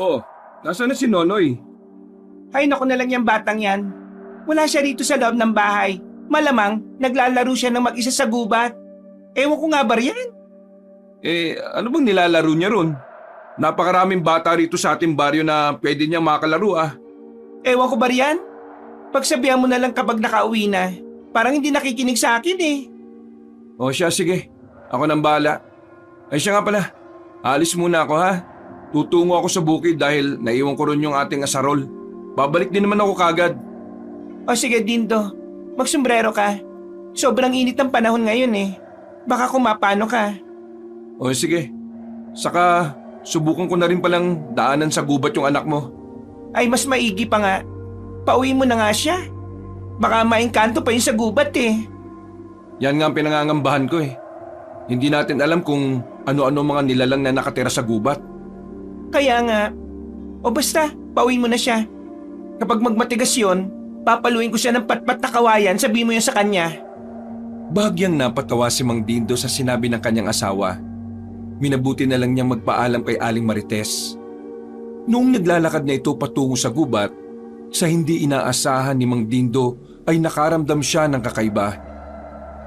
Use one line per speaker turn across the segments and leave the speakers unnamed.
Oh, nasaan na si Nonoy?
Ay naku na lang yung batang yan. Wala siya rito sa loob ng bahay. Malamang naglalaro siya ng mag-isa sa gubat. Ewan ko nga ba riyan?
Ano bang nilalaro niya ron? Napakaraming bata rito sa ating baryo na pwede niyang makalaro ah.
Ewan ko ba riyan? Pagsabihan mo na lang kapag nakauwi na. Parang hindi nakikinig sa akin eh.
O siya, sige. Ako nang bahala. Ay siya nga pala. Alis muna ako ha. Tutungo ako sa bukid dahil naiwan ko ron yung ating asarol. Babalik din naman ako kagad.
O sige Dindo, magsombrero ka. Sobrang init ng panahon ngayon eh. Baka kumapano ka.
O sige. Saka subukan ko na rin palang daanan sa gubat yung anak mo.
Ay mas maigi pa nga. Pauwi mo na nga siya. Baka maengkanto pa yun sa gubat eh.
Yan nga ang pinangangambahan ko eh. Hindi natin alam kung ano-ano mga nilalang na nakatira sa gubat.
Kaya nga. O basta, pauwi mo na siya. Kapag magmatigas yun, papaluin ko siya ng patpat na kawayan, sabihin mo yun sa kanya.
Bahagyang napatawa si Mang Dindo sa sinabi ng kanyang asawa. Minabuti na lang niyang magpaalam kay Aling Marites. Noong naglalakad na ito patungo sa gubat, sa hindi inaasahan ni Mang Dindo ay nakaramdam siya ng kakaiba.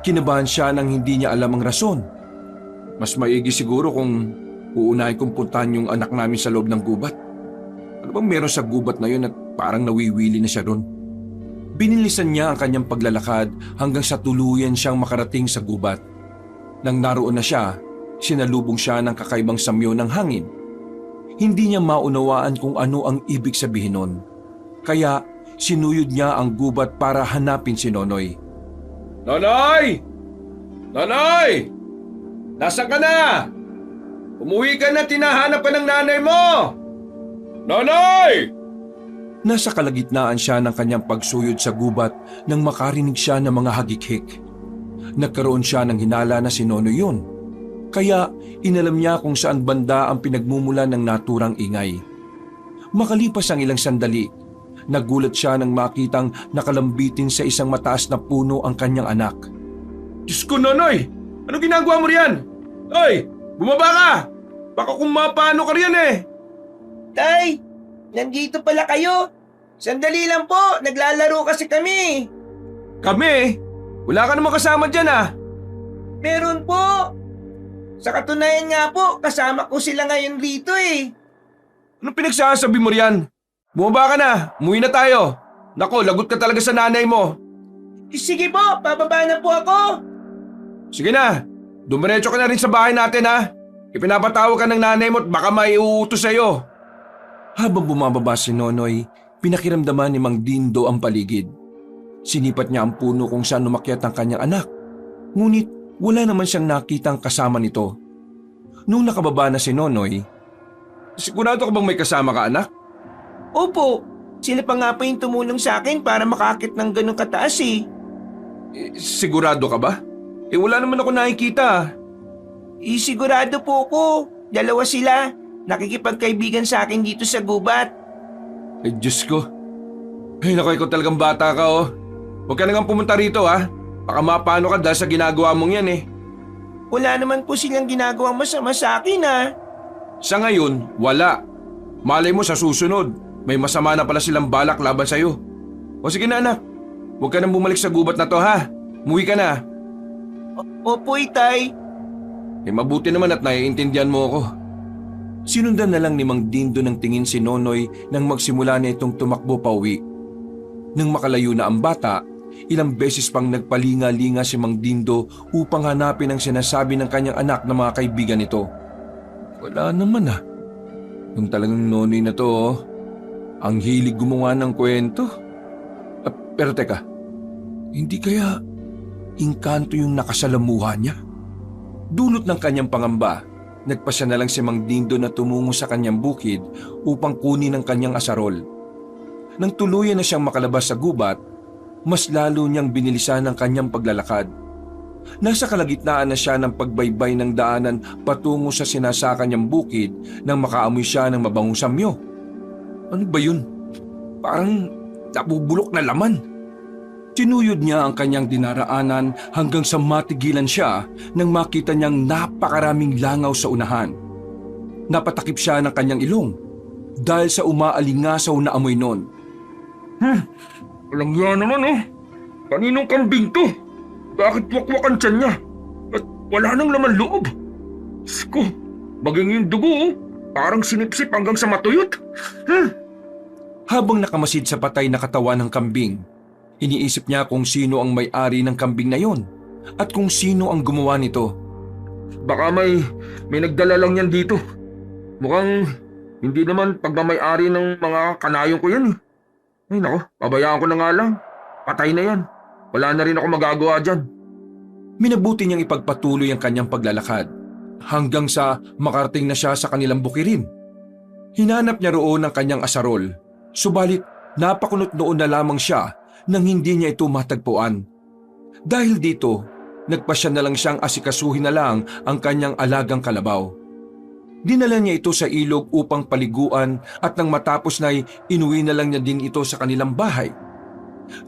Kinabahan siya nang hindi niya alam ang rason. Mas maigi siguro kung uunahin kong puntahan yung anak namin sa loob ng gubat. Ano bang meron sa gubat na yun at parang nawiwili na siya ron? Binilisan niya ang kanyang paglalakad hanggang sa tuluyan siyang makarating sa gubat. Nang naroon na siya, sinalubong siya ng kakaibang samyo ng hangin. Hindi niya maunawaan kung ano ang ibig sabihin nun. Kaya sinuyod niya ang gubat para hanapin si Nonoy. Nonoy! Nonoy! Nasaan ka na? Umuwi ka na, tinahanap ka ng nanay mo! Nonoy! Nasa kalagitnaan siya ng kanyang pagsuyod sa gubat nang makarinig siya ng mga hagikhik. Nagkaroon siya ng hinala na si Nonoy yun. Kaya inalam niya kung saan banda ang pinagmumula ng naturang ingay. Makalipas ang ilang sandali, nagulat siya nang makitang nakalambitin sa isang mataas na puno ang kanyang anak. Diyos ko, Nonoy! Ano ginagawa mo riyan? Ay! Bumaba ka! Baka kung mapano ka riyan eh!
Tay, nandito pala kayo. Sandali lang po, naglalaro kasi kami.
Kami? Wala ka namang kasama dyan ah!
Meron po. Sa katunayan nga po, kasama ko sila ngayon dito eh.
Anong pinagsasabi mo riyan? Bumaba ka na! Umuwi na tayo! Nako, lagot ka talaga sa nanay mo!
Sige po, bababa na po ako.
Sige na! Dumiretso ka na rin sa bahay natin ha! Ipinapatawag ka ng nanay mo at baka may uutos sa'yo. Habang bumababa si Nonoy, pinakiramdaman ni Mang Dindo ang paligid. Sinipat niya ang puno kung saan umakyat ang kanyang anak. Ngunit wala naman siyang nakitang kasama nito. Nung nakababa na si Nonoy, sigurado ka bang may kasama ka anak?
Opo, sila pa nga po yung tumulong sa akin para makakit ng ganun kataas eh.
Sigurado ka ba? Wala naman ako nakikita.
Sigurado po ko, dalawa sila. Nakikipagkaibigan sa akin dito sa gubat.
Ay Diyos ko. Ay naku, ikaw talagang bata ka oh. Huwag ka na nga pumunta rito ha. Baka mapano ka dahil sa ginagawa mong yan eh.
Wala naman po silang ginagawang masama sa akin ah.
Sa ngayon, wala. Malay mo sa susunod, may masama na pala silang balak laban sa'yo. O sige na anak, huwag ka nang bumalik sa gubat na to ha. Umuwi ka na.
Opo itay.
Mabuti naman at naiintindihan mo ako. Sinundan na lang ni Mang Dindo ng tingin si Nonoy nang magsimula na itong tumakbo pauwi. Nang makalayo na ang bata, ilang beses pang nagpalinga-linga si Mang Dindo upang hanapin ang sinasabi ng kanyang anak na mga kaibigan nito. Wala naman ah. Yung talagang Nonoy na to oh. Ang hilig gumawa ng kwento. Pero teka, hindi kaya engkanto yung nakasalamuha niya? Dulot ng kanyang pangamba, nagpasya na lang si Mang Dindo na tumungo sa kanyang bukid upang kunin ang kanyang asarol. Nang tuluyan na siyang makalabas sa gubat, mas lalo niyang binilisan ang kanyang paglalakad. Nasa kalagitnaan na siya ng pagbaybay ng daanan patungo sa sinasaka niyang bukid nang makaamoy siya ng mabangong samyo. Ano ba yun? Parang nabubulok na laman. Sinuyod niya ang kanyang dinaraanan hanggang sa matigilan siya nang makita niyang napakaraming langaw sa unahan. Napatakip siya ng kanyang ilong. dahil sa umaalingasaw na amoy nun.
Walang yan naman oh. Kaninong kambing to? Bakit wakwak ang tiyan niya? At wala nang laman loob. Diyos ko, maging yung dugo oh. Parang sinipsip hanggang sa matuyot.
Habang nakamasid sa patay na katawan ng kambing, iniisip niya kung sino ang may-ari ng kambing na yon at kung sino ang gumawa nito.
Baka may nagdala lang yan dito. Mukhang hindi naman pagmamay-ari ng mga kanayong ko yan eh. Ay nako, pabayaan ko na nga lang. Patay na yan. Wala na rin ako magagawa dyan.
Minabuti niyang ipagpatuloy ang kanyang paglalakad hanggang sa makarating na siya sa kanilang bukirin. Hinanap niya roon ang kanyang asarol, subalit napakunot noon na lamang siya nang hindi niya ito matagpuan. Dahil dito, nagpasya na lang siyang asikasuhin na lang ang kanyang alagang kalabaw. Dinala niya ito sa ilog upang paliguan at nang matapos na'y inuwi na lang niya din ito sa kanilang bahay.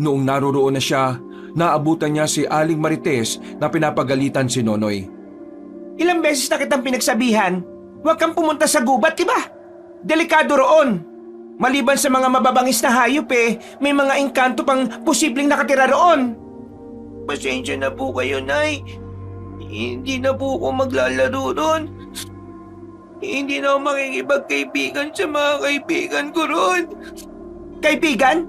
Noong naroroon na siya, naabutan niya si Aling Marites na pinapagalitan si Nonoy.
Ilang beses na kitang pinagsabihan, huwag kang pumunta sa gubat, diba? Delikado roon. Maliban sa mga mababangis na hayop may mga engkanto pang posibleng nakatira roon. Pasensya na po kayo, Nay. Hindi na po ako maglalaro doon. Hindi na ako makikipagkaibigan sa mga kaibigan ko roon. Kaibigan?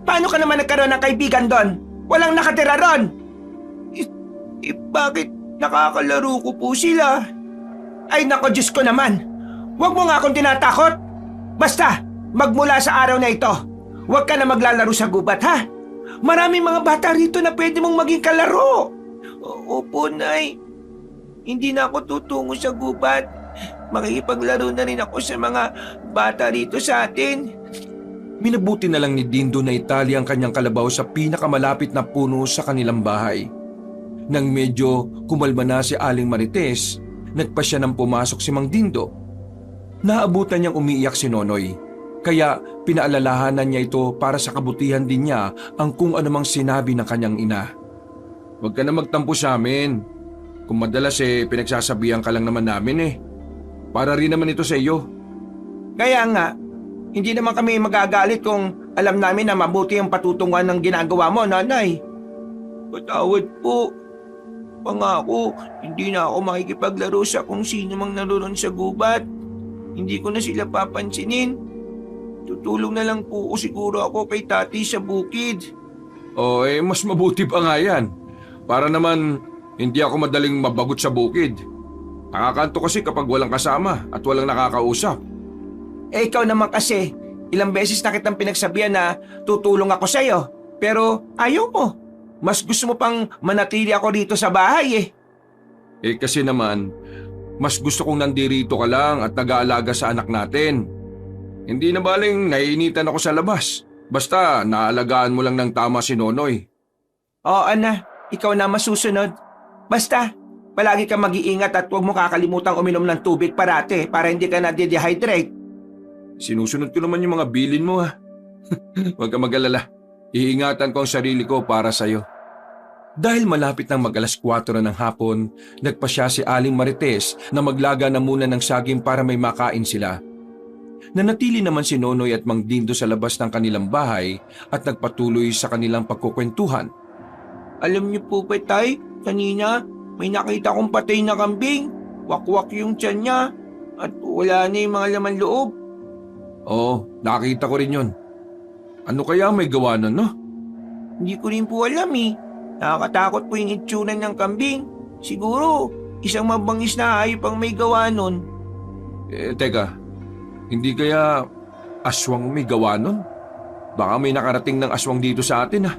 Paano ka naman nagkaroon ng kaibigan doon? Walang nakatira roon. Bakit nakakalaro ko po sila? Ay nako, Diyos ko naman. Huwag mo nga akong tinatakot. Basta, magmula sa araw na ito, huwag ka na maglalaro sa gubat, ha? Maraming mga bata rito na pwede mong maging kalaro. Opo, Nay. Hindi na ako tutungo sa gubat. Makikipaglaro na rin ako sa mga bata rito sa atin.
Minabuti na lang ni Dindo na itali ang kanyang kalabaw sa pinakamalapit na puno sa kanilang bahay. Nang medyo kumalma na si Aling Marites, nagpa siya nang pumasok si Mang Dindo. Naabutan niyang umiiyak si Nonoy, kaya pinaalalahanan niya ito para sa kabutihan din niya ang kung anumang sinabi ng kanyang ina.
Huwag ka na magtampo sa amin. Kung madalas pinagsasabihan ka lang naman namin Para rin naman ito sa iyo.
Kaya nga, hindi naman kami magagalit kung alam namin na mabuti ang patutunguhan ng ginagawa mo, Nanay. Patawad po. Pangako, hindi na ako makikipaglaro sa kung sino mang naroon sa gubat. Hindi ko na sila papansinin. Tutulong na lang po siguro ako kay Tati sa bukid.
Mas mabuti pa nga yan. Para naman hindi ako madaling mabagot sa bukid. Nakakanto kasi kapag walang kasama at walang nakakausap.
Ikaw naman kasi, ilang beses na kitang pinagsabihan na tutulong ako sa'yo. Pero ayaw mo. Mas gusto mo pang manatili ako dito sa bahay
Kasi naman, mas gusto kong nandirito ka lang at nag-aalaga sa anak natin. Hindi na baling naiinitan ako sa labas. Basta naalagaan mo lang ng tama si Nonoy.
Oo na, ikaw na masusunod. Basta, palagi kang mag-iingat at huwag mo kakalimutang uminom ng tubig parate para hindi ka na-dehydrate.
Sinusunod ko naman yung mga bilin mo ha. Huwag ka mag-alala. Iingatan ko ang sarili ko para sa'yo. Dahil malapit ng mag-alas 4 na ng hapon, nagpasya si Aling Marites na maglaga na muna ng saging para may makain sila. Nanatili naman si Nonoy at Mang Dindo sa labas ng kanilang bahay at nagpatuloy sa kanilang pagkukwentuhan.
Alam niyo po ba, Tay? Kanina, may nakita kong patay na kambing. Wakwak yung tiyan niya at wala na yung mga laman loob.
Oo, nakita ko rin yun. Ano kaya may gawa nun, no?
Hindi ko rin po alam Nakakatakot po yung itsura ng kambing. Siguro, isang mabangis na hayop ang may gawa nun.
Teka, hindi kaya aswang may gawa nun? Baka may nakarating ng aswang dito sa atin ha.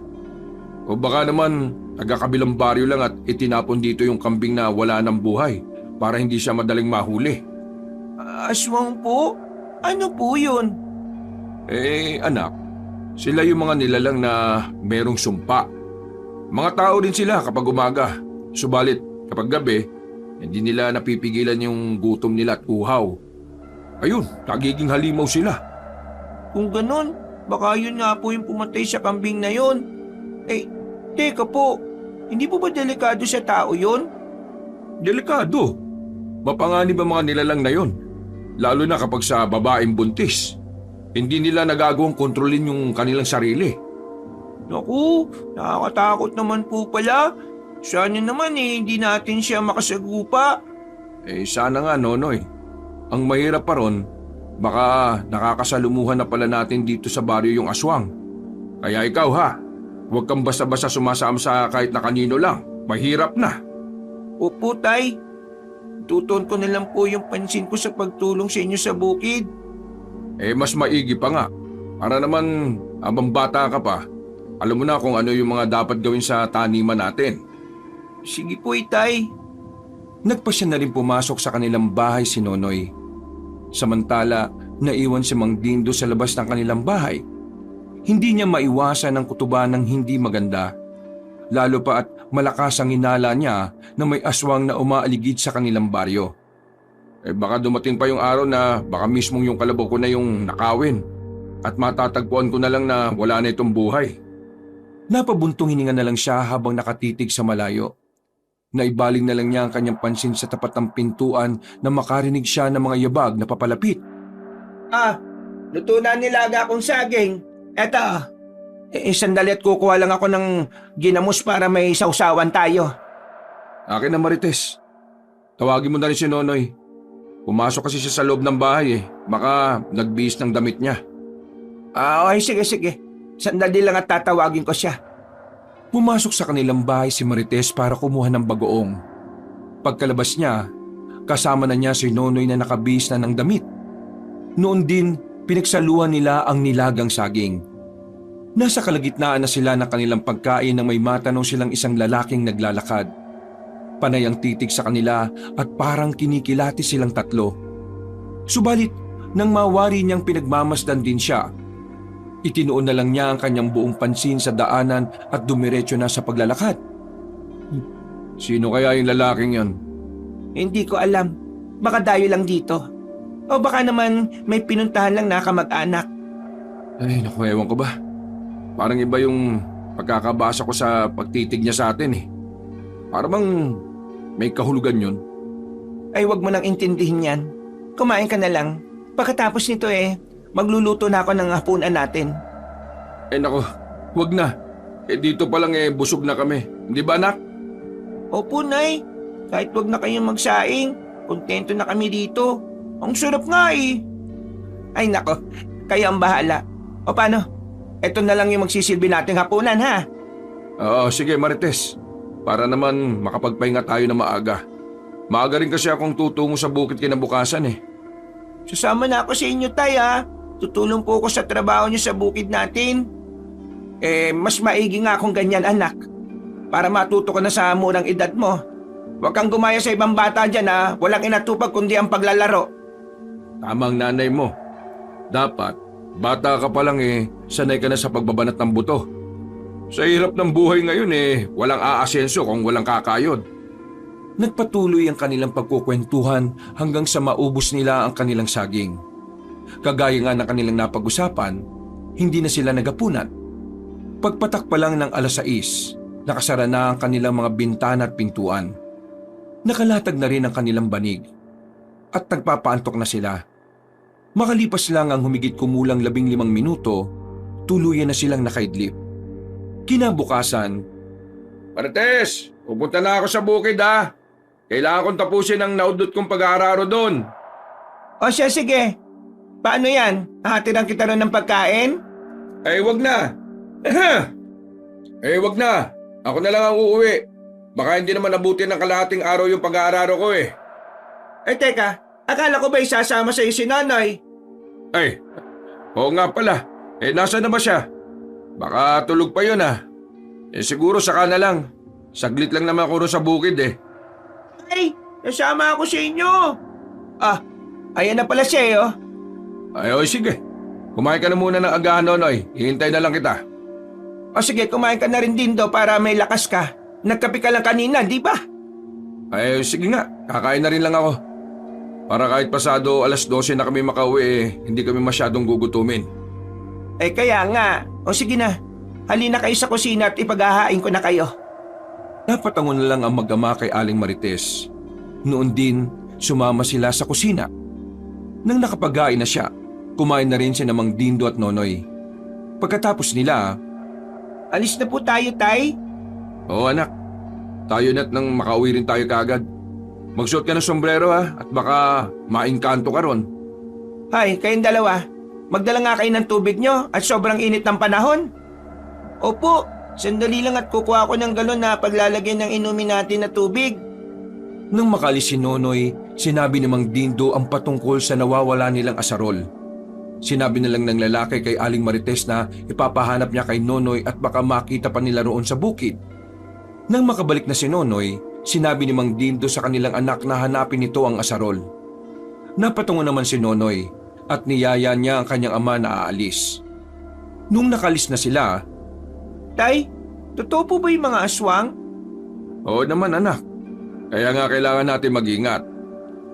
O baka naman taga-kabilang baryo lang at itinapon dito yung kambing na wala ng buhay para hindi siya madaling mahuli.
Aswang po? Ano po yun?
Anak, sila yung mga nilalang na merong sumpa. Mga tao din sila kapag umaga. Subalit kapag gabi, hindi nila napipigilan yung gutom nila at uhaw. Ayun, nagiging halimaw sila.
Kung ganun, baka yun nga po yung pumatay sa kambing na yun. Teka po, hindi po ba delikado sa tao yun?
Delikado. Mapanganib ang mga nilalang na yon. Lalo na kapag sa babaeng buntis. Hindi nila nagagawang kontrolin yung kanilang sarili.
Naku, nakakatakot naman po pala. Sana naman hindi natin siya makasagupa.
Sana nga, Nonoy. Ang mahirap pa ron, baka nakakasalumuhan na pala natin dito sa baryo yung aswang. Kaya ikaw huwag kang basta-basta sumasama sa kahit na kanino lang. Mahirap na.
Opo, Tay. Tutuon ko na lang po yung pansin ko sa pagtulong sa inyo sa bukid.
Mas maigi pa nga. Para naman, habang bata ka pa, alam mo na kung ano yung mga dapat gawin sa taniman natin.
Sige po, Tay.
Nagpasya na rin pumasok sa kanilang bahay si Nonoy. Samantala, naiwan si Mang Dindo sa labas ng kanilang bahay. Hindi niya maiwasan ang kutuban ng hindi maganda. Lalo pa at malakas ang hinala niya na may aswang na umaaligid sa kanilang baryo. Baka dumating pa yung araw na baka mismong yung kalabaw ko na yung nakawin at matatagpuan ko na lang na wala na itong buhay. Napabuntong hininga na lang siya habang nakatitig sa malayo. Naibaling na lang niya ang kanyang pansin sa tapat ng pintuan na makarinig siya ng mga yabag na papalapit.
Luto na nilaga akong saging. Eto. Sandali at kukuha lang ako ng ginamos para may sausawan tayo.
Akin na, Marites. Tawagin mo na rin si Nonoy. Pumasok kasi siya sa loob ng bahay Baka nagbihis ng damit niya.
Okay, sige. Sandali lang at tatawagin ko siya.
Pumasok sa kanilang bahay si Marites para kumuha ng bagoong. Pagkalabas niya, kasama na niya si Nonoy na nakabihis na ng damit. Noon din, pinagsaluhan nila ang nilagang saging. Nasa kalagitnaan na sila ng kanilang pagkain nang may matanong silang isang lalaking naglalakad. Panay ang titig sa kanila at parang kinikilati silang tatlo. Subalit, nang mawari niyang pinagmamasdan din siya, itinuon na lang niya ang kanyang buong pansin sa daanan at dumiretso na sa paglalakad. Sino kaya yung lalaking yon?
Hindi ko alam. Baka dayo lang dito. O baka naman may pinuntahan lang na kamag-anak.
Naku, ewan ko ba? Parang iba yung pagkakabasa ko sa pagtitig niya sa atin Para bang may kahulugan yun.
Ay, wag mo nang intindihin yan. Kumain ka na lang. Pagkatapos nito magluluto na ako ng hapunan natin.
Naku, wag na. Dito pa lang busog na kami. Hindi ba, anak?
Opo, Nay. Kahit wag na kayong magsaing, kontento na kami dito. Ang sarap nga Ay nako, kayo ang bahala. O paano? Ito na lang yung magsisilbi nating hapunan, ha?
Oo, sige, Marites. Para naman makapagpahinga tayo na maaga. Maaga rin kasi akong tutungo sa bukid kinabukasan
Sasama na ako sa inyo, Tay, ha? Tutulong po ako sa trabaho niyo sa bukid natin. Mas maigi nga akong ganyan, anak. Para matuto ka na sa murang edad mo. Huwag kang gumaya sa ibang bata dyan, ha? Walang inatupag kundi ang paglalaro.
Tama ang nanay mo. Dapat, bata ka pa lang sanay ka na sa pagbabanat ng buto. Sa hirap ng buhay ngayon walang aasenso kung walang kakayod. Nagpatuloy ang kanilang pagkukwentuhan hanggang sa maubos nila ang kanilang saging. Kagaya nga ng kanilang napag-usapan, hindi na sila nagapunan. Pagpatak pa lang ng 6:00, nakasara na ang kanilang mga bintana at pintuan. Nakalatag na rin ang kanilang banig at nagpapaantok na sila. Makalipas lang ang humigit kumulang 15 minuto, tuluyan na silang nakaidlip. Kinabukasan, Marites, pupunta na ako sa bukid Kailangan kong tapusin ang naudot kong pag-aararo doon.
O siya, sige. Paano yan? Hatiran kita ron ng pagkain?
Wag na. Wag na. Ako na lang ang uuwi. Baka hindi naman abutin ng kalahating araw yung pag-aararo ko
Teka. Akala ko ba isasama sa'yo si Nanay?
Oo nga pala. Nasaan na ba siya? Baka tulog pa yun siguro saka na lang. Saglit lang naman ako rin sa bukid
Ay, nasama ako sa inyo. Ayan na pala siya
sige. Kumain ka na muna ng agahan, Nonoy. Hihintay na lang kita.
O sige, kumain ka na rin din para may lakas ka. Nagkape ka lang kanina, di ba?
Sige nga. Kakain na rin lang ako. Para kahit pasado 12:00 na kami makauwi hindi kami masyadong gugutumin.
Kaya nga. O sige na. Halina kayo sa kusina at ipaghahain ko na kayo.
Napatangon na lang ang mag-ama kay Aling Marites. Noon din, sumama sila sa kusina. Nang nakapaghain na siya, kumain na rin si Mang Dindo at Nonoy. Pagkatapos nila,
Alis na po tayo, Tay.
"Oo anak, tayo na't nang makauwi rin tayo kaagad. Magsuot ka ng sombrero ha, at baka maingkanto ka ron."
Hay, kayong dalawa. Magdala nga kayo ng tubig nyo at sobrang init ng panahon. Opo, sandali lang at kukuha ko ng galon na paglalagyan ng inumin natin na tubig.
Nang makalis si Nonoy, sinabi ni Mang Dindo ang patungkol sa nawawala nilang asarol. Sinabi na lang ng lalaki kay Aling Marites na ipapahanap niya kay Nonoy at baka makita pa nila roon sa bukid. Nang makabalik na si Nonoy, sinabi ni Mang Dindo sa kanilang anak na hanapin nito ang asarol. Napatungo naman si Nonoy at niyaya niya ang kanyang ama na aalis. Nung nakalis na sila,
Tay, totoo po ba yung mga aswang?
"Oo naman anak, kaya nga kailangan natin mag-ingat.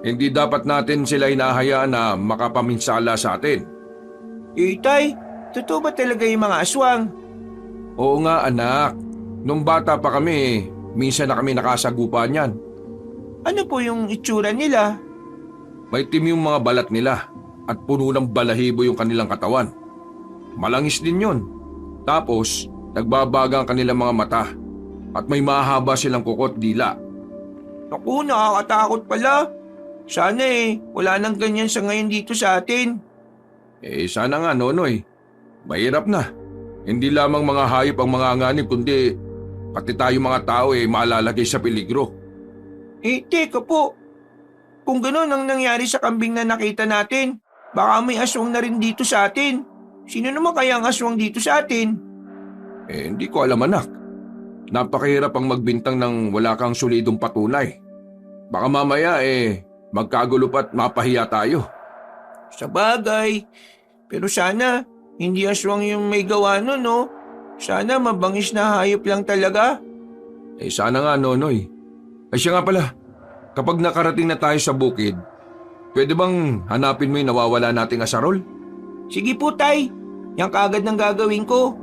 Hindi dapat natin sila hinahayaan na makapaminsala sa atin."
Tay, totoo ba talaga yung mga aswang?
"Oo nga anak, nung bata pa kami, minsan na kami nakasagupan yan.
Ano po yung itsura nila?
May itim yung mga balat nila at puno ng balahibo yung kanilang katawan. Malangis din yun. Tapos, nagbabaga ang kanilang mga mata at may mahaba silang kukot dila."
Naku, nakakatakot pala. Sana wala nang ganyan sa ngayon dito sa atin.
Sana nga Nonoy, mahirap na. Hindi lamang mga hayop ang mga nganib kundi pati tayo mga tao malalagay sa peligro.
Teka po. Kung gano'n ang nangyari sa kambing na nakita natin, baka may aswang na rin dito sa atin. Sino naman kaya ang aswang dito sa atin?
Hindi ko alam anak. Napakahirap ang magbintang ng wala kang solidong patunay. Baka mamaya magkagulo pa't mapahiya tayo.
Sa bagay. Pero sana, hindi aswang yung may gawa nun, no? Sana mabangis na hayop lang talaga.
Sana nga Nonoy. Siya nga pala, kapag nakarating na tayo sa bukid, pwede bang hanapin mo yung nawawala nating asarol?
Sige po, Tay. Yan kaagad ng gagawin ko.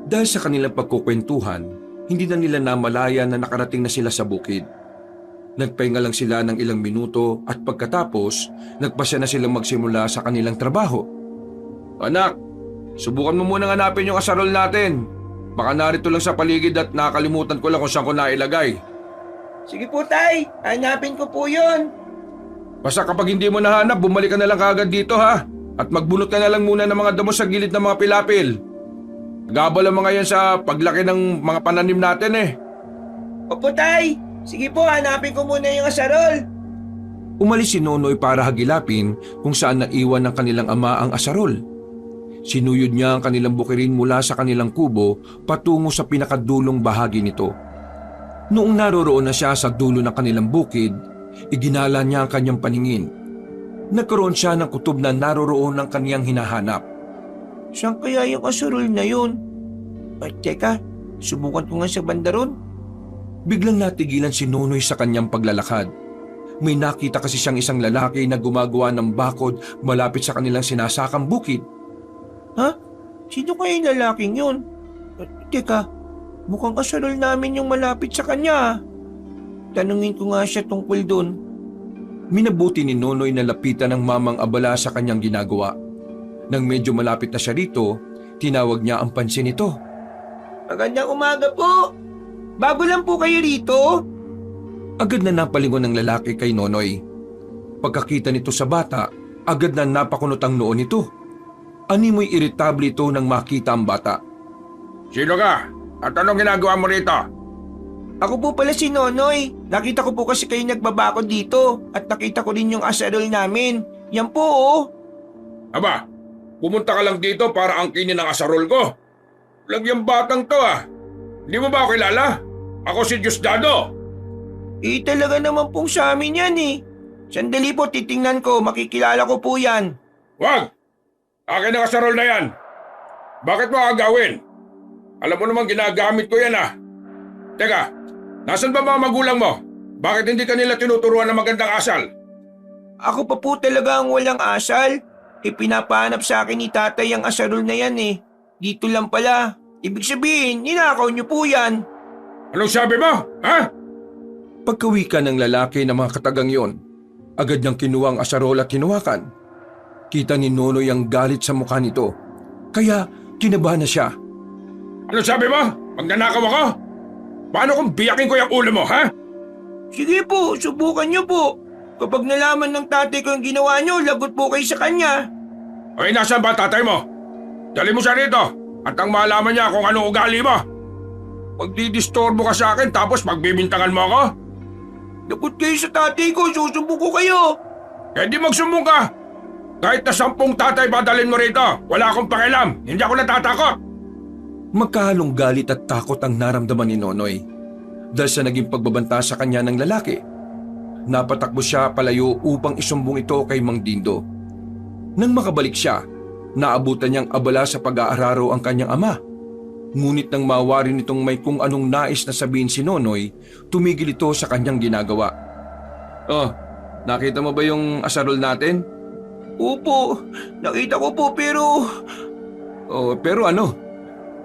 Dahil sa kanilang pagkukwentuhan, hindi na nila namalaya na nakarating na sila sa bukid. Nagpahinga lang sila ng ilang minuto at pagkatapos, nagpasya na silang magsimula sa kanilang trabaho. "Anak, subukan mo munang hanapin yung asarol natin. Baka narito lang sa paligid at nakakalimutan ko lang kung saan ko nailagay."
Sige po, Tay. Hanapin ko po yun.
Basta kapag hindi mo nahanap, bumalik ka na lang kaagad dito ha. At magbunot ka na lang muna ng mga damo sa gilid ng mga pilapil. Nagabala mga yan sa paglaki ng mga pananim natin
Opo, Tay. Sige po, hanapin ko muna yung asarol.
Umalis si Nonoy para hagilapin kung saan naiwan ng kanilang ama ang asarol. Sinuyod niya ang kanilang bukirin mula sa kanilang kubo patungo sa pinakadulong bahagi nito. Noong naroroon na siya sa dulo ng kanilang bukid, iginala niya ang kanyang paningin. Nagkaroon siya ng kutob na naroroon ng kaniyang hinahanap.
Saan kaya yung asarol na yun? Ay, teka, subukan ko nga sa banda ron.
Biglang natigilan si Nonoy sa kanyang paglalakad. May nakita kasi siyang isang lalaki na gumagawa ng bakod malapit sa kanilang sinasakang bukid.
Ha? Sino kaya yung lalaking yun? Teka, mukhang asarol namin yung malapit sa kanya. Tanungin ko nga siya tungkol dun.
Minabuti ni Nonoy na lapitan ng mamang abala sa kanyang ginagawa. Nang medyo malapit na siya rito, tinawag niya ang pansin nito.
Magandang umaga po. Bago lang po kayo rito?
Agad na napalingon ng lalaki kay Nonoy. Pagkakita nito sa bata, agad na napakunot ang noo nito. Animoy iritable ito nang makita ang bata.
Sino ka? At anong ginagawa mo rito?
Ako po pala si Nonoy. Nakita ko po kasi kayo nagbabakod dito at nakita ko rin yung asarol namin. Yan po
Aba, pumunta ka lang dito para angkinin ang asarol ko. Lagyang batang to Di mo ba ako kilala? Ako si Diosdado.
Talaga naman pong sa amin yan Sandali po, titingnan ko. Makikilala ko po yan.
Wag! Akin ang asarol na yan. Bakit mo agawin? Alam mo naman ginagamit ko yan Teka, nasan ba mga magulang mo? Bakit hindi kanila tinuturuan ng magandang asal?
Ako pa po talaga ang walang asal. Pinapahanap sa akin ni tatay ang asarol na yan Dito lang pala. Ibig sabihin, ninakaw niyo po yan.
Anong sabi mo? Ha?
Pagkawika ng lalaki ng mga katagang yon, agad niyang kinuha ang asarol at kinuhakan. Kita ni Nonoy ang galit sa mukha nito, kaya kinabahan na siya.
Ano sabi mo? Magnanakaw ako? Paano kung biyakin ko yung ulo mo, ha?
Sige po, subukan niyo po. Kapag nalaman ng tatay ko ang ginawa niyo, lagot po kayo sa kanya.
Okay, nasaan ba ang tatay mo? Dali mo siya rito at ang malaman niya kung anong ugali mo. Magdidistorbo ka sa akin tapos magbibintangan mo ako?
Lagot kayo sa tatay ko, susumbo ko kayo.
Eh di magsumbong ka. Kahit na 10 tatay padalin mo rito, wala akong pakialam. Hindi ako natatakot.
Magkahalong galit at takot ang naramdaman ni Nonoy dahil sa naging pagbabanta sa kanya ng lalaki. Napatakbo siya palayo upang isumbong ito kay Mang Dindo. Nang makabalik siya, naabutan niyang abala sa pag-aararo ang kanyang ama. Ngunit nang mawari nitong may kung anong nais na sabihin si Nonoy, tumigil ito sa kanyang ginagawa. Oh, nakita mo ba yung asarol natin?
Opo, nakita ko po pero
Oh, pero ano?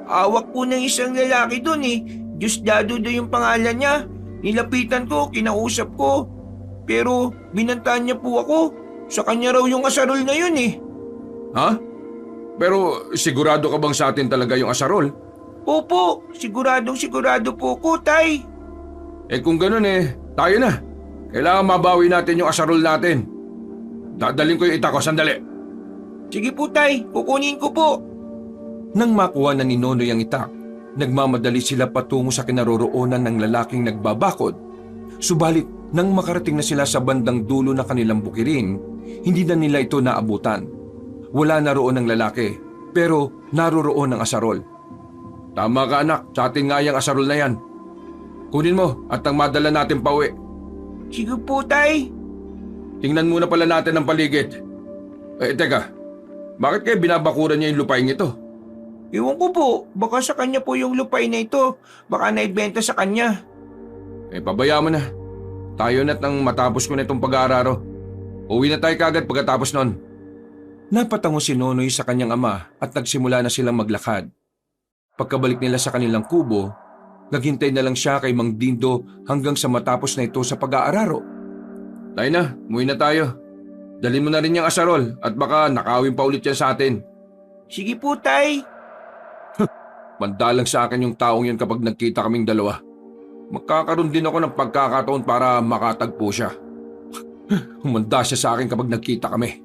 awak po ng isang lalaki doon eh. Diosdado daw yung pangalan niya. Nilapitan ko, kinausap ko. Pero binantaan niya po ako. Sa kanya raw yung asarol na yun eh.
Ha? Pero sigurado ka bang sa atin talaga yung asarol?
Opo, sigurado po ko, tay.
Eh kung ganun tayo na. Kailangan mabawi natin yung asarol natin. Dadalhin ko yung ita ko, sandali.
Sige po, tay. Kukunin ko po.
Nang makuha na ni Nonoy ang itak, nagmamadali sila patungo sa kinaroroonan ng lalaking nagbabakod. Subalit, nang makarating na sila sa bandang dulo na kanilang bukirin, hindi na nila ito naabutan. Wala na roon ang lalaki, pero naroroon ang asarol. Tama ka anak, sa atin nga yung asarol na yan. Kunin mo at ang madala natin pauwi.
Sige po, tay.
Tingnan muna pala natin ang paligid. Teka, bakit kayo binabakuran niya yung lupain ito?
Ewan ko po, baka sa kanya po yung lupay na ito. Baka naibenta sa kanya.
Pabaya mo na. Tayo na't nang matapos ko na itong pag-aararo. Uwi na tayo kagad pagkatapos nun. Napatango si Nonoy sa kanyang ama at nagsimula na silang maglakad. Pagkabalik nila sa kanilang kubo, naghintay na lang siya kay Mang Dindo hanggang sa matapos na ito sa pag-aararo. Tayo na, umuwi na tayo. Dalhin mo na rin yung asarol at baka nakawin pa ulit yan sa atin.
Sige po, tay.
Mandalang sa akin yung taong yun kapag nagkita kaming dalawa. Magkakaroon din ako ng pagkakataon para makatagpo siya. Humanda siya sa akin kapag nagkita kami.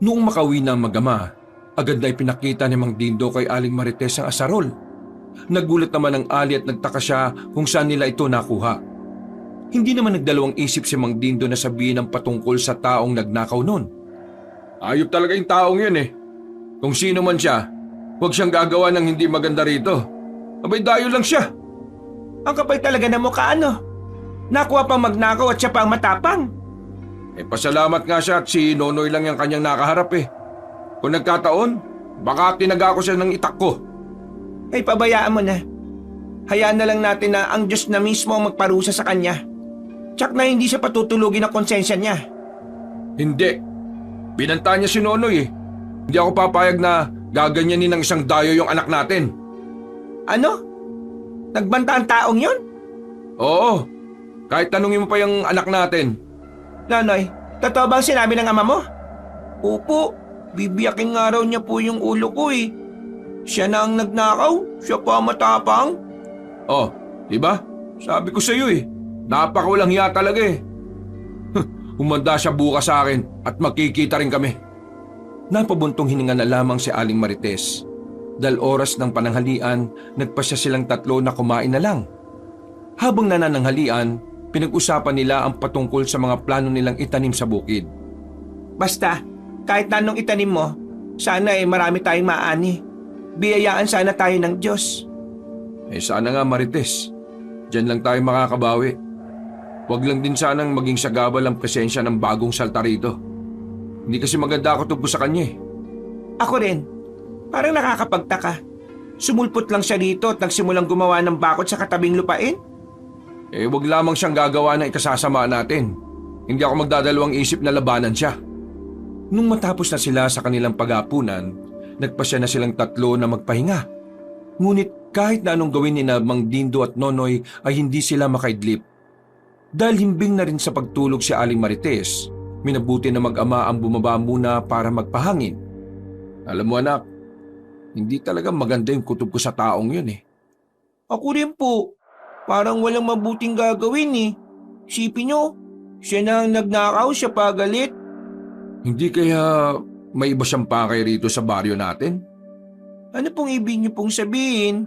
Noong makauwi na ang mag-ama, agad na ipinakita ni Mang Dindo kay Aling Marites ang asarol. Nagulat naman ang Ali at nagtaka siya kung saan nila ito nakuha. Hindi naman nagdalawang isip si Mang Dindo na sabihin ang patungkol sa taong nagnakaw nun. Ayop talaga yung taong yun Kung sino man siya, huwag siyang gagawa ng hindi maganda rito. Abay dayo lang siya.
Ang kapal talaga ng mukha, ano? Nakuha pang magnakaw at siya pang matapang.
Pasalamat nga siya at si Nonoy lang yung kanyang nakaharap Kung nagkataon, baka tinaga ko siya ng itak ko.
Pabayaan mo na. Hayaan na lang natin na ang Diyos na mismo ang magparusa sa kanya. Tsak na hindi siya patutulugin ang konsensya niya.
Hindi. Binanta niya si Nonoy Hindi ako papayag na gaganyanin ng isang dayo yung anak natin.
Ano? Nagbanta ang taong yon?
Oo. Kahit tanungin mo pa yung anak natin.
Nonoy, totoo bang sinabi ng ama mo? Opo, bibiyakin nga raw niya po yung ulo ko Siya na ang nagnakaw, siya pa ang matapang.
Oh, diba? Sabi ko sa iyo napakawalang hiya talaga Humanda siya bukas sa akin at makikita rin kami. Napabuntong hininga na lamang si Aling Marites. Dahil oras ng pananghalian, nagpasya silang tatlo na kumain na lang. Habang nanananghalian, pinag-usapan nila ang patungkol sa mga plano nilang itanim sa bukid.
Basta, kahit anong itanim mo, sana marami tayong maani. Biyayaan sana tayo ng Diyos.
Sana nga Marites, diyan lang tayo makakabawi. Huwag lang din sanang maging sagabal ang presensya ng bagong salta rito. Hindi kasi maganda ako tungkol sa kanya
Ako rin, parang nakakapagtaka. Sumulpot lang siya dito at nagsimulang gumawa ng bakod sa katabing lupain.
Huwag lamang siyang gagawa ng ikasasama natin. Hindi ako magdadalawang isip na labanan siya. Nung matapos na sila sa kanilang pag-aapunan, nagpasya na silang tatlo na magpahinga. Ngunit kahit na anong gawin ni Mang Dindo at Nonoy ay hindi sila makaidlip. Dahil himbing na rin sa pagtulog si Aling Marites, minabuti na mag-ama ang bumaba muna para magpahangin. Alam mo anak, hindi talaga maganda yung kutob ko sa taong yun eh.
Ako rin po. Parang walang mabuting gagawin eh. Isipin nyo, siya na ang nagnakaw, siya pa galit.
Hindi kaya may iba siyang pakay rito sa baryo natin?
Ano pong ibig niyo pong sabihin?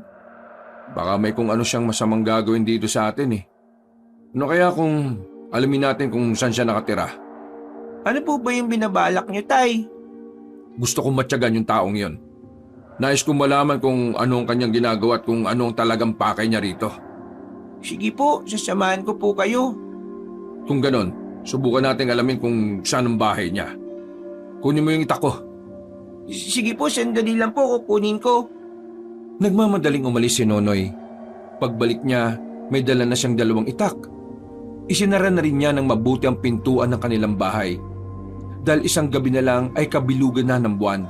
Baka may kung ano siyang masamang gagawin dito sa atin eh. Ano kaya kung alamin natin kung saan siya nakatira?
Ano po ba yung binabalak niyo, Tay?
Gusto kong matyagan yung taong yon. Nais kong malaman kung ano ang kanyang ginagawa at kung ano ang talagang pakay niya rito.
Sige po, sasamahan ko po kayo.
Kung ganon, subukan natin alamin kung saan ang bahay niya. Kunin mo yung itak ko.
Sige po, sandali lang po, kukunin ko.
Nagmamadaling umalis si Nonoy. Pagbalik niya, may dala na siyang 2 itak. Isinara na rin niya ng mabuti ang pintuan ng kanilang bahay. Dahil isang gabi na lang ay kabilugan na ng buwan.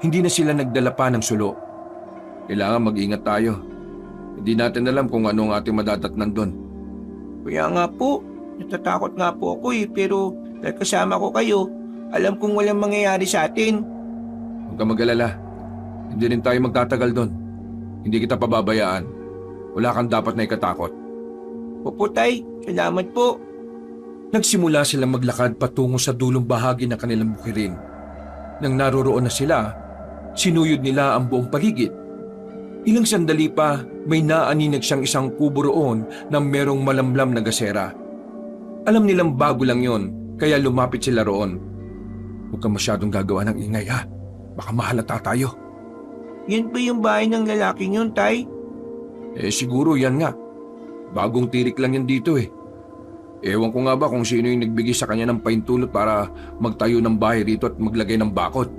Hindi na sila nagdala pa ng sulo. Kailangan mag-ingat tayo. Hindi natin alam kung ano ang ating madadatnan doon.
Kaya nga po, natatakot nga po ako pero dahil kasama ko kayo, alam kong walang mangyayari sa atin.
Huwag ka mag-alala. Hindi rin tayo magtatagal doon. Hindi kita pababayaan. Wala kang dapat na ikatakot.
Opo, Tay, salamat po.
Nagsimula silang maglakad patungo sa dulong bahagi ng kanilang bukirin. Nang naroroon na sila, sinuyod nila ang buong paligid. Ilang sandali pa, may naaninag siyang isang kubo roon na merong malamlam na gasera. Alam nilang bago lang yon, kaya lumapit sila roon. Huwag kang masyadong gagawa ng ingay ha. Baka mahalata tayo.
Yan ba yung bahay ng lalaking yun, Tay?
Siguro yan nga. Bagong tirik lang yan dito eh. Ewan ko nga ba kung sino yung nagbigay sa kanya ng paintulot para magtayo ng bahay rito at maglagay ng bakod.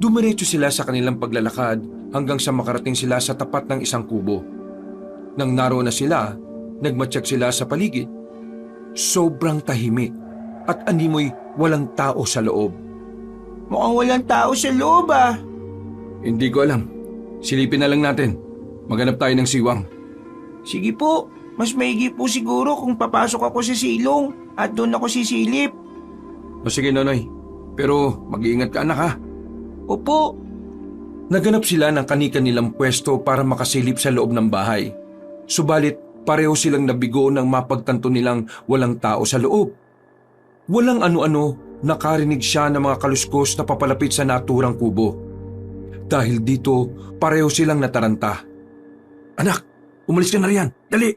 Dumiretso sila sa kanilang paglalakad hanggang sa makarating sila sa tapat ng isang kubo. Nang naroon na sila, nagmatsyag sila sa paligid. Sobrang tahimik at animoy walang tao sa loob.
Mukhang walang tao sa loob ah.
Hindi ko alam. Silipin na lang natin. Maghanap tayo ng siwang.
Sige po, mas maigi po siguro kung papasok ako sa silong at doon ako sisilip.
O sige Nonoy, pero mag-iingat ka anak ha.
Opo.
Naganap sila ng kani-kanilang pwesto para makasilip sa loob ng bahay. Subalit pareho silang nabigo nang mapagtanto nilang walang tao sa loob. Walang ano-ano, nakarinig siya ng mga kaluskos na papalapit sa naturang kubo. Dahil dito, pareho silang nataranta. Anak, umalis ka na riyan. Dali,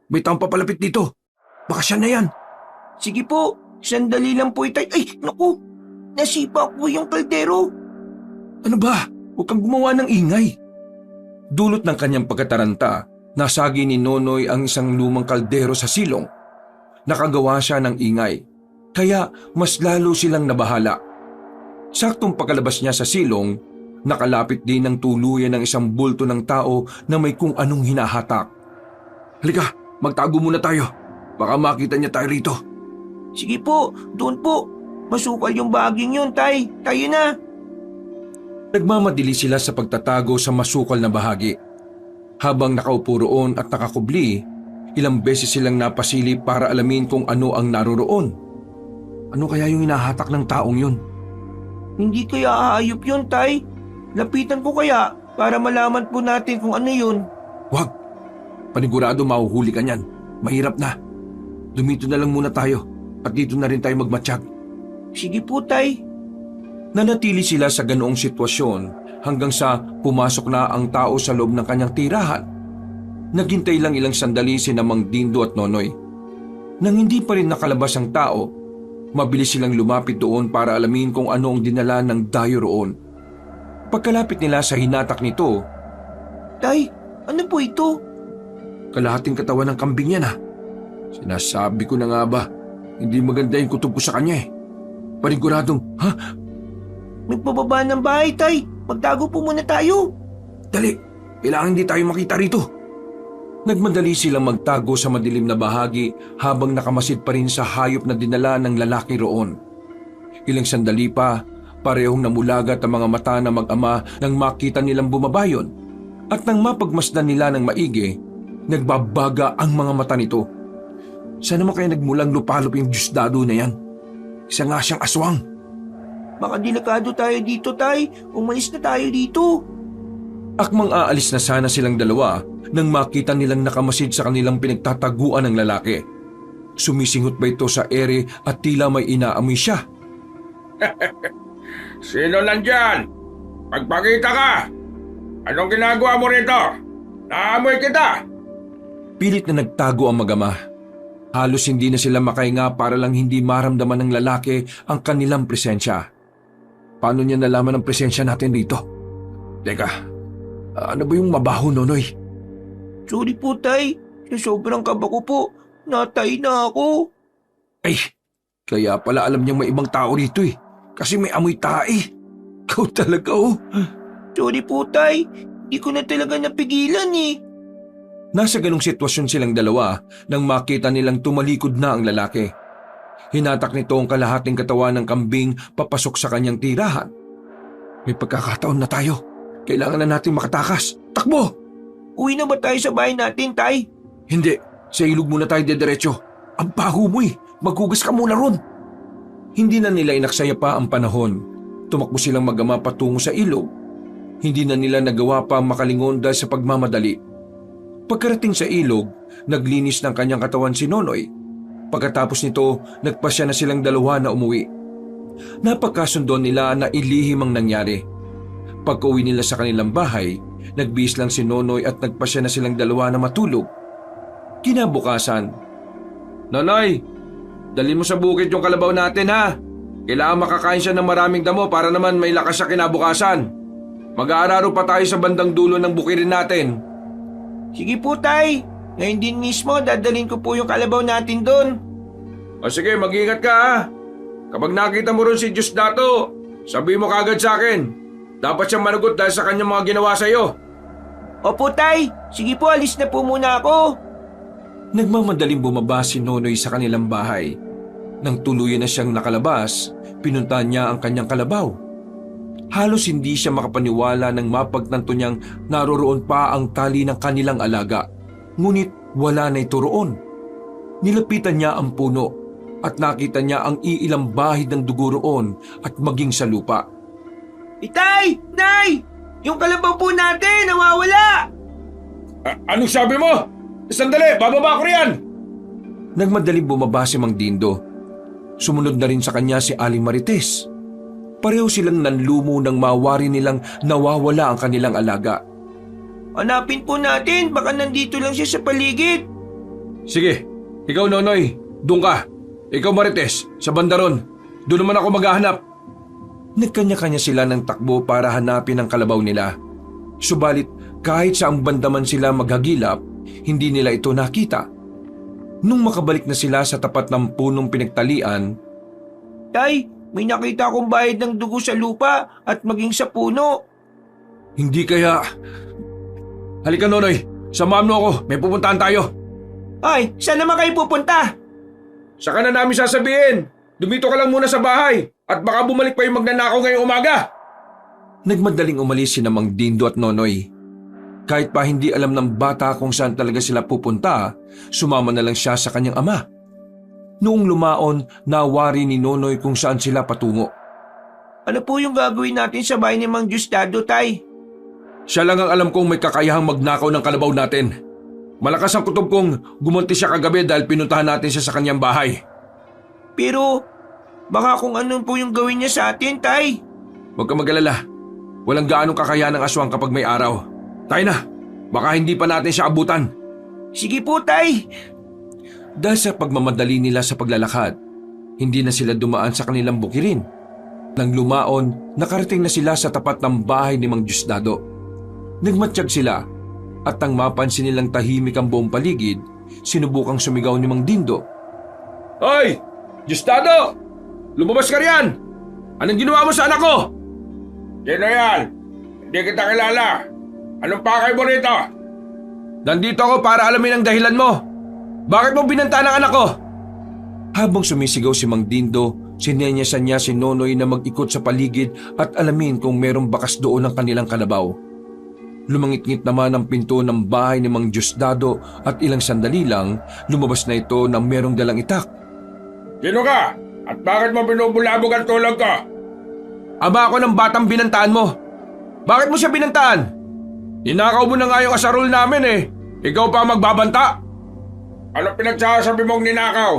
may taong papalapit dito. Baka siya na yan.
Sige po, sandali lang po itay. Ay, naku, nasipa po yung kaldero.
Ano ba? Huwag kang gumawa ng ingay. Dulot ng kanyang pagkataranta, nasagi ni Nonoy ang isang lumang kaldero sa silong. Nakagawa siya ng ingay, kaya mas lalo silang nabahala. Saktong pagkalabas niya sa silong, nakalapit din ng tuluyan ng isang bulto ng tao na may kung anong hinahatak. Halika, magtago muna tayo. Baka makita niya tayo rito.
Sige po, doon po. Masukal yung baging yun, Tay. Tayo na.
Nagmamadili sila sa pagtatago sa masukal na bahagi. Habang nakaupo roon at nakakubli, ilang beses silang napasilip para alamin kung ano ang naroroon. Ano kaya yung hinahatak ng taong yun?
Hindi kaya aayop yun, Tay. Lapitan ko kaya para malaman po natin kung ano yun.
Wag! Panigurado mahuhuli ka niyan. Mahirap na. Dumito na lang muna tayo at dito na rin tayo magmatsyag.
Sige po, Tay.
Nanatili sila sa ganoong sitwasyon hanggang sa pumasok na ang tao sa loob ng kanyang tirahan. Naghintay lang ilang sandali si Mang Dindo at Nonoy. Nang hindi pa rin nakalabas ang tao, mabilis silang lumapit doon para alamin kung ano ang dinala ng dayo roon. Pagkalapit nila sa hinatak nito,
Tay, ano po ito?
kalahating katawan ng kambing yan ha. Sinasabi ko na nga ba, hindi maganda yung kutob ko sa kanya eh. Paniguradong, ha?
May pababa ng bahay, Tay. Magtago po muna tayo.
Dali, kailangan hindi tayo makita rito. Nagmadali silang magtago sa madilim na bahagi habang nakamasid pa rin sa hayop na dinala ng lalaki roon. Ilang sandali pa, parehong namulagat ang mga mata ng mag-ama nang makita nilang bumabayon. At nang mapagmasdan nila ng maigi, nagbabaga ang mga mata nito. Saan naman kaya nagmulang lupalop yung Diyosdado na yan? Isa nga siyang aswang.
Baka delikado tayo dito, Tay. Umalis na tayo dito.
Akmang aalis na sana silang dalawa nang makita nilang nakamasid sa kanilang pinagtataguan ng lalaki. Sumisinghot ba ito sa ere at tila may inaamoy siya?
Sino nandyan? Magpakita ka! Anong ginagawa mo rito? Naamoy kita!
Pilit na nagtago ang mag-ama. Halos hindi na sila makahinga para lang hindi maramdaman ng lalaki ang kanilang presensya. Paano niya nalaman ang presensya natin dito? Teka, ano ba yung mabaho, Nonoy?
Sorry po, Tay. Sa sobrang kaba ko po, natay na ako.
Ay, kaya pala alam niyang may ibang tao rito eh. Kasi may amoy tae. Ikaw talaga oh.
Sorry po, Tay. Di ko na talaga napigilan eh.
Nasa ganong sitwasyon silang dalawa nang makita nilang tumalikod na ang lalaki. Hinatak nito ang kalahating katawan ng kambing papasok sa kanyang tirahan. May pagkakataon na tayo. Kailangan na natin makatakas. Takbo!
Uwi na ba tayo sa bahay natin, Tay?
Hindi. Sa ilog muna tayo dediretso. Ang baho mo eh. Maghugas ka muna ron. Hindi na nila inaksaya pa ang panahon. Tumakbo silang mag-ama patungo sa ilog. Hindi na nila nagawa pa makalingon dahil sa pagmamadali. Pagkarating sa ilog, naglinis ng kanyang katawan si Nonoy. Pagkatapos nito, nagpasya na silang dalawa na umuwi. Napagkasundo nila na ilihim ang nangyari. Pagka-uwi nila sa kanilang bahay, nagbihis lang si Nonoy at nagpasya na silang dalawa na matulog. Kinabukasan, Nonoy, dalhin mo sa bukid yung kalabaw natin ha. Kailangan makakain siya ng maraming damo para naman may lakas siya kinabukasan. Mag-aararo pa tayo sa bandang dulo ng bukirin natin.
Sige po, Tay. Ngayon din mismo, dadalhin ko po yung kalabaw natin doon.
O sige, mag-ingat ka ha. Kapag nakita mo rin si Diosdado, sabi mo kagad sa akin. Dapat siyang managot dahil sa kanyang mga ginawa sa'yo.
Opo, Tay. Sige po, alis na po muna ako.
Nagmamadaling bumaba si Nonoy sa kanilang bahay. Nang tuluyan na siyang nakalabas, pinuntahan niya ang kanyang kalabaw. Halos hindi siya makapaniwala nang mapagtanto niyang naroroon pa ang tali ng kanilang alaga. Ngunit wala na ito roon. Nilapitan niya ang puno at nakita niya ang iilang bahid ng dugo roon at maging sa lupa.
Itay! Nay! Yung kalabaw po natin, nawawala!
Anong sabi mo? Sandali, bababa ko riyan!
Nagmadaling bumaba si Mang Dindo. Sumunod na rin sa kanya si Aling Marites. Pareho silang nanlumo nang mawari nilang nawawala ang kanilang alaga.
Hanapin po natin, baka nandito lang siya sa paligid.
Sige, ikaw Nonoy, doon ka. Ikaw Marites, sa bandaron. Doon naman ako maghahanap. Nagkanya-kanya sila ng takbo para hanapin ang kalabaw nila. Subalit kahit saang banda man sila maghagilap, hindi nila ito nakita. Nung makabalik na sila sa tapat ng punong pinagtalian,
Tay, may nakita akong bayad ng dugo sa lupa at maging sa puno.
hindi kaya... Halika Nonoy, samahan mo ako, may pupuntahan tayo.
Ay, saan naman kayo pupunta?
Saka na namin sasabihin. Dumito ka lang muna sa bahay at baka bumalik pa yung magnanakaw ngayong umaga.
Nagmadaling umalis sina Mang Dindo at Nonoy. Kahit pa hindi alam ng bata kung saan talaga sila pupunta, sumama na lang siya sa kanyang ama. Noong lumaon, nawari ni Nonoy kung saan sila patungo.
Ano po yung gagawin natin sa bahay ni Mang Diosdado, Tay?
Siya lang ang alam kong may kakayahang magnakaw ng kalabaw natin. Malakas ang kutob kong gumunti siya kagabi dahil pinuntahan natin siya sa kanyang bahay.
Pero baka kung ano po yung gawin niya sa atin, Tay.
Huwag ka mag-alala. Walang gaanong kakayahan ng aswang kapag may araw. Tayo na, baka hindi pa natin siya abutan.
Sige po, Tay.
Dahil sa pagmamadali nila sa paglalakad, hindi na sila dumaan sa kanilang bukirin. Nang lumaon, nakarating na sila sa tapat ng bahay ni Mang Diosdado. Nagmatsyag sila at nang mapansin nilang tahimik ang buong paligid, sinubukang sumigaw ni Mang Dindo.
Hoy! Diosdado! Lumabas ka riyan! Anong ginawa mo sa anak ko? Sino yan? Hindi kita kilala. Anong pakay mo rito?
Nandito ako para alamin ang dahilan mo. Bakit mo binanta ng anak ko? Habang sumisigaw si Mang Dindo, sinenyasan niya si Nonoy na mag-ikot sa paligid at alamin kung merong bakas doon ang kanilang kalabaw. Lumangit-ngit naman ang pinto ng bahay ni Mang Diosdado at ilang sandali lang lumabas na ito na merong dalang itak.
Sino ka? At bakit mo binubulabog ang tulog ko?
Ama ako ng batang binantaan mo. Bakit mo siya binantaan? Ninakaw mo na nga yung asarol namin eh. Ikaw pa magbabanta.
Ano pinagsasabi mong ninakaw?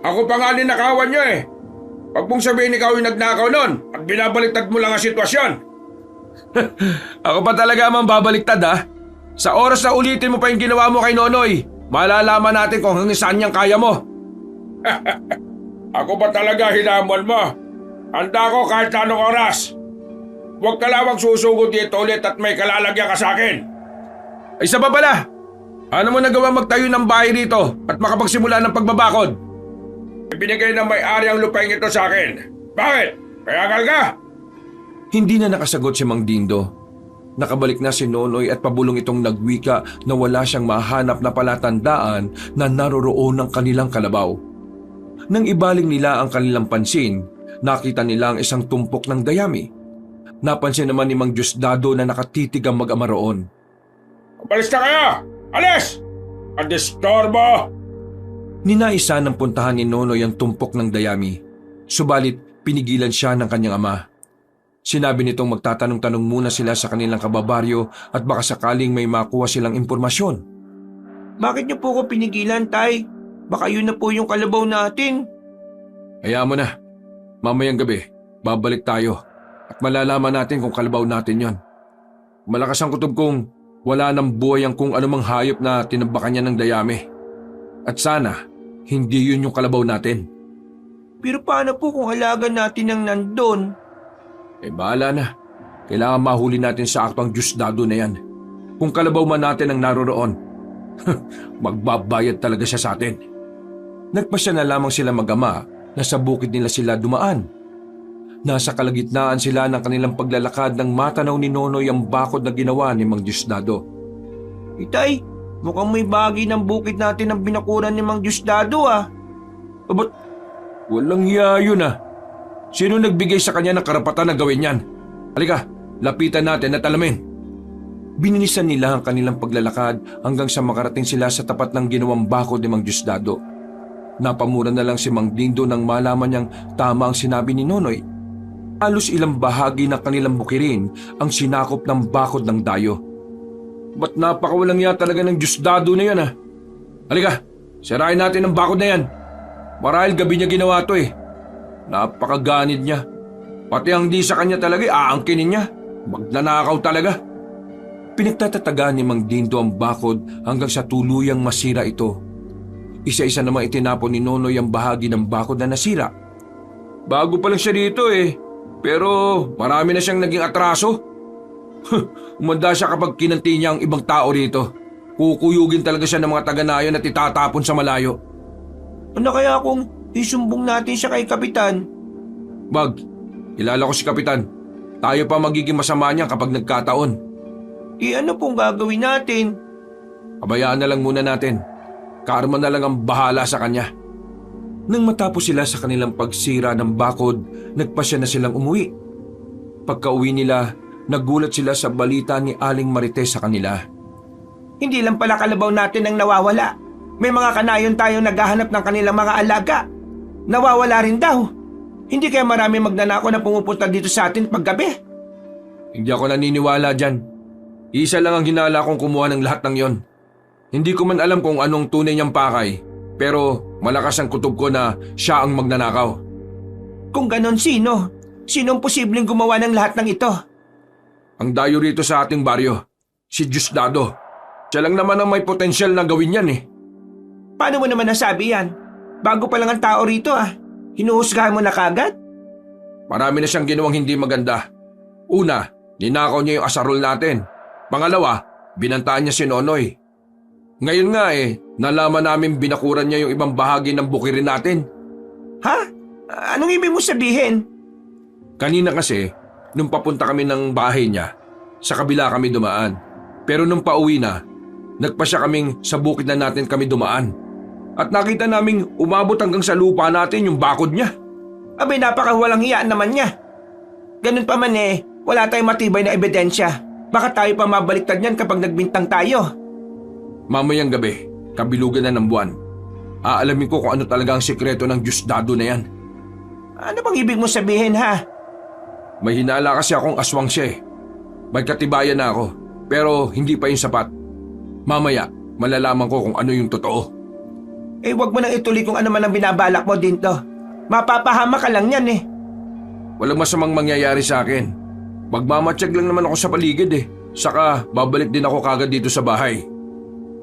Ako pa nga ninakawan niyo eh. Pag mong sabihin ikaw yung nagnakaw nun at binabaliktad mo lang ang sitwasyon.
Ako pa talaga ang babaliktad ha. Sa oras na ulitin mo pa yung ginawa mo kay Nonoy, malalaman natin kung hanggang saan niyang kaya mo.
Ako ba talaga hinamon mo? Handa ko kahit anong oras. Huwag ka lamang susugod dito ulit at may kalalagyan ka sa akin.
Ay isa pa pala, ano mo nagawa magtayo ng bahay rito at makapagsimula ng pagbabakod?
Ibinigay ng may-ari ang lupain ito sa akin. Bakit? Kaya ka?
Hindi na nakasagot si Mang Dindo. Nakabalik na si Nonoy at pabulong itong nagwika na wala siyang mahanap na palatandaan na naroroon ng kanilang kalabaw. Nang ibaling nila ang kanilang pansin, nakita nila ang isang tumpok ng dayami. Napansin naman ni Mang Diosdado na nakatitig ang mag-ama roon.
Umalis na kayo! Alis! Ang distorbo!
Ninaisa ng puntahan ni Nonoy ang tumpok ng dayami. Subalit pinigilan siya ng kanyang ama. Sinabi nitong magtatanong-tanong muna sila sa kanilang kababaryo at baka sakaling may makuha silang impormasyon.
Bakit niyo po ko pinigilan, Tay? Baka yun na po yung kalabaw natin.
Hayaan mo na. Mamayang gabi, babalik tayo at malalaman natin kung kalabaw natin yon. Malakas ang kutob kong wala nang buhay ang kung anumang hayop na tinabakan niya ng dayami. At sana, hindi yun yung kalabaw natin.
Pero paano po kung halagan natin ang nandun?
Bahala na. Kailangan mahuli natin sa aktong Diosdado na yan. Kung kalabaw man natin ang naroroon, magbabayad talaga siya sa atin. Nagpasya na lamang sila mag-ama na sa bukid nila sila dumaan. Nasa kalagitnaan sila ng kanilang paglalakad nang matanaw ni Nonoy ang bakod na ginawa ni Mang Diosdado.
Itay, mukhang may bagay ng bukid natin ang binakuran ni Mang Diosdado ah.
Ba't walang hiya yun ah? Sino nagbigay sa kanya ng karapatan na gawin yan? Halika, lapitan natin at alamin. Bininisan nila ang kanilang paglalakad hanggang sa makarating sila sa tapat ng ginawang bakod ni Mang Diosdado. Napamura na lang si Mang Dindo nang malaman niyang tama ang sinabi ni Nonoy. Halos ilang bahagi ng kanilang bukirin ang sinakop ng bakod ng dayo. Ba't napakawalang ya talaga ng Diosdado na yan ah? Halika, sirain natin ang bakod na yan. Marahil gabi niya ginawa to eh. Napakaganid niya. Pati ang di sa kanya talaga aangkinin niya. Magnanakaw talaga. Pinagtatataga ni Mang Dindo ang bakod hanggang sa tuluyang masira ito. Isa-isa namang itinapon ni Nonoy ang bahagi ng bakod na nasira. Bago pa lang siya dito eh. Pero marami na siyang naging atraso. Umanda siya kapag kinanti niya ang ibang tao rito. Kukuyugin talaga siya ng mga taga-nayon at itatapon sa malayo.
Ano kaya kung isumbong natin siya kay Kapitan?
Bag, kilala ko si Kapitan. Tayo pa magiging masama niya kapag nagkataon.
Ano pong gagawin natin?
Pabayaan na lang muna natin. Karma na lang ang bahala sa kanya. Nang matapos sila sa kanilang pagsira ng bakod, nagpasya na silang umuwi. Pagka-uwi nila, nagulat sila sa balita ni Aling Marites sa kanila.
Hindi lang pala kalabaw natin ang nawawala. May mga kanayon tayong naghahanap ng kanilang mga alaga. Nawawala rin daw. Hindi kaya marami magnanako na pumupunta dito sa atin paggabi?
Hindi ako naniniwala dyan. Isa lang ang hinala kong kumuha ng lahat ng yon. Hindi ko man alam kung anong tunay niyang pakay, pero malakas ang kutob ko na siya ang magnanakaw.
Kung ganon, sino? Sino ang posibleng gumawa ng lahat ng ito?
Ang dayo rito sa ating baryo, si Diosdado. Siya lang naman ang may potensyal na gawin yan eh.
Paano mo naman nasabi yan? Bago pa lang ang tao rito ah. Hinuhusgahan mo na kagad?
Marami na siyang ginawang hindi maganda. Una, ninakaw niya yung asarol natin. Pangalawa, binantaan niya si Nonoy. Ngayon nga nalaman namin binakuran niya yung ibang bahagi ng bukirin natin.
Ha? Anong ibig mo sabihin?
Kanina kasi, nung papunta kami ng bahay niya, sa kabila kami dumaan. Pero nung pauwi na, nagpasya kaming sa bukid na natin kami dumaan. At nakita naming umabot hanggang sa lupa natin yung bakod niya.
Abay, napakawalang hiyaan naman niya. Ganun pa man wala tayong matibay na ebidensya. Baka tayo pa mabaliktad niyan kapag nagbintang tayo.
Mamayang gabi, kabilugan na ng buwan. Aalamin ko kung ano talaga ang sikreto ng Diosdado na yan.
Ano bang ibig mo sabihin ha?
May hinala kasi akong aswang siya eh. May katibayan na ako, pero hindi pa yun sapat. Mamaya, malalaman ko kung ano yung totoo.
Eh wag mo nang ituloy kung ano man ang binabalak mo dito. Mapapahama ka lang yan eh.
Walang masamang mangyayari sa akin. Magmamatsyag lang naman ako sa paligid eh. Saka babalik din ako kagad dito sa bahay.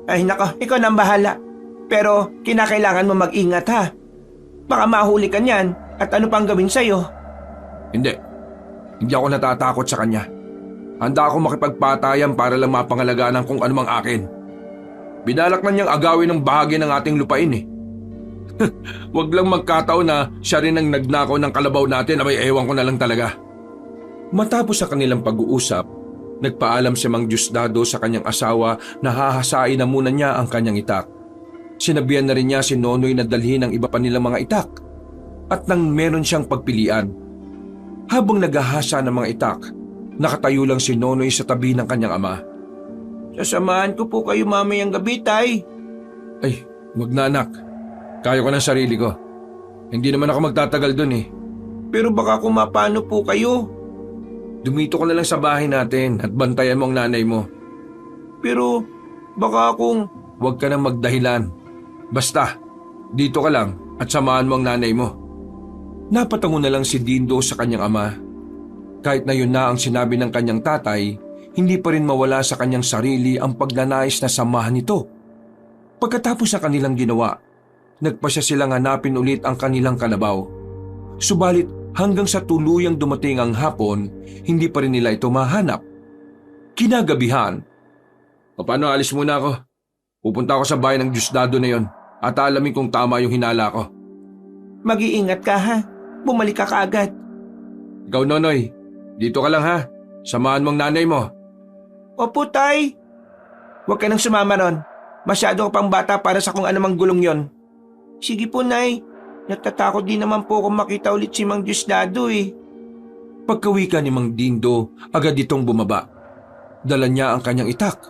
Ay nako, ikaw nang bahala. Pero kinakailangan mo mag-ingat ha. Baka mahuli ka niyan at ano pang gawin sa'yo.
Hindi. Hindi ako natatakot sa kanya. Handa ako makipagpatayan para lang mapangalagaan kung ano mang akin. Binalak na niyang agawin ng bahagi ng ating lupain eh. Huwag lang magkataon na siya rin ang nagnakaw ng kalabaw natin, abay ewan ko na lang talaga. Matapos sa kanilang pag-uusap, nagpaalam si Mang Diosdado sa kanyang asawa na hahasain na muna niya ang kanyang itak. Sinabihan na rin niya si Nonoy na dalhin ang iba pa nilang mga itak at nang meron siyang pagpilian. Habang naghahasa ng mga itak, nakatayo lang si Nonoy sa tabi ng kanyang ama.
Sasamahan ko po kayo mamayang gabi, Tay.
Ay, wag na anak. Kaya ko ng sarili ko. Hindi naman ako magtatagal dun eh.
Pero baka kumapano po kayo.
Dumito ko na lang sa bahay natin at bantayan mo ang nanay mo.
Pero baka kung...
Huwag ka nang magdahilan. Basta, dito ka lang at samahan mo ang nanay mo. Napatango na lang si Dindo sa kanyang ama. Kahit na yun na ang sinabi ng kanyang tatay, hindi pa rin mawala sa kanyang sarili ang pagnanais na samahan nito. Pagkatapos ng kanilang ginawa, nagpasya silang hanapin ulit ang kanilang kalabaw. Subalit hanggang sa tuluyang dumating ang hapon, hindi pa rin nila ito mahanap. Kinagabihan, paano alis muna ako? Pupunta ako sa bahay ng Diosdado na yon at alamin kung tama yung hinala ko.
Mag-iingat ka ha. Bumalik ka kaagad.
Ikaw Nonoy, dito ka lang ha. Samahan mong nanay mo.
Opo, Tay. Huwag ka nang sumama ron. Masyado ka pang bata para sa kung anumang gulong yon. Sige po, Nay. Natatakot din naman po kung makita ulit si Mang Diosdado eh.
Pagkawika ni Mang Dindo, agad itong bumaba. Dala niya ang kanyang itak.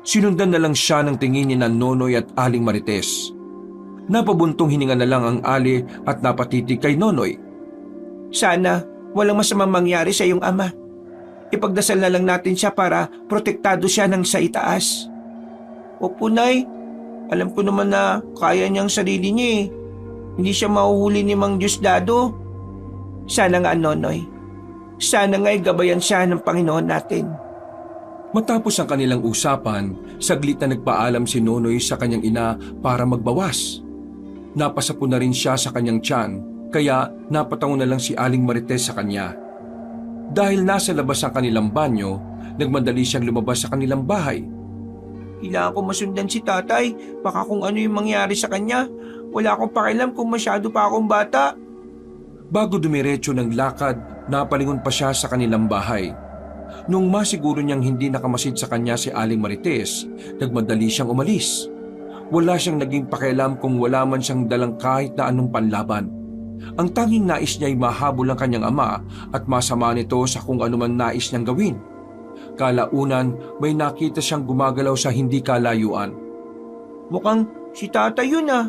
Sinundan na lang siya ng tingin ni Nonoy at Aling Marites. Napabuntong hininga na lang ang Ali at napatitig kay Nonoy.
Sana walang masamang mangyari sa iyong ama. Ipagdasal na lang natin siya para protektado siya ng sa itaas. Opo, Nay. Alam ko naman na kaya niyang sarili niya eh. Hindi siya mahuhuli ni Mang Diosdado. Sana nga, Nonoy. Sana nga'y gabayan siya ng Panginoon natin.
Matapos ang kanilang usapan, saglit na nagpaalam si Nonoy sa kanyang ina para magbawas. Napasapo na rin siya sa kanyang tiyan, kaya napatango na lang si Aling Marites sa kanya. Dahil nasa labas ang kanilang banyo, nagmadali siyang lumabas sa kanilang bahay.
Kailangan ko masundan si tatay. Baka kung ano yung mangyari sa kanya. Wala akong pakialam kung masyado pa akong bata.
Bago dumiretso ng lakad, napalingon pa siya sa kanilang bahay. Nung masiguro niyang hindi nakamasid sa kanya si Aling Marites, nagmadali siyang umalis. Wala siyang naging pakialam kung wala man siyang dalang kahit na anong panlaban. Ang tanging nais niya ay mahabol ang kanyang ama at masama nito sa kung anuman nais niyang gawin. Kalaunan, may nakita siyang gumagalaw sa hindi kalayuan.
Mukhang si tatay yun ah.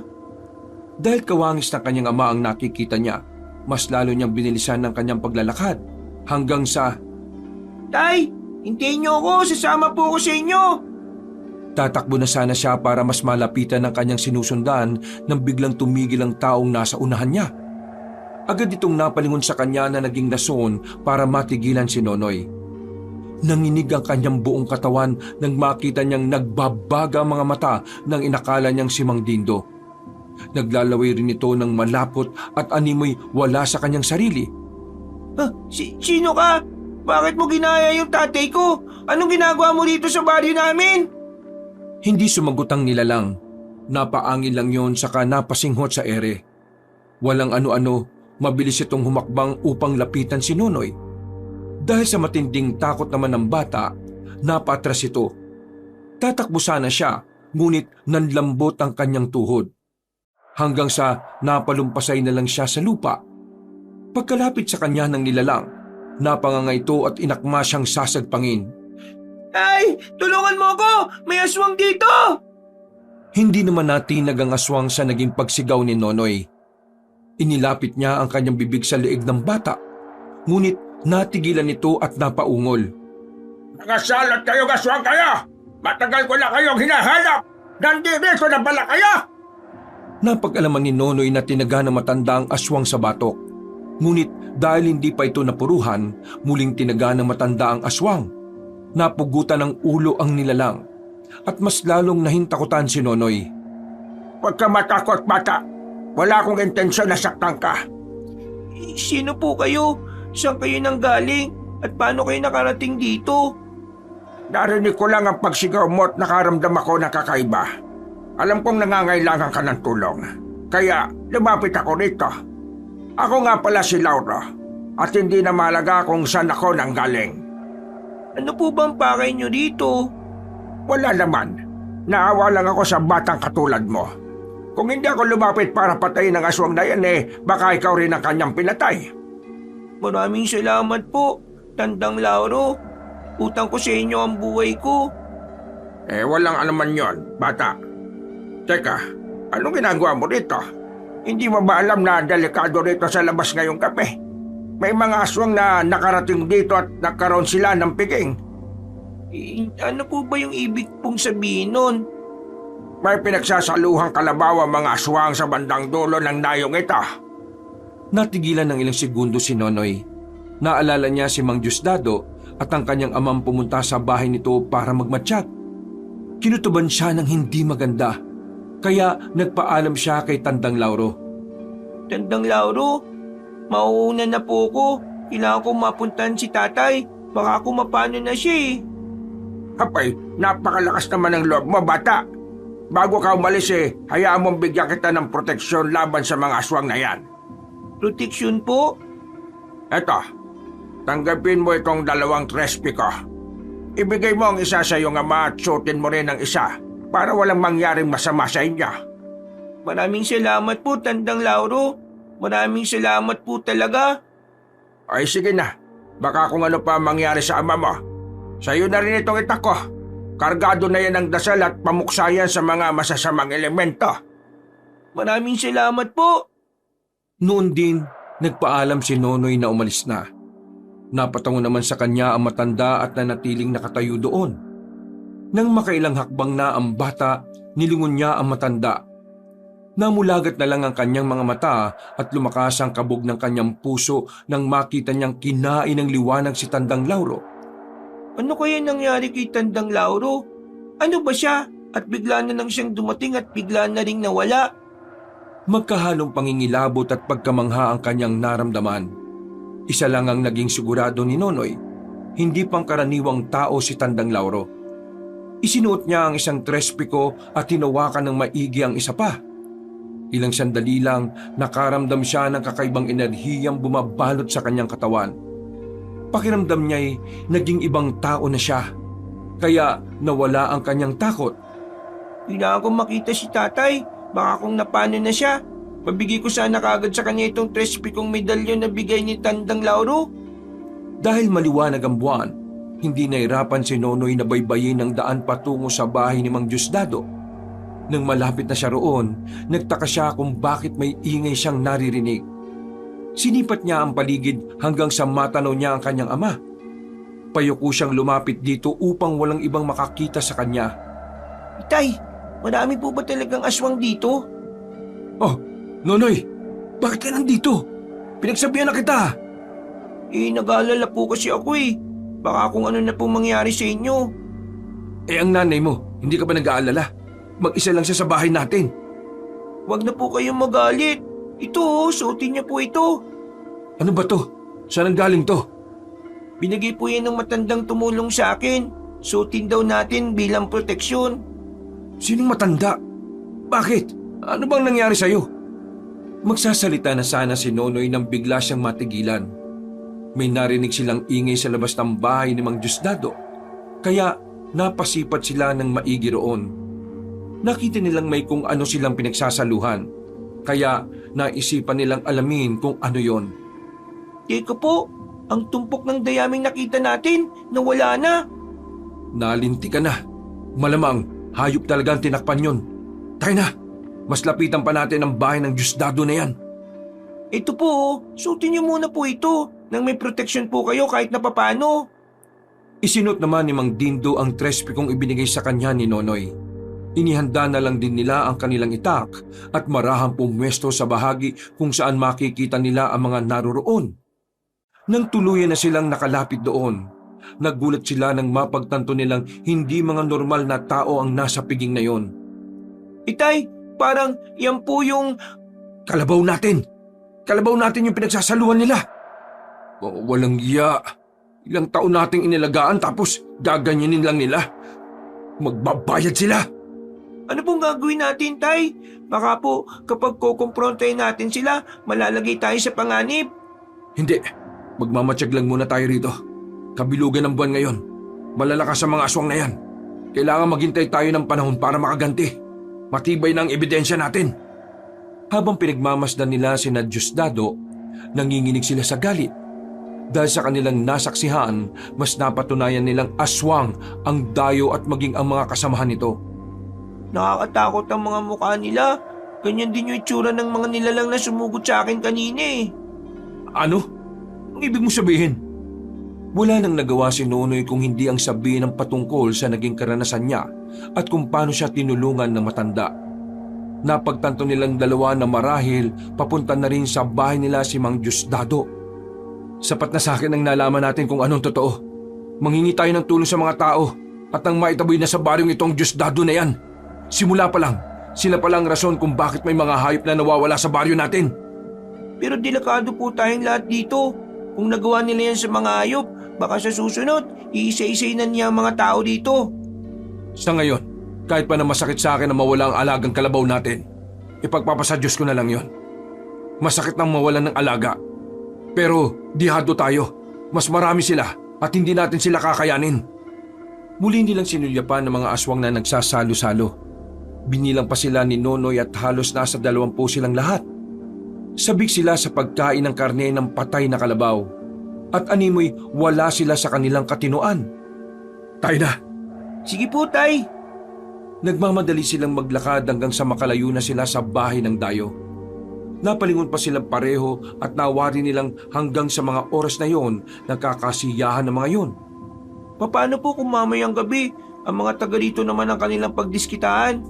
Dahil kawangis ng kanyang ama ang nakikita niya, mas lalo niyang binilisan ng kanyang paglalakad hanggang sa...
Tay, hintayin niyo ako. Sasama po ako sa inyo.
Tatakbo na sana siya para mas malapitan ng kanyang sinusundan nang biglang tumigil ang taong nasa unahan niya. Agad itong napalingon sa kanya na naging rason para matigilan si Nonoy. Nanginig ang kanyang buong katawan nang makita niyang nagbabaga ang mga mata ng inakala niyang si Mang Dindo. Naglalaway rin ito ng malapot at animoy wala sa kanyang sarili.
Sino ka? Bakit mo ginaya yung tatay ko? Anong ginagawa mo dito sa baryo namin?
Hindi sumagot ang nilalang. Napaangin lang yon saka napasinghot sa ere. Walang ano-ano, mabilis itong humakbang upang lapitan si Nonoy. Dahil sa matinding takot naman ng bata, napatras ito. Tatakbo sana siya, ngunit nanlambot ang kanyang tuhod. Hanggang sa napalumpasay na lang siya sa lupa. Pagkalapit sa kanya ng nilalang, napanganga ito at inakma siyang sasagpangin.
Tay, tulungan mo ako! May aswang dito!
Hindi naman natinag ang aswang sa naging pagsigaw ni Nonoy. Inilapit niya ang kanyang bibig sa leeg ng bata, ngunit natigilan nito at napaungol.
Nakasalat kayo, aswang kayo! Matagal ko na kayong hinahanap! Nandito na pala kayo!
Napag-alaman ni Nonoy na tinaga ng matanda ang aswang sa batok. Ngunit dahil hindi pa ito napuruhan, muling tinaga ng matanda ang aswang. Napugutan ng ulo ang nilalang at mas lalong nahintakutan si Nonoy.
Huwag ka matakot, bata. Wala akong intensyon na saktan ka.
Sino po kayo? Saan kayo nanggaling? At paano kayo nakarating dito?
Narinig ko lang ang pagsigaw mo at nakaramdam ako ng kakaiba. Alam kong nangangailangan ka ng tulong. Kaya lumapit ako rito. Ako nga pala si Lauro. At hindi na mahalaga kung saan ako nanggaling.
Ano po bang pakay nyo dito?
Wala naman. Naawa lang ako sa batang katulad mo. Kung hindi ako lumapit para patayin ang aswang na yan baka ikaw rin ang kanyang pinatay.
Maraming salamat po, Tandang Lauro. Utang ko sa inyo ang buhay ko.
Walang alaman yon, bata. Teka, anong ginagawa mo rito? Hindi mo ba alam na delikado rito sa labas ngayong gabi? May mga aswang na nakarating dito at nagkaroon sila ng piging.
Ano po ba yung ibig pong sabihin nun?
May pinagsasaluhang kalabaw ang mga aswang sa bandang dulo ng dayong ito.
Natigilan ng ilang segundo si Nonoy. Naalala niya si Mang Diosdado at ang kanyang amang pumunta sa bahay nito para magmatsyag. Kinutuban siya ng hindi maganda, kaya nagpaalam siya kay Tandang Lauro.
Tandang Lauro, mauuna na po ko. Kailangan ko mapuntahan si tatay. Baka ako mapano na siya
Hapay, napakalakas naman ng loob mo, bata. Bago ka umalis hayaan mong bigyan kita ng proteksyon laban sa mga aswang na yan.
Proteksyon po?
Eto, tanggapin mo itong 2 trespi ko. Ibigay mo ang isa sa iyong ama at suotin mo rin ang isa para walang mangyaring masama sa inyo.
Maraming salamat po, Tandang Lauro. Maraming salamat po talaga.
Ay sige na, baka kung ano pa mangyari sa ama mo. Sa iyo na rin itong itak ko. Kargado na yan ng dasal at pamuksayan sa mga masasamang elemento.
Maraming salamat po.
Noon din, nagpaalam si Nonoy na umalis na. Napatango naman sa kanya ang matanda at nanatiling nakatayo doon. Nang makailang hakbang na ang bata, nilingon niya ang matanda. Namulagat na lang ang kanyang mga mata at lumakas ang kabog ng kanyang puso nang makita niyang kinain ng liwanag si Tandang Lauro.
Ano kaya nangyari kay Tandang Lauro? Ano ba siya? At bigla na lang siyang dumating at bigla na ring nawala.
Magkahalong pangingilabot at pagkamangha ang kanyang naramdaman. Isa lang ang naging sigurado ni Nonoy, hindi pangkaraniwang tao si Tandang Lauro. Isinuot niya ang isang trespiko at tinawakan ng maigi ang isa pa. Ilang sandali lang nakaramdam siya ng kakaibang enerhiyang bumabalot sa kanyang katawan. Pakiramdam niya'y naging ibang tao na siya, kaya nawala ang kanyang takot.
Kailangan kong makita si tatay. Baka kung napano na siya. Mabigay ko sana kagad sa kanya itong trespikong medalyon na bigay ni Tandang Lauro.
Dahil maliwanag ang buwan, hindi nahirapan si Nonoy na baybayin ang daan patungo sa bahay ni Mang Diosdado. Nang malapit na siya roon, nagtaka siya kung bakit may ingay siyang naririnig. Sinipat niya ang paligid hanggang sa matanaw niya ang kanyang ama. Payuko siyang lumapit dito upang walang ibang makakita sa kanya.
Tay, marami po ba talagang aswang dito?
Oh, Nonoy, bakit ka nandito? Pinagsabihan na kita.
Nag-aalala po kasi ako Baka kung ano na po mangyari sa inyo.
Ang nanay mo, hindi ka ba nag-aalala? Mag-isa lang siya sa bahay natin.
Huwag na po kayong magalit. Ito suotin niyo po ito.
Ano ba to? Saan ang galing to?
Binigay po yan ng matandang tumulong sa akin. Suotin daw natin bilang proteksyon.
Sinong matanda? Bakit? Ano bang nangyari sa'yo? Magsasalita na sana si Nonoy nang bigla siyang matigilan. May narinig silang ingay sa labas ng bahay ni Mang Diosdado, kaya napasipat sila ng maigi roon. Nakita nilang may kung ano silang pinagsasaluhan, kaya naisipan nilang alamin kung ano yon.
Teka po, ang tumpok ng dayaming nakita natin, nawala na.
Nalinti ka na. Malamang, hayop talaga ang tinakpan yon. Tayo na, mas lapitan pa natin ang bahay ng Diosdado na yan.
Ito po, suotin niyo muna po ito nang may protection po kayo kahit na papano.
Isinot naman ni Mang Dindo ang trespikong ibinigay sa kanya ni Nonoy. Inihanda na lang din nila ang kanilang itak at marahang pumwesto sa bahagi kung saan makikita nila ang mga naroroon. Nang tuluyan na silang nakalapit doon, nagulat sila nang mapagtanto nilang hindi mga normal na tao ang nasa piging na yon.
Itay, parang yan po yung...
Kalabaw natin! Kalabaw natin yung pinagsasaluhan nila! Walang iya! Ilang taon nating inilagaan tapos gaganyanin lang nila. Magbabayad sila!
Ano pong gagawin natin, Tay? Baka po kapag kukumprontahin natin sila, malalagay tayo sa panganib.
Hindi. Magmamatsyag lang muna tayo rito. Kabilugan ng buwan ngayon. Malalakas ang mga aswang na yan. Kailangan maghintay tayo ng panahon para makaganti. Matibay na ang ebidensya natin. Habang pinagmamasdan nila sina Diosdado, nanginginig sila sa galit. Dahil sa kanilang nasaksihan, mas napatunayan nilang aswang ang dayo at maging ang mga kasamahan nito.
Nakakatakot ang mga mukha nila. Ganyan din yung itsura ng mga nilalang na sumugod sa akin kanina eh.
Ano? Ang ibig mo sabihin? Wala nang nagawa si Nonoy kung hindi ang sabihin ng patungkol sa naging karanasan niya at kung paano siya tinulungan ng matanda. Napagtanto nilang dalawa na marahil papunta na rin sa bahay nila si Mang Diosdado. Sapat na sa akin ang nalaman natin kung anong totoo. Manghingi tayo ng tulong sa mga tao at ang maitaboy na sa baryong itong Diosdado na yan. Simula pa lang, sila palang rason kung bakit may mga hayop na nawawala sa baryo natin.
Pero delikado po tayong lahat dito. Kung nagawa nila yan sa mga hayop, baka sa susunod, iisa-isay na niya ang mga tao dito.
Sa ngayon, kahit pa na masakit sa akin na mawala ang alagang kalabaw natin, ipagpapasadyos ko na lang yon. Masakit nang mawalan ng alaga. Pero dihado tayo. Mas marami sila at hindi natin sila kakayanin. Muli nilang sinulyapan ng mga aswang na nagsasalo-salo. Binilang pa sila ni Nonoy at halos nasa 20 silang lahat. Sabik sila sa pagkain ng karne ng patay na kalabaw. At animoy wala sila sa kanilang katinuan. Tayo na!
Sige po, Tay.
Nagmamadali silang maglakad hanggang sa makalayo na sila sa bahay ng dayo. Napalingon pa silang pareho at nawari nilang hanggang sa mga oras na yon nagkakasiyahan ng mga yon.
Paano po kung mamayang gabi, ang mga taga dito naman ang kanilang pagdiskitaan?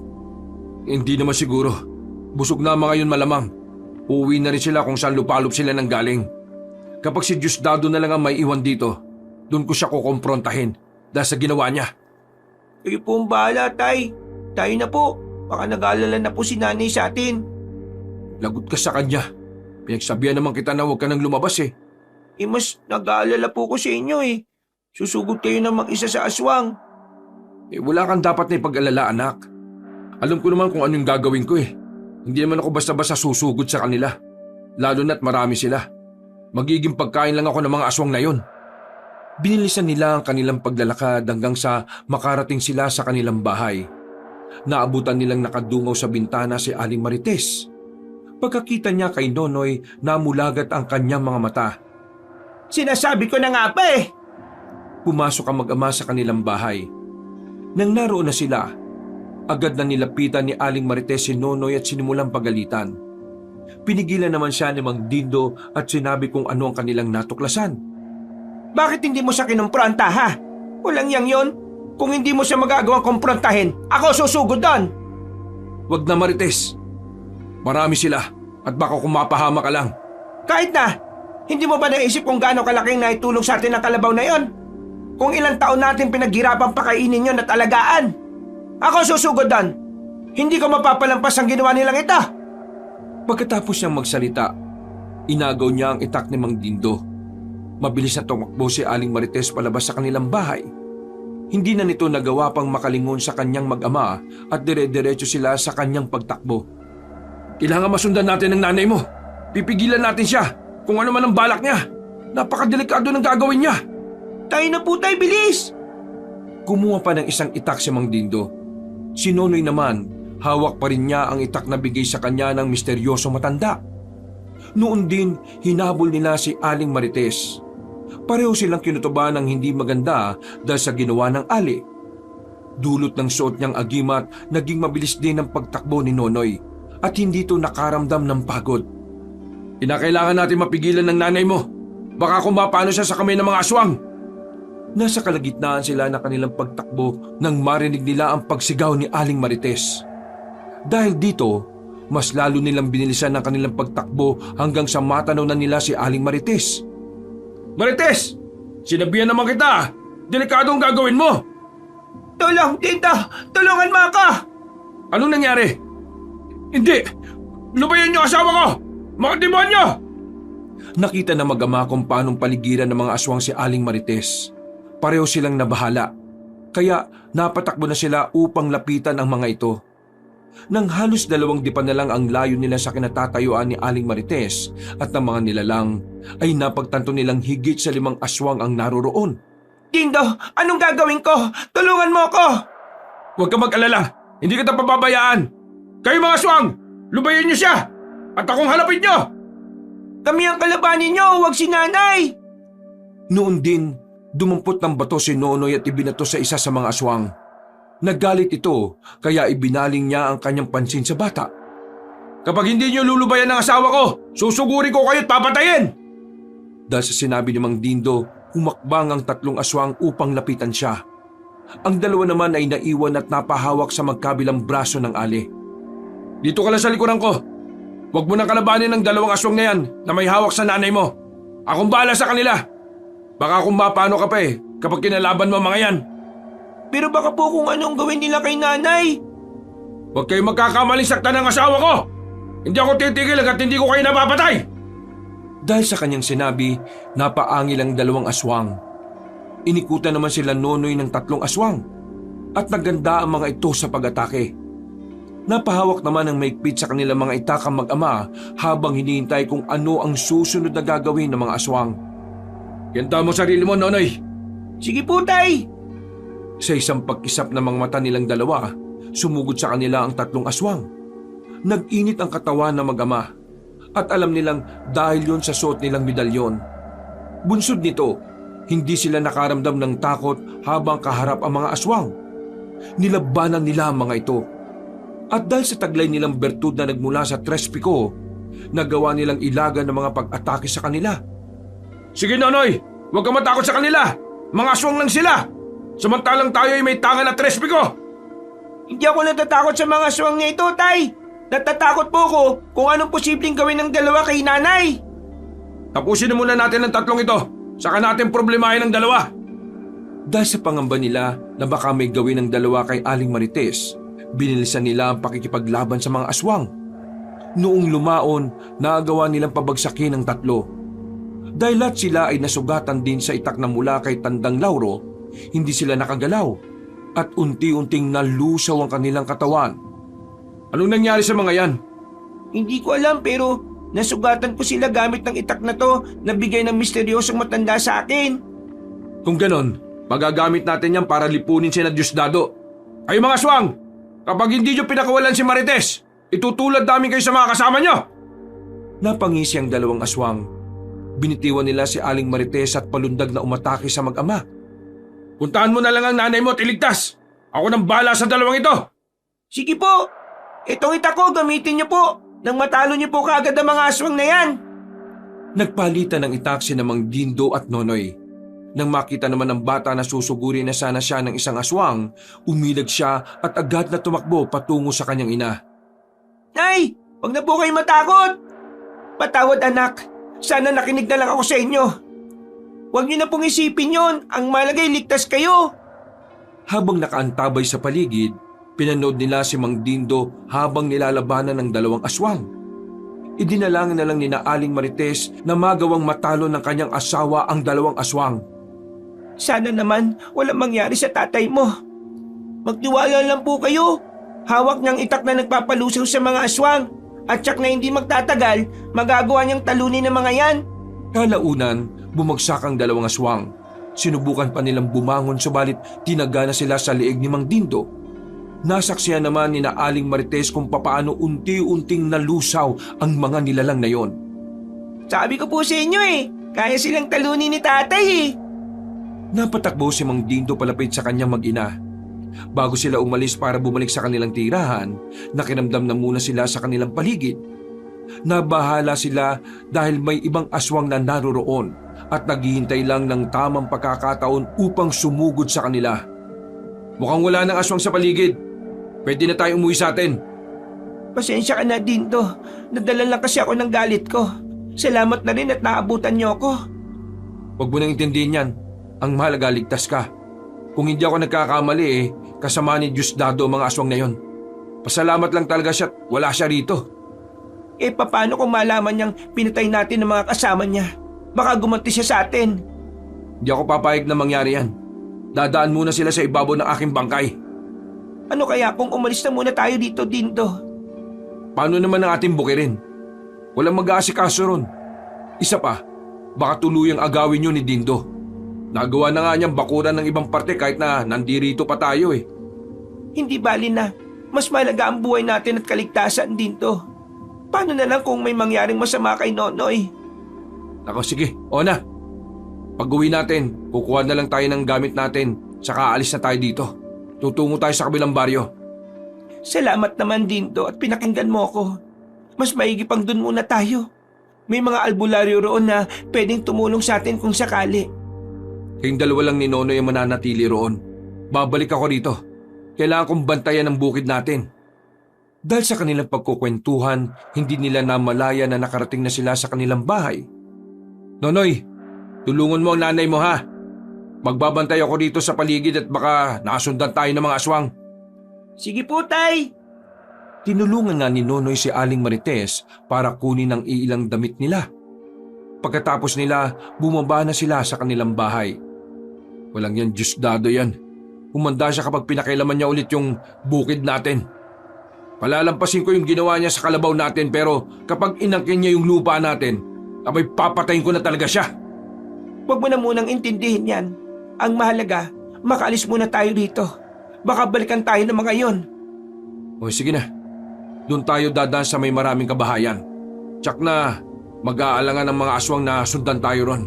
Hindi naman siguro. Busog na mga yun malamang. Uuwi na rin sila kung saan lupalop sila nang galing. Kapag si Diosdado na lang ang may iwan dito, doon ko siya kukomprontahin dahil sa ginawa niya.
Kayo po ang bahala, Tay. Tayo na po. Baka nag-aalala na po si nanay sa atin.
Lagot ka sa kanya. Pinagsabihan naman kita na huwag ka nang lumabas eh.
Mas nag-aalala po ko sa inyo eh. Susugod kayo na mag-isa sa aswang.
Wala kang dapat na ipag-alala, anak. Alam ko naman kung anong gagawin ko eh. Hindi naman ako basta-basta susugod sa kanila. Lalo na't marami sila. Magiging pagkain lang ako ng mga aswang na yon. Binilisan nila ang kanilang paglalakad hanggang sa makarating sila sa kanilang bahay. Naabutan nilang nakadungaw sa bintana si Aling Marites. Pagkakita niya kay Nonoy, namulagat ang kanyang mga mata.
Sinasabi ko na nga pa eh.
Pumasok ang mag-ama sa kanilang bahay. Nang naroon na sila, agad na nilapitan ni Aling Marites si Nonoy at sinimulang pagalitan. Pinigilan naman siya ni Mang Dindo at sinabi kung ano ang kanilang natuklasan.
Bakit hindi mo siya kinumpronta ha? Walang yang yon. Kung hindi mo siya magagawang kumprontahin, ako susugod doon.
Wag na, Marites. Marami sila at baka kumapahama ka lang.
Kahit na, hindi mo ba naisip kung gaano kalaking naitulong sa atin ang kalabaw na yon? Kung ilang taon natin pinaghirapan pakainin yon at alagaan. Ako susugod doon. Hindi ko mapapalampas ang ginawa nilang ito.
Pagkatapos niyang magsalita, inagaw niya ang itak ni Mang Dindo. Mabilis na tumakbo si Aling Marites palabas sa kanilang bahay. Hindi na nito nagawa pang makalingon sa kanyang mag-ama at dire-diretso sila sa kanyang pagtakbo. Kailangan masundan natin ang nanay mo. Pipigilan natin siya kung ano man ang balak niya. Napakadelikado ng gagawin niya.
Tayo na po tayo, bilis!
Kumuha pa ng isang itak si Mang Dindo. Si Nonoy naman, hawak pa rin niya ang itak na bigay sa kanya ng misteryoso matanda. Noon din, hinabol nila si Aling Marites. Pareho silang kinutuban ng hindi maganda dahil sa ginawa ng ali. Dulot ng suot niyang agimat, naging mabilis din ang pagtakbo ni Nonoy at hindi ito nakaramdam ng pagod. Kinakailangan natin mapigilan ng nanay mo. Baka kung mapano siya sa kamay ng mga aswang. Nasa kalagitnaan sila ng kanilang pagtakbo nang marinig nila ang pagsigaw ni Aling Marites. Dahil dito, mas lalo nilang binilisan ang kanilang pagtakbo hanggang sa matanaw na nila si Aling Marites. Marites! Sinabihan naman kita! Delikado ang gagawin mo!
Tulong, Dindo! Tulungan mo ako!
Anong nangyari? Hindi! Lubayan niyo asawa ko! Mga demonyo! Nakita na mag-ama kung paanong paligiran ng mga aswang si Aling Marites. Pareho silang nabahala. Kaya napatakbo na sila upang lapitan ang mga ito. Nang halos 2 dipan na lang ang layo nila sa kinatatayuan ni Aling Marites at ng mga nilalang, ay napagtanto nilang higit sa 5 aswang ang naroroon.
Dindo, anong gagawin ko? Tulungan mo ako!
Huwag ka mag-alala, hindi kita pababayaan. Kayo mga aswang, lubayan niyo siya! At akong halapin niyo!
Kami ang kalabanin niyo, huwag si nanay!
Noon din, dumampot ng bato si Nonoy at ibinato sa isa sa mga aswang. Naggalit ito, kaya ibinaling niya ang kanyang pansin sa bata. Kapag hindi niyo lulubayan ng asawa ko, susuguri ko kayo at papatayin! Dahil sa sinabi ni Mang Dindo, humakbang ang 3 aswang upang lapitan siya. Ang 2 naman ay naiwan at napahawak sa magkabilang braso ng Ali. Dito ka lang sa likuran ko. Huwag mo nang kalabanin ng 2 aswang na yan na may hawak sa nanay mo. Akong bahala sa kanila. Baka kung mapano ka pa kapag kinalaban mo mga yan.
Pero baka po kung anong gawin nila kay nanay.
Huwag kayong magkakamaling saktan ng asawa ko. Hindi ako titigil hanggat hindi ko kayo napapatay. Dahil sa kanyang sinabi, napaangil ang 2 aswang. Inikutan naman sila Nonoy ng 3 aswang at naganda ang mga ito sa pag-atake. Napahawak naman ang maigpit sa kanilang mga itakang mag-ama habang hinihintay kung ano ang susunod na gagawin ng mga aswang. Ganda mo sarili mo, Nonoy.
Sige po, tay!
Sa isang pagkisap ng mga mata nilang 2, sumugod sa kanila ang 3 aswang. Nag-init ang katawan ng mag-ama at alam nilang dahil yon sa suot nilang medalyon. Bunsod nito, hindi sila nakaramdam ng takot habang kaharap ang mga aswang. Nilabanan nila ang mga ito. At dahil sa taglay nilang bertud na nagmula sa Tres Pico, nagawa nilang ilagan ng mga pag-atake sa kanila. Sige, Nonoy! Huwag ka matakot sa kanila! Mga aswang lang sila! Samantalang tayo ay may tangan na Tres Pico!
Hindi ako natatakot sa mga aswang na ito, tay! Natatakot po ako kung anong posibleng gawin ng 2 kay nanay!
Tapusin na muna natin ang 3 ito. Saka natin problemahin ang 2. Dahil sa pangamba nila na baka may gawin ng 2 kay Aling Marites, binilisan nila ang pakikipaglaban sa mga aswang. Noong lumaon, nagawa nilang pabagsakin ang 3. Dahil lahat sila ay nasugatan din sa itak na mula kay Tandang Lauro, hindi sila nakagalaw at unti-unting nalusaw ang kanilang katawan. Anong nangyari sa mga yan?
Hindi ko alam pero nasugatan ko sila gamit ng itak na to na bigay ng misteryosong matanda sa akin.
Kung ganon, magagamit natin yan para lipunin si na Diosdado. Ay mga aswang, kapag hindi nyo pinakawalan si Marites, itutulad namin kayo sa mga kasama nyo. Napangisi ang 2 aswang. Binitiwan nila si Aling Marites at palundag na umatake sa mag-ama. Puntahan mo na lang ang nanay mo at iligtas. Ako nang bahala sa 2 ito.
Sige po! Itong itak ko gamitin niyo po nang matalo niyo po kaagad ang mga aswang na yan.
Nagpalitan ng itak si Mang Dindo at Nonoy. Nang makita naman ng bata na susuguri na sana siya ng isang aswang, umilag siya at agad na tumakbo patungo sa kanyang ina.
Nay! Huwag na po kayo matakot! Patawad anak, sana nakinig na lang ako sa inyo. Huwag niyo na pong isipin yon, ang malagay ligtas kayo.
Habang nakaantabay sa paligid, pinanood nila si Mang Dindo habang nilalabanan ng 2 aswang. Idinalangin na lang ni Aling Marites na magawang matalo ng kanyang asawa ang 2 aswang.
Sana naman walang mangyari sa tatay mo. Magtiwala lang po kayo. Hawak niyang itak na nagpapalusaw sa mga aswang. At tsak na hindi magtatagal, magagawa niyang talunin ng mga yan.
Kalaunan, bumagsak ang 2 aswang. Sinubukan pa nilang bumangon subalit tinaga na sila sa liig ni Mang Dindo. Nasaksihan naman ni Aling Marites kung papaano unti-unting nalusaw ang mga nilalang na yon.
Sabi ko po sa inyo kaya silang talunin ni tatay
Napatakbo si Mang Dindo palapit sa kanyang mag-ina. Bago sila umalis para bumalik sa kanilang tirahan, nakiramdam na muna sila sa kanilang paligid. Nabahala sila dahil may ibang aswang na naroroon at naghihintay lang ng tamang pagkakataon upang sumugod sa kanila. Mukhang wala ng aswang sa paligid. Pwede na tayo umuwi sa atin.
Pasensya ka na, Dindo. Nadala lang kasi ako ng galit ko. Salamat na rin at naabutan niyo ako.
Huwag mo nang intindihin yan. Ang mahalaga, ligtas ka. Kung hindi ako nagkakamali kasama ni Diosdado ang mga aswang na yon. Pasalamat lang talaga siya at wala siya rito.
Paano kung malaman niyang pinatay natin ang mga kasama niya? Baka gumanti siya sa atin.
Hindi ako papayag na mangyari yan. Dadaan muna sila sa ibabaw ng aking bangkay.
Ano kaya kung umalis na muna tayo dito, Dindo?
Paano naman ang ating bukirin? Walang mag-aasikaso ron. Isa pa, baka tuluyang agawin yun ni Dindo. Nagawa na nga niyang bakuran ng ibang parte kahit na nandirito pa tayo
Hindi bali na. Mas malaga ang buhay natin at kaligtasan, Dindo. Paano na lang kung may mangyaring masama kay Nonoy?
Ako sige, o na. Pag-uwi natin, kukuha na lang tayo ng gamit natin, saka aalis na tayo dito. Tutungo tayo sa kabilang baryo.
Salamat naman, Dindo, at pinakinggan mo ako. Mas maigi pang dun muna tayo. May mga albularyo roon na pwedeng tumulong sa atin kung sakali.
Kayong dalawa lang ni Nonoy ang mananatili roon. Babalik ako rito. Kailangan kong bantayan ang bukid natin. Dahil sa kanilang pagkukwentuhan, hindi nila namalaya na nakarating na sila sa kanilang bahay. Nonoy, tulungan mo ang nanay mo ha. Magbabantay ako dito sa paligid at baka nakasundan tayo ng mga aswang.
Sige po, Tay!
Tinulungan nga ni Nonoy si Aling Marites para kunin ang iilang damit nila. Pagkatapos nila, bumaba na sila sa kanilang bahay. Walang yan Diosdado yan. Humanda siya kapag pinakailaman niya ulit yung bukid natin. Palalampasin ko yung ginawa niya sa kalabaw natin pero kapag inangkin niya yung lupa natin, abay papatayin ko na talaga siya.
Huwag mo na munang intindihin yan. Ang mahalaga, makaalis muna tayo dito. Baka balikan tayo ng mga yon.
O sige na, doon tayo dadaan sa may maraming kabahayan. Tsak na mag-aalangan ng mga aswang na sundan tayo ron.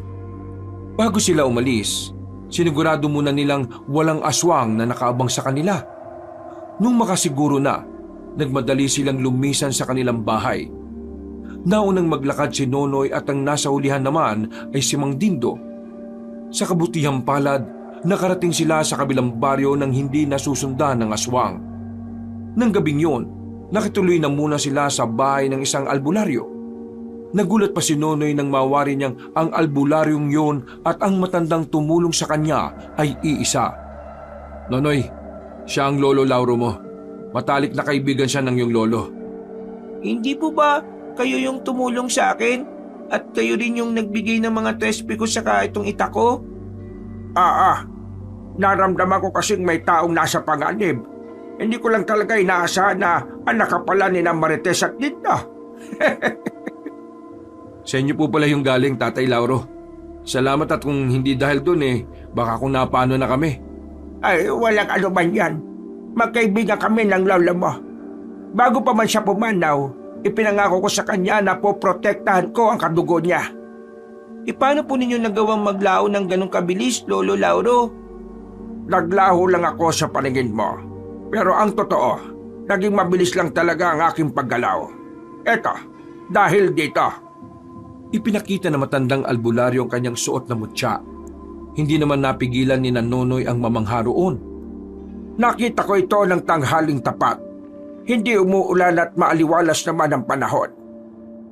Bago sila umalis, sinigurado muna nilang walang aswang na nakaabang sa kanila. Nung makasiguro na, nagmadali silang lumisan sa kanilang bahay. Naunang maglakad si Nonoy at ang nasa hulihan naman ay si Mang Dindo. Sa kabutihang palad, nakarating sila sa kabilang baryo nang hindi nasusundan ng aswang. Nang gabing yun, nakituloy na muna sila sa bahay ng isang albularyo. Nagulat pa si Nonoy nang mawari niyang ang albularyong yun at ang matandang tumulong sa kanya ay iisa. Nonoy, siya ang lolo Lauro mo. Matalik na kaibigan siya ng iyong lolo.
Hindi po ba kayo yung tumulong sa akin? At kayo rin yung nagbigay ng mga trespi ko saka itong ita ko? Naramdaman ko kasing may taong nasa panganib. Hindi ko lang talaga inaasahan na anak ka pala ni na Marites at Dinda.
Sa inyo po pala yung galing, Tatay Lauro. Salamat at kung hindi dahil dun baka kung napano na kami.
Ay, walang ano man yan. Magkaibigan kami ng lola mo. Bago pa man siya pumanaw, ipinangako ko sa kanya na poprotektahan ko ang kadugo niya. Paano po ninyo nagawang maglaho ng ganong kabilis, Lolo Lauro? Naglaho lang ako sa paningin mo. Pero ang totoo, naging mabilis lang talaga ang aking paggalaw. Eto, dahil dito.
Ipinakita na matandang albularyo ang kanyang suot na mutya. Hindi naman napigilan ni Nonoy ang mamangha roon.
Nakita ko ito ng tanghaling tapat. Hindi umuulan at maaliwalas naman ang panahon.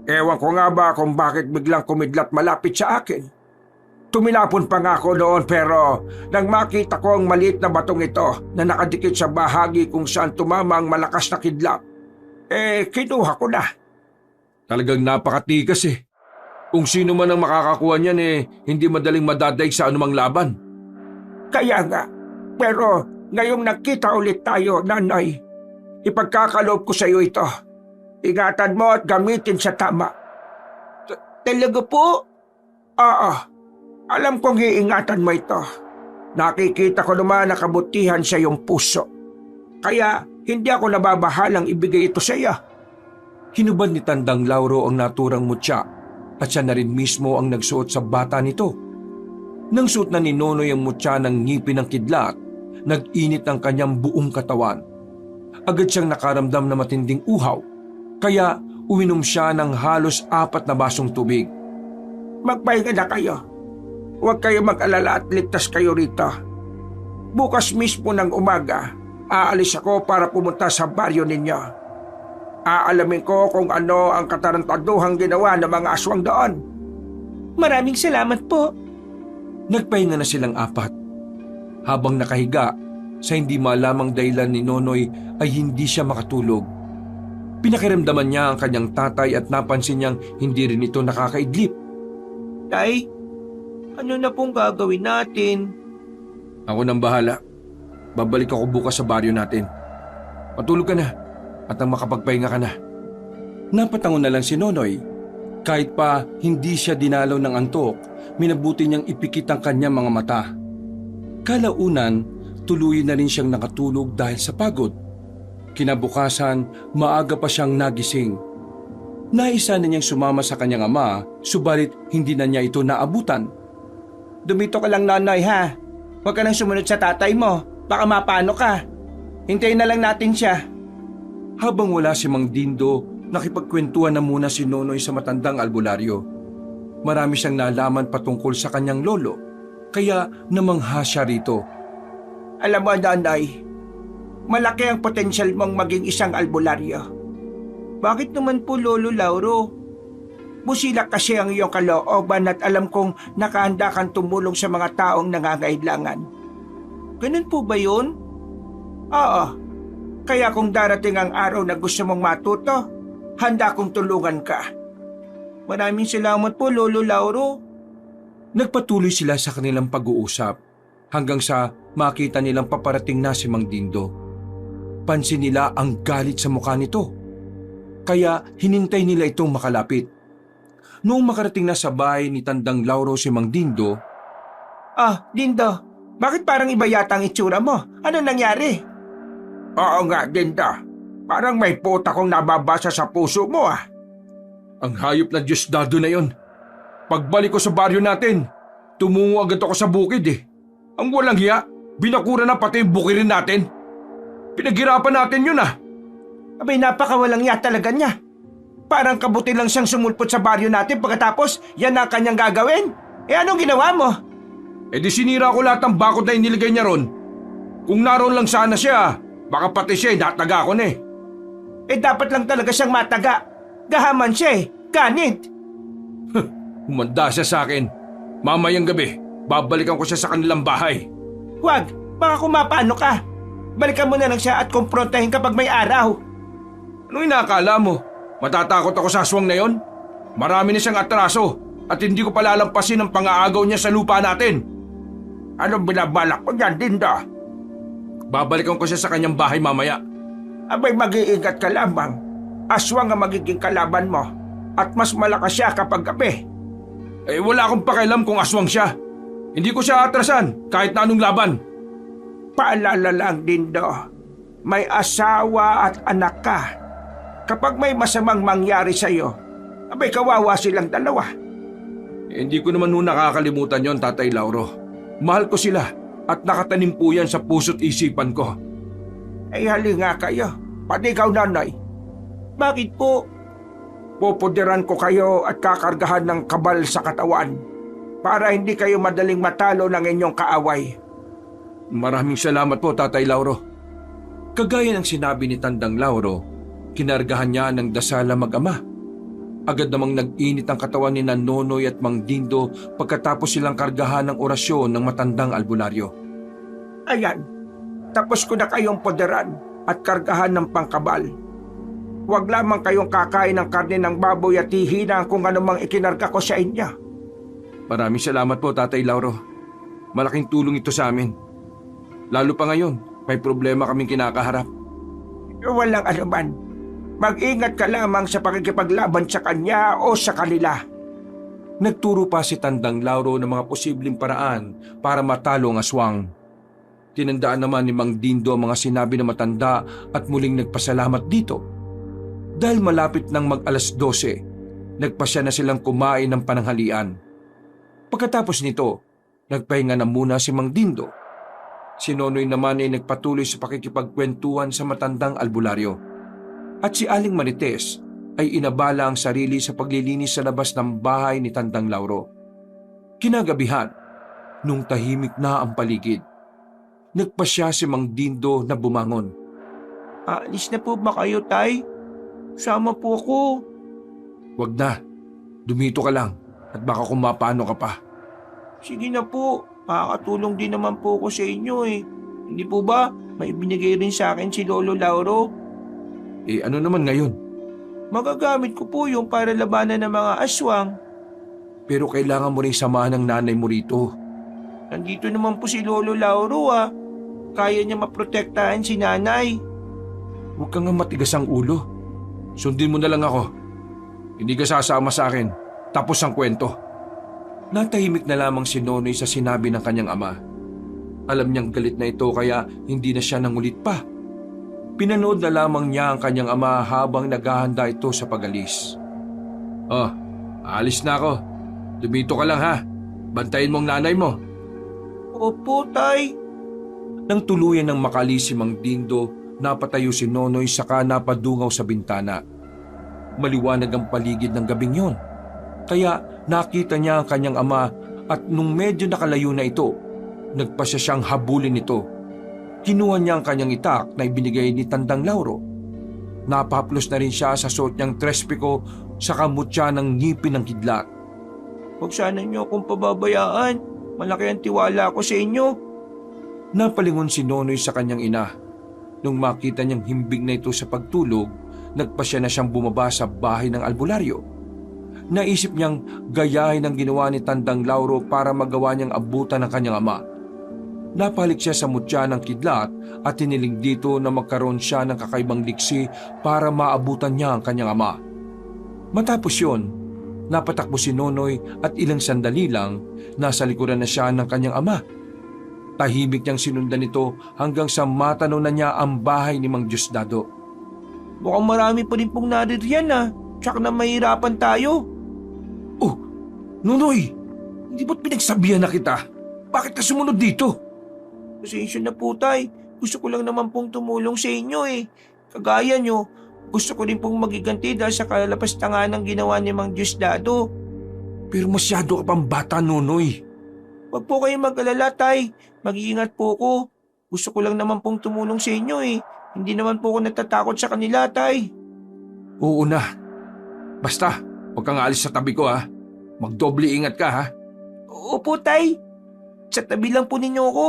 Ewan ko nga ba kung bakit biglang kumidlat malapit sa akin. Tumilapon pa nga ako noon pero nang makita ko ang maliit na batong ito na nakadikit sa bahagi kung saan tumama ang malakas na kidlat, kinuha ko na.
Talagang napakatikas Kung sino man ang makakakuha niyan hindi madaling madadaig sa anumang laban.
Kaya nga, pero ngayong nakita ulit tayo, Nanay, ipagkakaloob ko sa iyo ito. Ingatan mo at gamitin sa tama. Talaga po? Oo. Alam kong iingatan mo ito. Nakikita ko naman na kabutihan sa iyong puso. Kaya hindi ako nababahalang ibigay ito sa iyo.
Hinubad ni Tandang Lauro ang naturang mutya at siya na rin mismo ang nagsuot sa bata nito. Nang suot na ni Nonoy ang mutya ng ngipin ng kidlat, nag-init ang kanyang buong katawan. Agad siyang nakaramdam na matinding uhaw, kaya Uminom siya ng halos 4 na basong tubig.
Magpahinga na kayo. Huwag kayo mag-alala at ligtas kayo rito. Bukas mismo ng umaga, aalis ako para pumunta sa baryo ninyo. Aalamin ko kung ano ang katarantaduhang ginawa ng mga aswang doon. Maraming salamat po.
Nagpahinga na silang 4. Habang nakahiga, sa hindi malamang dahilan ni Nonoy ay hindi siya makatulog. Pinakiramdaman niya ang kanyang tatay at napansin niyang hindi rin ito nakakaidlip.
Tay, ano na pong gagawin natin?
Ako nang bahala. Babalik ako bukas sa baryo natin. Matulog ka na at nang makapagpahinga ka na. Napatango na lang si Nonoy. Kahit pa hindi siya dinalaw ng antok, minabuti niyang ipikit ang kanyang mga mata. Kalaunan, tuluyan na rin siyang nakatulog dahil sa pagod. Kinabukasan, maaga pa siyang nagising. Naisa na niyang sumama sa kanyang ama, subalit hindi na niya ito naabutan.
Dumito ka lang, Nonoy, ha? Huwag ka nang sumunod sa tatay mo. Baka mapano ka. Hintayin na lang natin siya.
Habang wala si Mang Dindo, nakipagkwentuhan na muna si Nonoy sa matandang albularyo. Marami siyang nalaman patungkol sa kanyang lolo, kaya namangha siya rito.
Alam mo, Nonoy, malaki ang potensyal mong maging isang albularyo. Bakit naman po, Lolo Lauro? Busilak kasi ang iyong kalooban at alam kong nakahanda kang tumulong sa mga taong nangangailangan. Ganun po ba yun? Oo. Kaya kung darating ang araw na gusto mong matuto, handa kong tulungan ka. Maraming salamat po, Lolo Lauro.
Nagpatuloy sila sa kanilang pag-uusap hanggang sa makita nilang paparating na si Mang Dindo. Pansin nila ang galit sa mukha nito. Kaya hinintay nila itong makalapit. Noong makarating na sa bahay ni Tandang Lauro si Mang Dindo,
Dindo, bakit parang iba yata ang itsura mo? Ano nangyari? Oo nga, Dindo. Parang may puta kong nababasa sa puso mo,
ang hayop na Diosdado na yon. Pagbalik ko sa baryo natin, tumungo agad ako sa bukid Ang walang hiya, binakura na pati yung bukirin natin. Pinaghirapan natin yun
Abay, napakawalang ya talaga niya. Parang kabuti lang siyang sumulpot sa baryo natin pagkatapos yan ang kanyang gagawin. Anong ginawa mo?
Di sinira ko lahat ng bakod na inilagay niya ron. Kung naroon lang sana siya, baka pati siya nataga ko na
Dapat lang talaga siyang mataga. Gahaman siya ganit.
Humanda siya sa akin. Mamayang gabi, babalikan ko siya sa kanilang bahay.
Huwag, baka kumapano ka. Balikan mo na lang siya at kumprontahin kapag may araw.
Anong inakala mo? Matatakot ako sa aswang na yon? Marami na siyang atraso at hindi ko palalampasin ang pang-aagaw niya sa lupa natin.
Anong binabalak mo dyan, Dindo?
Babalikan ko siya sa kanyang bahay mamaya.
Abay, mag-iingat ka lamang. Aswang ang magiging kalaban mo at mas malakas siya kapag gabi.
Wala akong pakialam kung aswang siya. Hindi ko siya atrasan kahit na anong laban.
Paalala lang, Dindo. May asawa at anak ka. Kapag may masamang mangyari sa iyo, abay kawawa silang dalawa.
Hindi ko naman nakakalimutan yon, Tatay Lauro. Mahal ko sila at nakatanim po yan sa puso't isipan ko.
Hali nga kayo, pati ikaw, Nonoy. Bakit po? Pupudiran ko kayo at kakargahan ng kabal sa katawan para hindi kayo madaling matalo ng inyong kaaway.
Maraming salamat po, Tatay Lauro. Kagaya ng sinabi ni Tandang Lauro, kinargahan niya ng dasala mag-ama. Agad namang nag-init ang katawan ni Nonoy at Mang Dindo pagkatapos silang kargahan ng orasyon ng matandang albularyo.
Ayan, tapos ko na kayong poderan at kargahan ng pangkabal. Huwag lamang kayong kakain ng karne ng baboy at hihina kung anumang ikinarga ko sa inyo.
Maraming salamat po, Tatay Lauro. Malaking tulong ito sa amin. Lalo pa ngayon, may problema kaming kinakaharap.
Walang anuman. Mag-ingat ka lamang sa pakikipaglaban sa kanya o sa kanila.
Nagturo pa si Tandang Lauro ng mga posibleng paraan para matalo ang aswang. Tinandaan naman ni Mang Dindo ang mga sinabi ng matanda at muling nagpasalamat dito. Dahil malapit ng mag-alas 12, nagpasya na silang kumain ng pananghalian. Pagkatapos nito, nagpahinga na muna si Mang Dindo. Si Nonoy naman ay nagpatuloy sa pakikipagkwentuhan sa matandang albularyo. At si Aling Marites ay inabala ang sarili sa paglilinis sa labas ng bahay ni Tandang Lauro. Kinagabihan, nung tahimik na ang paligid, nagpasya si Mang Dindo na bumangon.
Aalis na po ba kayo, Tay? Sama po ako.
Wag na, dumito ka lang at baka kung mapano ka pa.
Sige na po, makakatulong din naman po ako sa inyo eh. Hindi po ba may binigay rin sa akin si Lolo Lauro?
Ano naman ngayon?
Magagamit ko po yung para labanan ng mga aswang.
Pero kailangan mo rin samahan ng nanay mo rito.
Nandito naman po si Lolo Lauro ah. Kaya niya maprotektahan si nanay.
Huwag kang nga matigas ang ulo. Sundin mo na lang ako. Hindi ka sasama sa akin. Tapos ang kwento. Natahimik na lamang si Nonoy sa sinabi ng kanyang ama. Alam niyang galit na ito kaya hindi na siya nangulit pa. Pinanood na lamang niya ang kanyang ama habang naghahanda ito sa pag-alis. Oh, alis na ako. Dumito ka lang ha. Bantayin mo ang nanay mo.
Opo, Tay.
Nang tuluyan ng makalis si Mang Dindo, napatayo si Nonoy saka napadungaw sa bintana. Maliwanag ang paligid ng gabing yon. Kaya nakita niya ang kanyang ama at nung medyo nakalayo na ito, nagpasya siyang habulin ito. Kinuha niya ang kanyang itak na ibinigay ni Tandang Lauro. Napahaplos na rin siya sa suot niyang trespiko sa kamutya ng ngipin ng kidlat.
Huwag sana niyo akong pababayaan. Malaki ang tiwala ko sa inyo.
Napalingon si Nonoy sa kanyang ina. Nung makita niyang himbing na ito sa pagtulog, nagpasya na siyang bumaba sa bahay ng albularyo. Naisip niyang gayahin ang ginawa ni Tandang Lauro para magawa niyang abutan ng kanyang ama. Napalik siya sa mutya ng kidlat at tiniling dito na magkaroon siya ng kakaibang liksi para maabutan niya ang kanyang ama. Matapos yun, napatakbo si Nonoy at ilang sandali lang nasa likuran na siya ng kanyang ama. Tahimik niyang sinundan ito hanggang sa matanaw na niya ang bahay ni Mang Diosdado.
Mukhang marami pa rin pong naririyan ah. Tsak na mahirapan tayo.
Oh, Nonoy! Hindi ba't pinagsabihan na kita? Bakit ka sumunod dito?
Pasensya na po, Tay. Gusto ko lang naman pong tumulong sa inyo eh. Kagaya nyo, gusto ko rin pong magiganti dahil sa kalapastangan ng ginawa ni Mang Diosdado.
Pero masyado ka pang bata, Nonoy.
Huwag po kayong mag-alala, Tay. Mag-iingat po ko. Gusto ko lang naman pong tumulong sa inyo eh. Hindi naman po ako natatakot sa kanila, Tay.
Oo na. Basta, huwag kang alis sa tabi ko ha. Magdoble ingat ka ha.
Opo, Tay. Sa tabi lang po ninyo ako.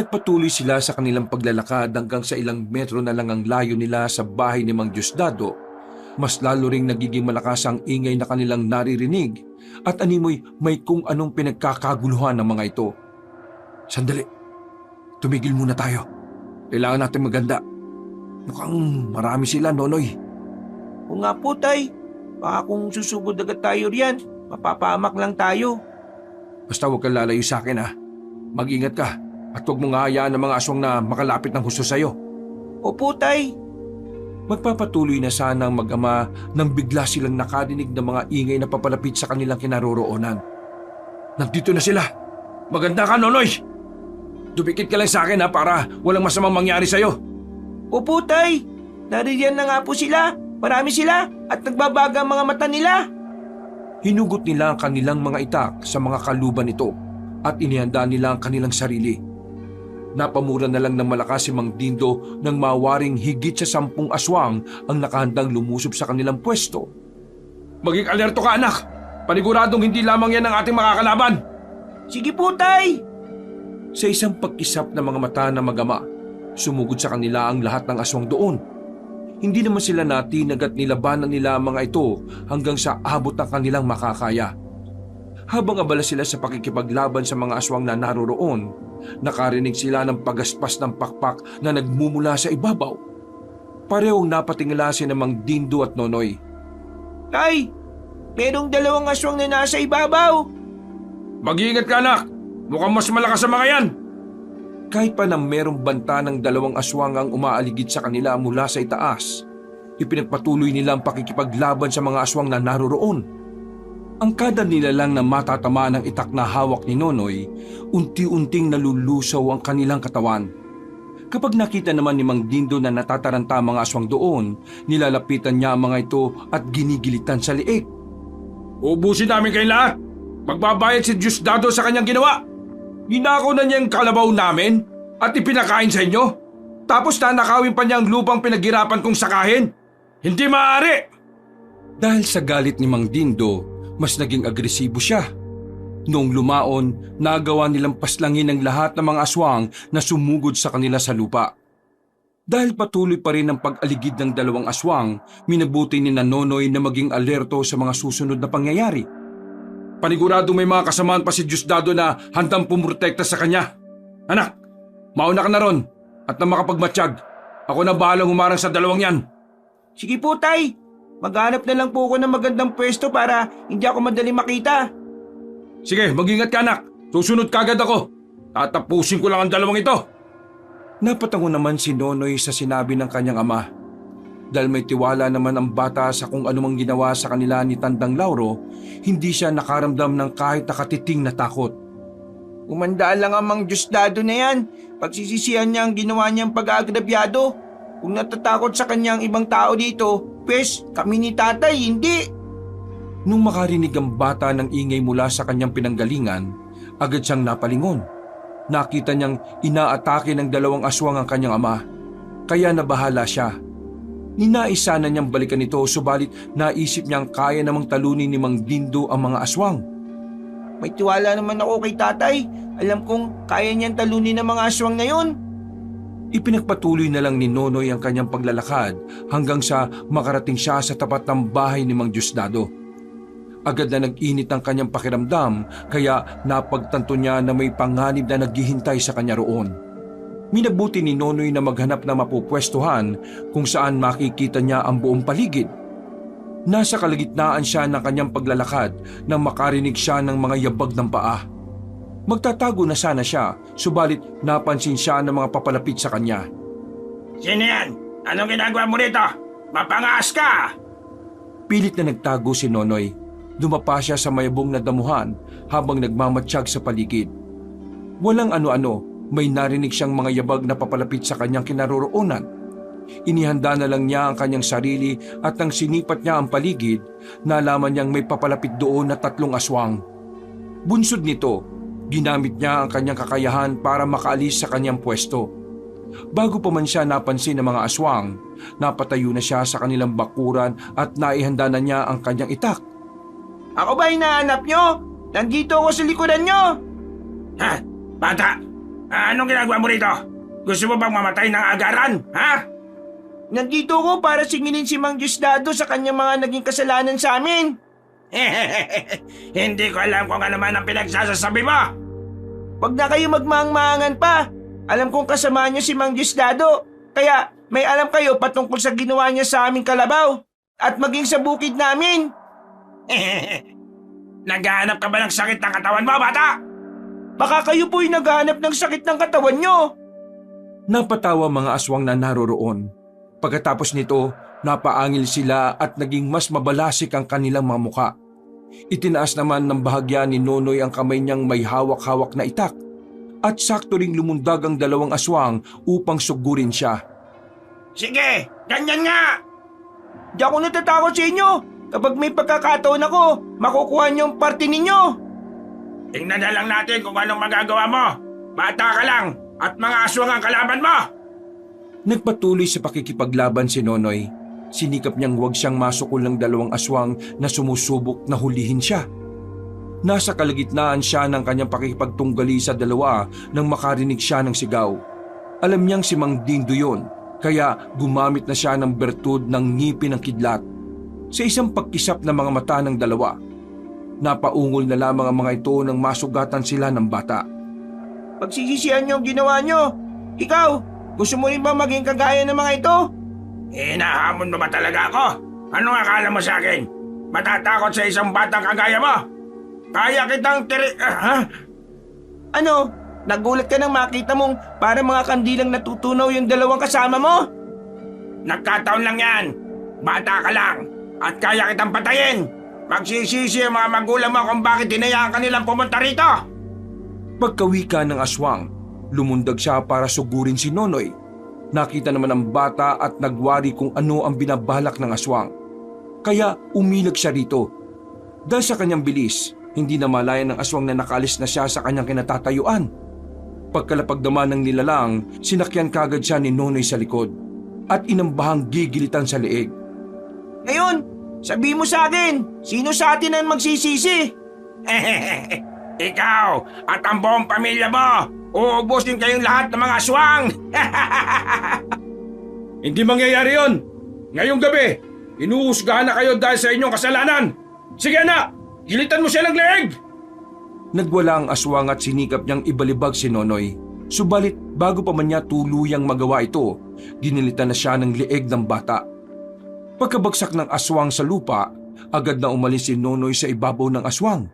Nagpatuloy sila sa kanilang paglalakad hanggang sa ilang metro na lang ang layo nila sa bahay ni Mang Diosdado. Mas lalo ring nagiging malakas ang ingay na kanilang naririnig at animoy may kung anong pinagkakaguluhan ng mga ito. Sandali, tumigil muna tayo. Kailangan natin maganda. Mukhang marami sila, Nonoy.
O nga po, Tay. Baka kung susugod agad tayo riyan, mapapahamak lang tayo.
Basta huwag kang lalayo sa akin ha. Mag-ingat ka at huwag mong hahayaan ng mga aswang na makalapit ng husto sa'yo.
Opo, Tay.
Magpapatuloy na sana ang mag-ama nang bigla silang nakadinig ng mga ingay na papalapit sa kanilang kinaroroonan. Nandito na sila! Maganda ka, Nonoy! Dumikit ka lang sa akin ha para walang masamang mangyari sa'yo.
Opo, Tay. Naririyan na nga po sila. Marami sila at nagbabaga ang mga mata nila.
Hinugot nila ang kanilang mga itak sa mga kaluban nito at inihanda nila ang kanilang sarili. Napamura na lang ng malakas si Mang Dindo nang mawaring higit sa 10 aswang ang nakahandang lumusob sa kanilang pwesto. Maging alerto ka, anak! Paniguradong hindi lamang yan ang ating makakalaban!
Sige po, Tay.
Sa isang pagkisap ng mga mata ng mag-ama, sumugod sa kanila ang lahat ng aswang doon. Hindi naman sila natinag at nilabanan nila ang mga ito hanggang sa abot ng kanilang makakaya. Habang abala sila sa pakikipaglaban sa mga aswang na naroroon, nakarinig sila ng pagaspas ng pakpak na nagmumula sa ibabaw. Parehong napatingala si Mang Dindo at Nonoy.
Tay, merong 2 aswang na nasa ibabaw.
Mag-iingat ka, anak! Mukhang mas malakas sa mga yan! Kahit pa na merong banta ng 2 aswang ang umaaligid sa kanila mula sa itaas, ipinagpatuloy nila ang pakikipaglaban sa mga aswang na naroroon. Ang kada nila lang na matatama ng itak na hawak ni Nonoy, unti-unting nalulusaw ang kanilang katawan. Kapag nakita naman ni Mang Dindo na natataranta ang mga aswang doon, nilalapitan niya ang mga ito at ginigilitan sa liig.
Ubusin namin kayo lahat. Magbabayad si Diosdado sa kanyang ginawa. Ninakaw na niya ang kalabaw namin at ipinakain sa inyo. Tapos nanakawin pa niya ang lupang pinaghirapan kong sakahin. Hindi maaari!
Dahil sa galit ni Mang Dindo, mas naging agresibo siya. Noong lumaon, nagawa nilang paslangin ang lahat ng mga aswang na sumugod sa kanila sa lupa. Dahil patuloy pa rin ang pag-aligid ng dalawang aswang, minabuti ni Nonoy na maging alerto sa mga susunod na pangyayari.
Panigurado may mga kasamaan pa si Diosdado na handang pumrotekta sa kanya. Anak, mauna ka na ron at na makapagmatsyag. Ako na bahalang humarang sa dalawang yan.
Sige po, Tay. Maghanap na lang po ako ng magandang pwesto para hindi ako madaling makita.
Sige, mag-ingat ka anak. Susunod kagad ako. Tatapusin ko lang ang dalawang ito.
Napatango naman si Nonoy sa sinabi ng kanyang ama. Dahil may tiwala naman ang bata sa kung anumang ginawa sa kanila ni Tandang Lauro, hindi siya nakaramdam ng kahit nakatiting na takot.
Umandaan lang ang Mang Diosdado na yan. Pagsisisihan niya ang ginawa niyang pag-aagrabyado. Kung natatakot sa kanyang ibang tao dito, pwes kami ni tatay, hindi.
Nung makarinig ang bata ng ingay mula sa kanyang pinanggalingan, agad siyang napalingon. Nakita niyang inaatake ng dalawang aswang ang kanyang ama, kaya nabahala siya. Ninais sana niyang balikan ito, subalit naisip niyang kaya namang talunin ni Mang Dindo ang mga aswang.
May tiwala naman ako kay tatay. Alam kong kaya niyang talunin ang mga aswang na yun.
Ipinagpatuloy na lang ni Nonoy ang kanyang paglalakad hanggang sa makarating siya sa tapat ng bahay ni Mang Diosdado. Agad na nag-init ang kanyang pakiramdam kaya napagtanto niya na may panganib na naghihintay sa kanya roon. Minabuti ni Nonoy na maghanap ng mapupwestuhan kung saan makikita niya ang buong paligid. Nasa kalagitnaan siya ng kanyang paglalakad nang makarinig siya ng mga yabag ng paa. Magtatago na sana siya, subalit napansin siya ng mga papalapit sa kanya.
Sino yan? Anong ginagawa mo rito? Mapangas ka!
Pilit na nagtago si Nonoy. Dumapa siya sa mayabong na damuhan habang nagmamatsyag sa paligid. Walang ano-ano, may narinig siyang mga yabag na papalapit sa kanyang kinaroroonan. Inihanda na lang niya ang kanyang sarili at nang sinipat niya ang paligid, nalaman niyang may papalapit doon na 3 aswang. Bunsod nito, ginamit niya ang kanyang kakayahan para makaalis sa kanyang pwesto. Bago pa man siya napansin ng mga aswang, napatayo na siya sa kanilang bakuran at naihanda na niya ang kanyang itak.
Ako ba hinahanap nyo? Nandito ako sa likuran nyo.
Ha? Bata! Anong ginagawa mo rito? Gusto mo bang mamatay ng agaran? Ha?
Nandito ako para singilin si Mang Diosdado sa kanyang mga naging kasalanan sa amin.
Hindi ko alam kung ano man ang pinagsasasabi mo.
Huwag na kayo magmaang-maangan pa. Alam kong kasama niyo si Mang Diosdado. Kaya may alam kayo patungkol sa ginawa niya sa aming kalabaw at maging sa bukid namin.
Naghahanap ka ba ng sakit ng katawan mo, bata?
Baka kayo po'y naghahanap ng sakit ng katawan nyo.
Napatawa mga aswang na naroroon. Pagkatapos nito, napaangil sila at naging mas mabalasik ang kanilang mga muka. Itinaas naman ng bahagya ni Nonoy ang kamay niyang may hawak-hawak na itak at sakto ring lumundag ang dalawang aswang upang sugurin siya.
Sige, ganyan nga!
Di ako natatakot sa inyo. Kapag may pagkakataon ako, makukuha niyo ang parte ninyo.
Tingnan na lang natin kung anong magagawa mo. Bata ka lang at mga aswang ang kalaban mo.
Nagpatuloy sa pakikipaglaban si Nonoy. Sinikap niyang huwag siyang masukol ng dalawang aswang na sumusubok na hulihin siya. Nasa kalagitnaan siya ng kanyang pakikipagtunggali sa dalawa nang makarinig siya ng sigaw. Alam niyang si Mang Dindo yun, kaya gumamit na siya ng bertud ng ngipin ng kidlat. Sa isang pagkisap ng mga mata ng dalawa, napaungol na lamang ang mga ito nang masugatan sila ng bata.
Pagsisisihan niyo ang ginawa niyo. Ikaw, gusto mo rin ba maging kagaya ng mga ito?
Hinahamon mo ba talaga ako? Anong akala mo sa akin? Matatakot sa isang batang kagaya mo? Kaya kitang
Ano? Nagulat ka nang makita mong para mga kandilang natutunaw yung dalawang kasama mo?
Nagkataon lang yan. Bata ka lang. At kaya kitang patayin. Magsisisi ang mga magulang mo kung bakit hinayaan kanilang pumunta rito.
Pagkawika ng aswang, Lumundag siya para sugurin si Nonoy. Nakita naman ang bata at nagwari kung ano ang binabalak ng aswang. Kaya umilag siya rito. Dahil sa kanyang bilis, hindi na malaya ng aswang na nakaalis na siya sa kanyang kinatatayuan. Pagkalapag naman ng nilalang, sinakyan kagad siya ni Nonoy sa likod at inambahang gigilitan sa leeg.
Ngayon, sabi mo sa akin, sino sa atin ang magsisisi? Ikaw at ang buong pamilya mo, uubusin kayong lahat ng mga aswang!
Hindi mangyayari yon. Ngayong gabi, inuhusgahan na kayo dahil sa inyong kasalanan. Sige anak, gilitan mo siya ng leeg!
Nagwala ang aswang at sinikap niyang ibalibag si Nonoy. Subalit bago pa man niya tuluyang magawa ito, ginilitan na siya ng leeg ng bata. Pagkabagsak ng aswang sa lupa, agad na umalis si Nonoy sa ibabaw ng aswang.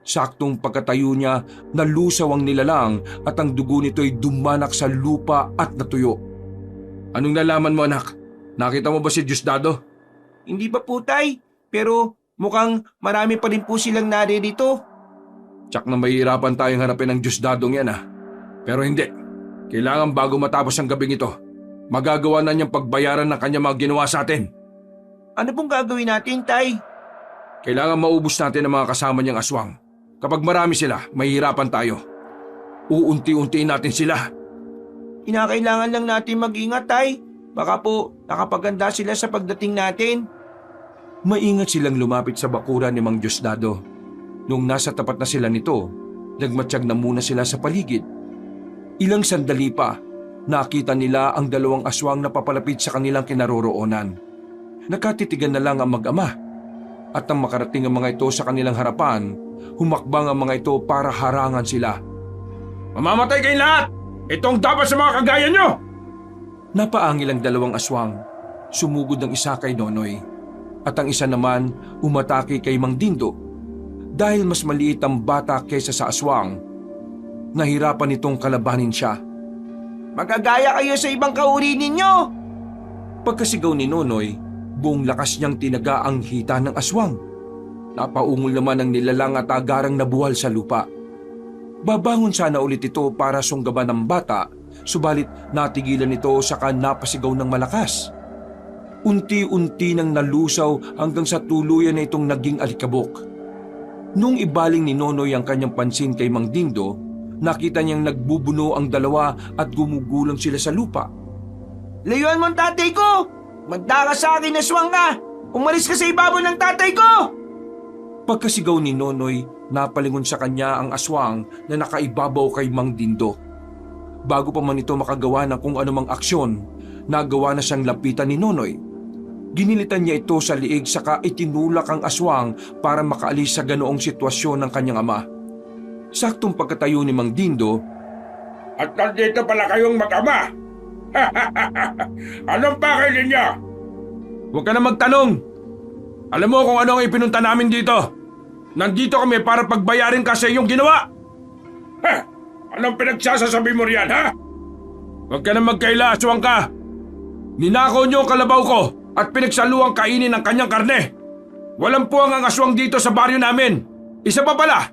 Saktong pagkatayo niya, nalusaw ang nilalang at ang dugo nito'y dumanak sa lupa at natuyo. Anong nalaman mo anak? Nakita mo ba si Diosdado?
Hindi pa po tay, pero mukhang marami pa rin po silang naririto.
Tsak na mahihirapan tayong harapin ang Diosdadong yan Pero hindi. Kailangan bago matapos ang gabing ito, magagawa na niyang pagbayaran ng kanyang mga ginawa sa atin.
Ano pong gagawin natin, tay?
Kailangan maubos natin ang mga kasama niyang aswang. Kapag marami sila, mahihirapan tayo. Uunti-untiin natin sila.
Kinakailangan lang natin mag-ingat, tay. Baka po nakapaganda sila sa pagdating natin.
Maingat silang lumapit sa bakuran ni Mang Diosdado. Nung nasa tapat na sila nito, nagmatsyag na muna sila sa paligid. Ilang sandali pa, nakita nila ang dalawang aswang na papalapit sa kanilang kinaroroonan. Nakatitigan na lang ang mag-ama. At nang makarating ang mga ito sa kanilang harapan, humakbang ang mga ito para harangan sila.
Mamamatay kayong lahat! Itong dapat sa mga kagaya nyo!
Napaangil ang dalawang aswang. Sumugod ang isa kay Nonoy. At ang isa naman umatake kay Mang Dindo. Dahil mas maliit ang bata kaysa sa aswang, nahirapan itong kalabanin siya.
Magagaya kayo sa ibang kauri ninyo!
Pagkasigaw ni Nonoy, buong lakas niyang tinaga ang hita ng aswang. Napaungol naman ang nilalang at agarang nabuhal sa lupa. Babangon sana ulit ito para sunggaban ng bata, subalit natigilan ito saka napasigaw ng malakas. Unti-unti nang nalusaw hanggang sa tuluyan na itong naging alikabok. Nung ibaling ni Nonoy ang kanyang pansin kay Mang Dindo, nakita niyang nagbubuno ang dalawa at gumugulang sila sa lupa.
Layuan mo ang tatay ko! Magda ka sa akin, aswang ka! Umalis ka sa ibabaw ng tatay ko!
Pagkasigaw ni Nonoy, napalingon sa kanya ang aswang na nakaibabaw kay Mang Dindo. Bago pa man ito makagawa ng kung anumang aksyon, nagawa na siyang lapitan ni Nonoy. Ginilitan niya ito sa liig saka itinulak ang aswang para makaalis sa ganoong sitwasyon ng kanyang ama. Saktong pagkatayo ni Mang Dindo,
At nandito pala kayong mag-ama! Anong pakay ninyo?
"Huwag ka na magtanong! Alam mo kung ano ang ipinunta namin dito! Nandito kami para pagbayarin ka sa iyong ginawa!"
Anong pinagsasasabi mo riyan, ha?
"Huwag ka na magkaila, aswang ka! Ninakaw niyo ang kalabaw ko at pinagsaluang kainin ng kanyang karne! Walang puwang ang aswang dito sa baryo namin! Isa pa pala,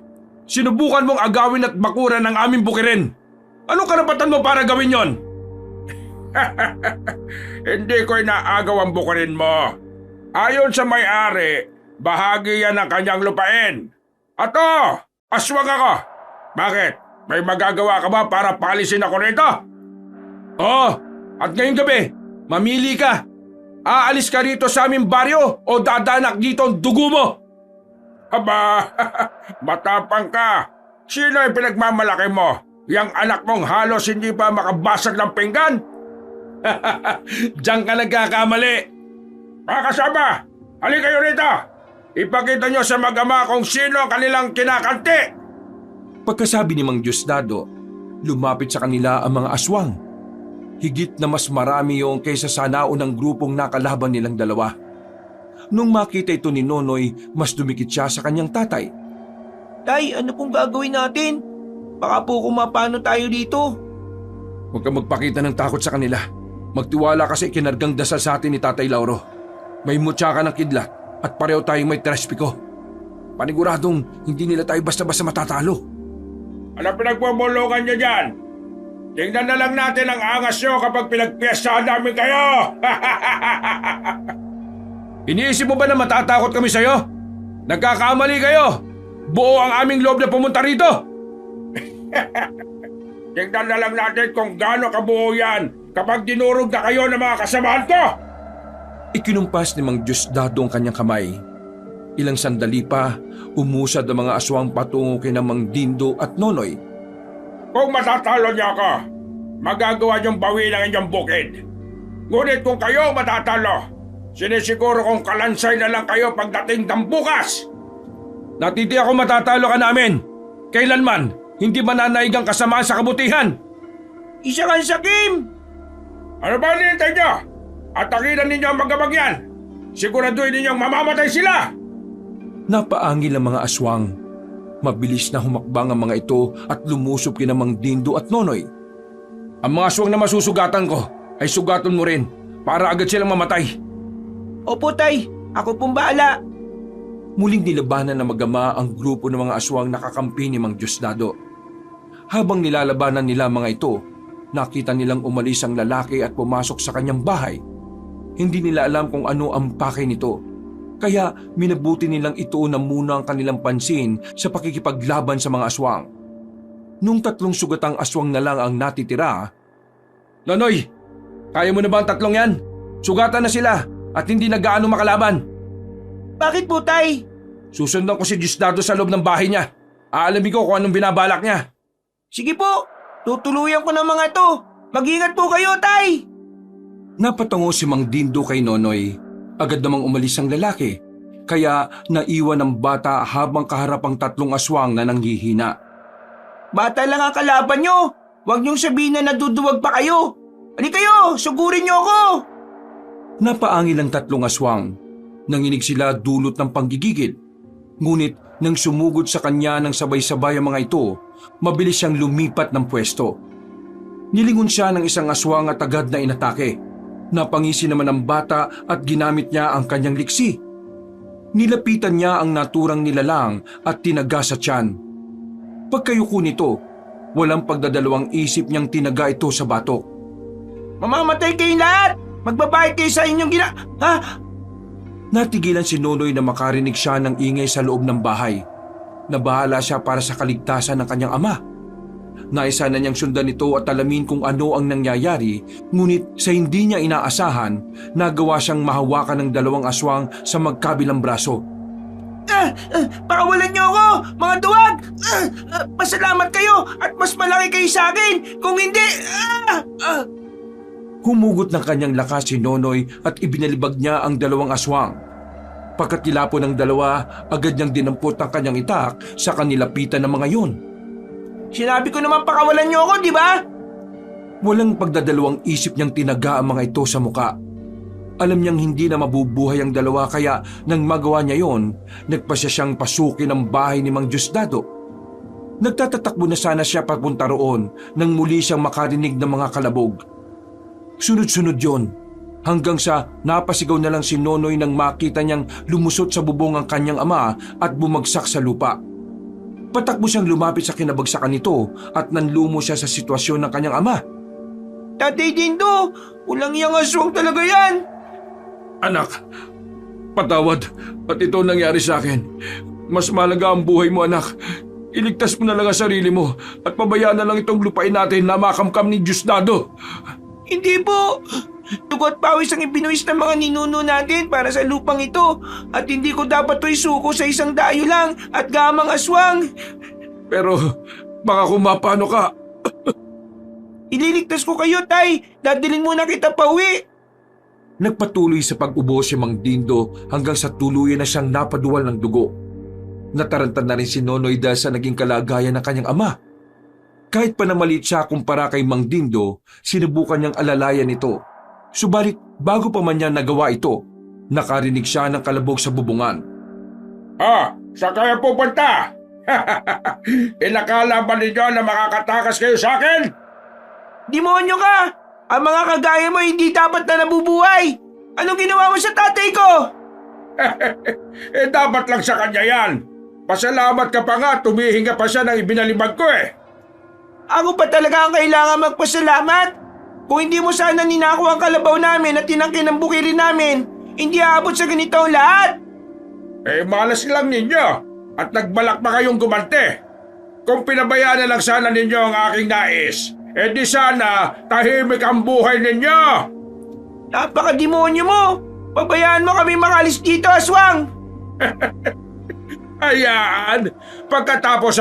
sinubukan mong agawin at bakuran ng aming bukirin! Anong karapatan mo para gawin yon?"
Hindi ko inaagaw ang bukirin mo. Ayon sa may-ari, bahagi yan ng kanyang lupain. Ato, aswang ako. Bakit? May magagawa ka ba para palisin ako rito?
Oo, at ngayong gabi, mamili ka. Aalis ka rito sa aming baryo o dadanak dito ang dugo mo?
Aba, matapang ka. Sino ang pinagmamalaki mo? Yang anak mong halos hindi pa makabasag ng pinggan?
Diyan ka nagkakamali.
Mga kasama, halika kayo rito. Ipakita nyo sa mag-ama kung sino ang kanilang kinakanti.
Pagkasabi ni Mang Diosdado, lumapit sa kanila ang mga aswang. Higit na mas marami yung kaysa sa naunang grupong nakalaban nilang dalawa. Nung makita ito ni Nonoy, mas dumikit siya sa kanyang tatay.
Tay, ano pong gagawin natin? Baka po kumapano tayo dito.
Huwag kang magpakita ng takot sa kanila. Magtiwala kasi kinargang dasal sa atin ni Tatay Lauro. May mutya ka ng kidlat at pareho tayong may trespiko. Paniguradong hindi nila tayo basta-basta matatalo.
Ano pinagpumulungan niyo dyan? Tingnan na lang natin ang angas nyo kapag pinagpiestahan namin kayo!
Iniisip mo ba na matatakot kami sa'yo? Nagkakamali kayo! Buo ang aming loob na pumunta rito!
Tingnan na lang natin kung gaano kabuo yan kapag dinurog na kayo ng mga kasamahan ko!
Ikinumpas ni Mang Diosdado ang kanyang kamay. Ilang sandali pa, umusad ang mga aswang patungo kina Mang Dindo at Nonoy.
Kung matatalo niyo ako, magagawa niyong bawi ng inyong bukid. Ngunit kung kayo matatalo, sinisiguro kong kalansay na lang kayo pagdating ng bukas!
Natiti ako matatalo ka namin! Kailanman, hindi mananaig ang kasamaan sa kabutihan!
Isa kang sakim!
Ano ba nintay niyo? Atakinan ninyo ang magabang yan! Siguraduhin ninyong mamamatay sila!
Napaangil ang mga aswang. Mabilis na humakbang ang mga ito at lumusob kina Mang Dindo at Nonoy. Ang mga aswang na masusugatan ko ay sugaton mo rin para agad silang mamatay.
Opo, Tay. Ako pong bahala.
Muling nilabanan ng magama ang grupo ng mga aswang nakakampi ni Mang Diosdado. Habang nilalabanan nila mga ito, nakita nilang umalis ang lalaki at pumasok sa kanyang bahay. Hindi nila alam kung ano ang pakay nito. Kaya minabuti nilang ituunan muna ang kanilang pansin sa pakikipaglaban sa mga aswang. Nung 3 sugatang aswang na lang ang natitira, Nonoy, kaya mo na ba ang 3 yan? Sugatan na sila at hindi na gaano makalaban.
Bakit po, Tay?
Susundan ko si Diosdado sa loob ng bahay niya. Aalamin ko kung anong binabalak niya.
Sige po, tutuluyan ko ng mga to. Mag-ingat po kayo, Tay!
Napatungo si Mang Dindo kay Nonoy. Agad namang umalis ang lalaki, kaya naiwan ang bata habang kaharap ang 3 aswang na nanghihina.
Bata lang ang kalaban nyo. Huwag niyong sabihin na naduduwag pa kayo. Ali kayo, sugurin niyo ako!
Napaangil ang 3 aswang. Nanginig sila dulot ng panggigigil. Ngunit nang sumugod sa kanya ng sabay-sabay ang mga ito, mabilis siyang lumipat ng pwesto. Nilingon siya ng isang aswang at agad na inatake. Napangisi naman ang bata at ginamit niya ang kanyang liksi. Nilapitan niya ang naturang nilalang at tinaga sa tiyan. Pagkayuko nito, walang pagdadalawang isip niyang tinaga ito sa batok.
Mamamatay kayong lahat! Magbabayad kayo sa inyong Ha?
Natigilan si Nonoy na makarinig siya ng ingay sa loob ng bahay. Nabahala siya para sa kaligtasan ng kanyang ama. Naisa na niyang sundan ito at alamin kung ano ang nangyayari, ngunit sa hindi niya inaasahan, nagawa siyang mahawakan ng 2 aswang sa magkabilang braso.
Pakawalan niyo ako, mga duwag! Pasalamat kayo at mas malaki kayo sa akin! Kung hindi...
Humugot ng kanyang lakas si Nonoy at ibinalibag niya ang 2 aswang. Pagkatilapon ng 2, agad niyang dinampot ang kanyang itak sa kanilapitan ng mga yon.
Sinabi ko naman pakawalan niyo ako, di ba?
Walang pagdadalawang isip niyang tinaga ang mga ito sa muka. Alam niyang hindi na mabubuhay ang 2 kaya nang magawa niya yon, nagpasya siyang pasukin ang bahay ni Mang Diosdado. Nagtatatakbo na sana siya papunta roon nang muli siyang makarinig ng mga kalabog. Sunod-sunod yon, hanggang sa napasigaw na lang si Nonoy nang makita niyang lumusot sa bubong ang kanyang ama at bumagsak sa lupa. Patakbo siyang lumapit sa kinabagsakan nito at nanlumo siya sa sitwasyon ng kanyang ama.
Tatay Dindo, ulang iyang aswang talaga yan!
Anak, patawad at ito nangyari sa akin. Mas malaga ang buhay mo, anak. Iligtas mo na lang ang sarili mo at pabayaan na lang itong lupain natin na makamkam ni Diosdado.
Hindi po! Dugot pawis ang ibinuwis ng mga ninuno natin para sa lupang ito at hindi ko dapat ito isuko sa isang dayo lang at gamang aswang.
Pero baka kung mapano ka.
Ililigtas ko kayo, Tay. Dadalhin muna kita pauwi.
Nagpatuloy sa pag-ubo si Mang Dindo hanggang sa tuluyan na siyang napaduwal ng dugo. Nataranta na rin si Nonoy dahil sa naging kalagayan ng kanyang ama. Kahit pa na maliit siya kumpara kay Mang Dindo, sinubukan niyang alalayan ito. Subalit bago pa man niya nagawa ito, nakarinig siya ng kalabog sa bubungan.
Saan kayo pupunta? Inakala ba ninyo na makakatakas kayo sa akin?
Demonyo ka! Ang mga kagaya mo hindi dapat na nabubuhay! Anong ginawa mo sa tatay ko?
Dapat lang sa kanya yan. Pasalamat ka pa nga, tumihinga pa siya ng ibinalibag ko eh.
Ako pa talaga ang kailangan magpasalamat. Kung hindi mo sana ninako ang kalabaw namin at tinangkin ang bukirin namin, hindi aabot sa ganito ang lahat.
Malas lang ninyo at nagbalak pa kayong gumante. Kung pinabayaan na lang sana ninyo ang aking nais, di sana tahimik ang buhay ninyo.
Napakademonyo mo! Pabayaan mo kami makalis dito, aswang!
Ayan, pagkatapos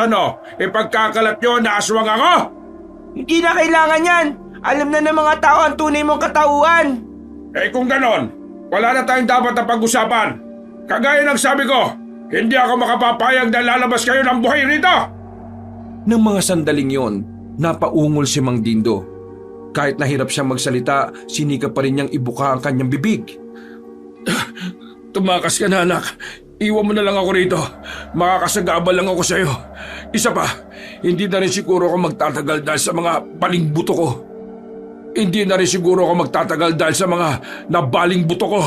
ipagkakalat nyo na aswang ako?
Hindi na kailangan yan. Alam na ng mga tao ang tunay mong katauhan.
Kung ganon, wala na tayong dapat na pag-usapan. Kagaya ng sabi ko, hindi ako makapapayag na lalabas kayo ng buhay rito.
Nang mga sandaling yon, napaungol si Mang Dindo. Kahit nahirap siyang magsalita, sinikap pa rin niyang ibuka ang kanyang bibig. Tumakas ka na, anak. Iwan mo na lang ako rito. Makakasagabal lang ako sa'yo. Isa pa, hindi na rin siguro ako magtatagal dahil sa mga baling buto ko. Hindi na rin siguro ako magtatagal dahil sa mga nabaling buto ko.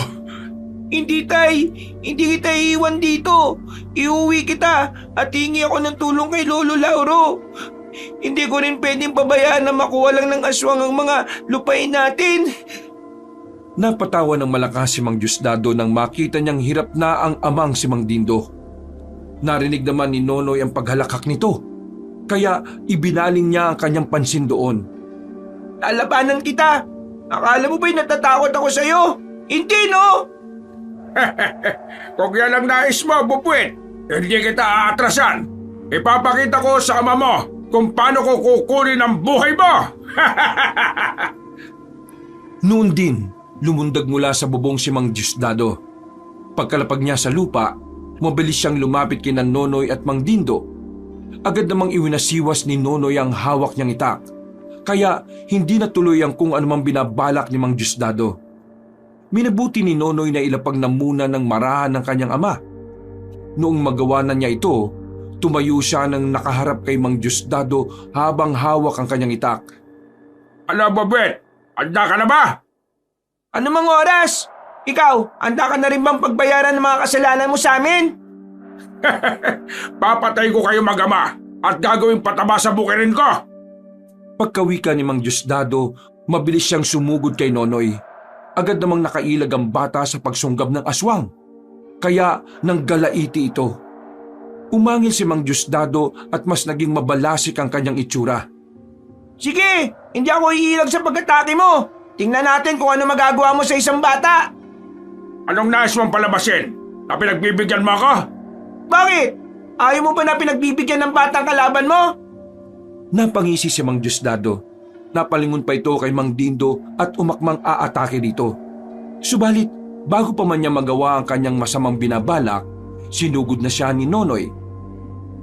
Hindi, Tay. Hindi kita iiwan dito. Iuwi kita at hingi ako ng tulong kay Lolo Lauro. Hindi ko rin pwedeng pabayaan na makuha lang ng aswang ang mga lupain natin.
Napatawa ng malakas si Mang Diosdado nang makita niyang hirap na ang amang si Mang Dindo. Narinig naman ni Nonoy ang paghalakak nito, kaya ibinaling niya ang kanyang pansin doon.
Lalabanan kita. Akala mo ba'y natatakot ako sa'yo? Hindi, no?
Kung yan ang nais mo, Bubuit, hindi kita aatrasan. Ipapakita ko sa ama mo kung paano ko kukunin ang buhay mo.
Noon din, lumundag mula sa bubong si Mang Diosdado. Pagkalapag niya sa lupa, mabilis siyang lumapit kina Nonoy at Mang Dindo. Agad namang iwinasiwas ni Nonoy ang hawak niyang itak, kaya hindi natuloy ang kung anumang binabalak ni Mang Diosdado. Minabuti ni Nonoy na ilapag na muna ng marahan ng kanyang ama. Noong magawa na niya ito, tumayo siya nang nakaharap kay Mang Diosdado habang hawak ang kanyang itak.
Ano, Bubuit? Handa ka na ba?
Ano mang oras? Ikaw, handa ka na rin bang pagbayaran ng mga kasalanan mo sa amin?
Papatay ko kayo mag-ama at gagawing pataba sa bukirin ko.
Pagkawika ni Mang Diosdado, mabilis siyang sumugod kay Nonoy. Agad namang nakailag ang bata sa pagsunggab ng aswang, kaya nanggalaiti ito. Umangil si Mang Diosdado at mas naging mabalasik ang kanyang itsura.
Sige, hindi ako iilag sa pag-atake mo. Tingnan natin kung ano magagawa mo sa isang bata.
Anong nais mong palabasin? Na pinagbibigyan mo ako?
Bakit? Ayaw mo ba na pinagbibigyan ng batang kalaban mo?
Napangisi si Mang Diosdado. Napalingon pa ito kay Mang Dindo at umakmang aatake dito. Subalit, bago pa man niya magawa ang kanyang masamang binabalak, sinugod na siya ni Nonoy.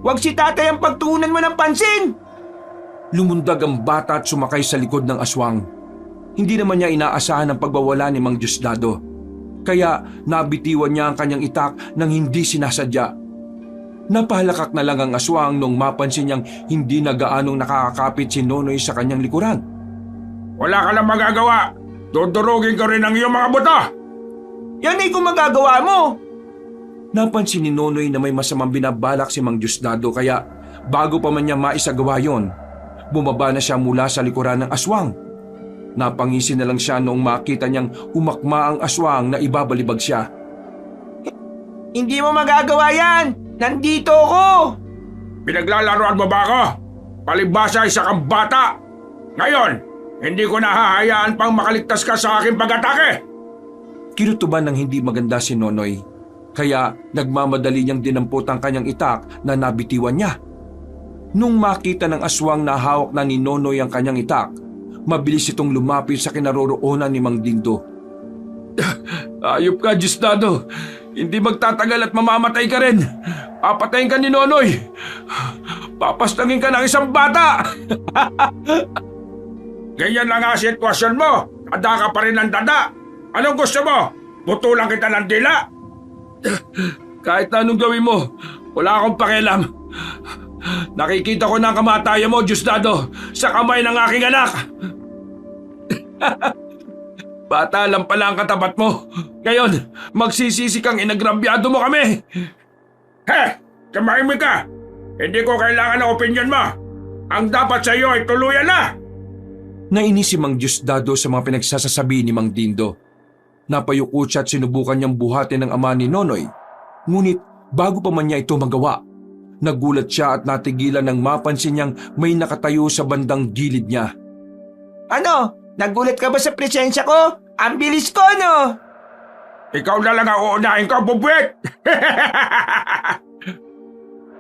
Huwag si tatay ang pagtuunan mo ng pansin!
Lumundag ang bata at sumakay sa likod ng aswang. Hindi naman niya inaasahan ang pagbawala ni Mang Diosdado, kaya nabitiwan niya ang kanyang itak nang hindi sinasadya. Napahalakak na lang ang aswang nung mapansin niyang hindi na gaanong nakakakapit si Nonoy sa kanyang likuran.
Wala ka lang magagawa. Dudurugin ko rin ang iyong mga buto.
Yan ay kung magagawa mo.
Napansin ni Nonoy na may masamang binabalak si Mang Diosdado, kaya bago pa man niya maisagawa yon, bumaba na siya mula sa likuran ng aswang. Napangisi na lang siya noong makita niyang umakma ang aswang na ibabalibag siya.
Hindi mo magagawa yan! Nandito ako!
Pinaglalaroan mo ba ako? Palibhasa isa kang bata. Ngayon, hindi ko nahahayaan pang makaligtas ka sa aking pag-atake.
Kinutuban ng hindi maganda si Nonoy, kaya nagmamadali niyang dinampot ang kanyang itak na nabitiwan niya. Nung makita ng aswang na hawak na ni Nonoy ang kanyang itak, mabilis itong lumapit sa kinaroroonan ni Mang Dindo. Ayop ka, Diosdado. Hindi magtatagal at mamamatay ka rin. Papatayin ka ni Nonoy. Papastangin ka ng isang bata.
Ganyan lang ang sitwasyon mo. Dada ka pa rin ng dada. Anong gusto mo? Putulan kita ng dila?
Kahit na anong gawin mo, wala akong pakialam. Nakikita ko na ang kamatayan mo, Diosdado, sa kamay ng aking anak. Bata lang pala ang katapat mo. Ngayon, magsisisi kang inagrabyado mo kami.
Kamahimik ka. Hindi ko kailangan ng opinyon mo. Ang dapat sa iyo ay tuluyan na!
Nainis si Mang Diosdado sa mga pinagsasasabi ni Mang Dindo. Napayuko siya at sinubukan niyang buhatin ng ama ni Nonoy. Ngunit bago pa man niya ito magawa, nagulat siya at natigilan nang mapansin niyang may nakatayo sa bandang gilid niya.
Ano? Nagulat ka ba sa presensya ko? Ang bilis ko, no?
Ikaw na lang ang uunahin ko, bubwit!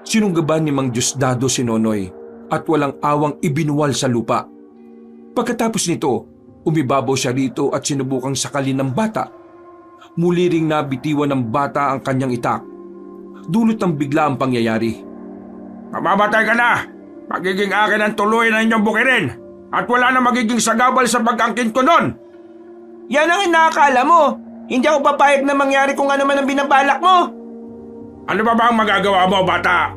Sinunggaban ni Mang Diosdado si Nonoy at walang awang ibinuwal sa lupa. Pagkatapos nito, umibabaw siya rito at sinubukang sakalin ng bata. Muli ring nabitiwan ng bata ang kanyang itak. Dulot ng bigla ang pangyayari.
Mamamatay ka na! Magiging akin ang tuluyan ng inyong bukirin! At wala na magiging sagabal sa pag-angkin ko nun!
Yan ang inaakala mo. Hindi ako papayag na mangyari kung ano man ang binabalak mo.
Ano ba ang magagawa mo, bata?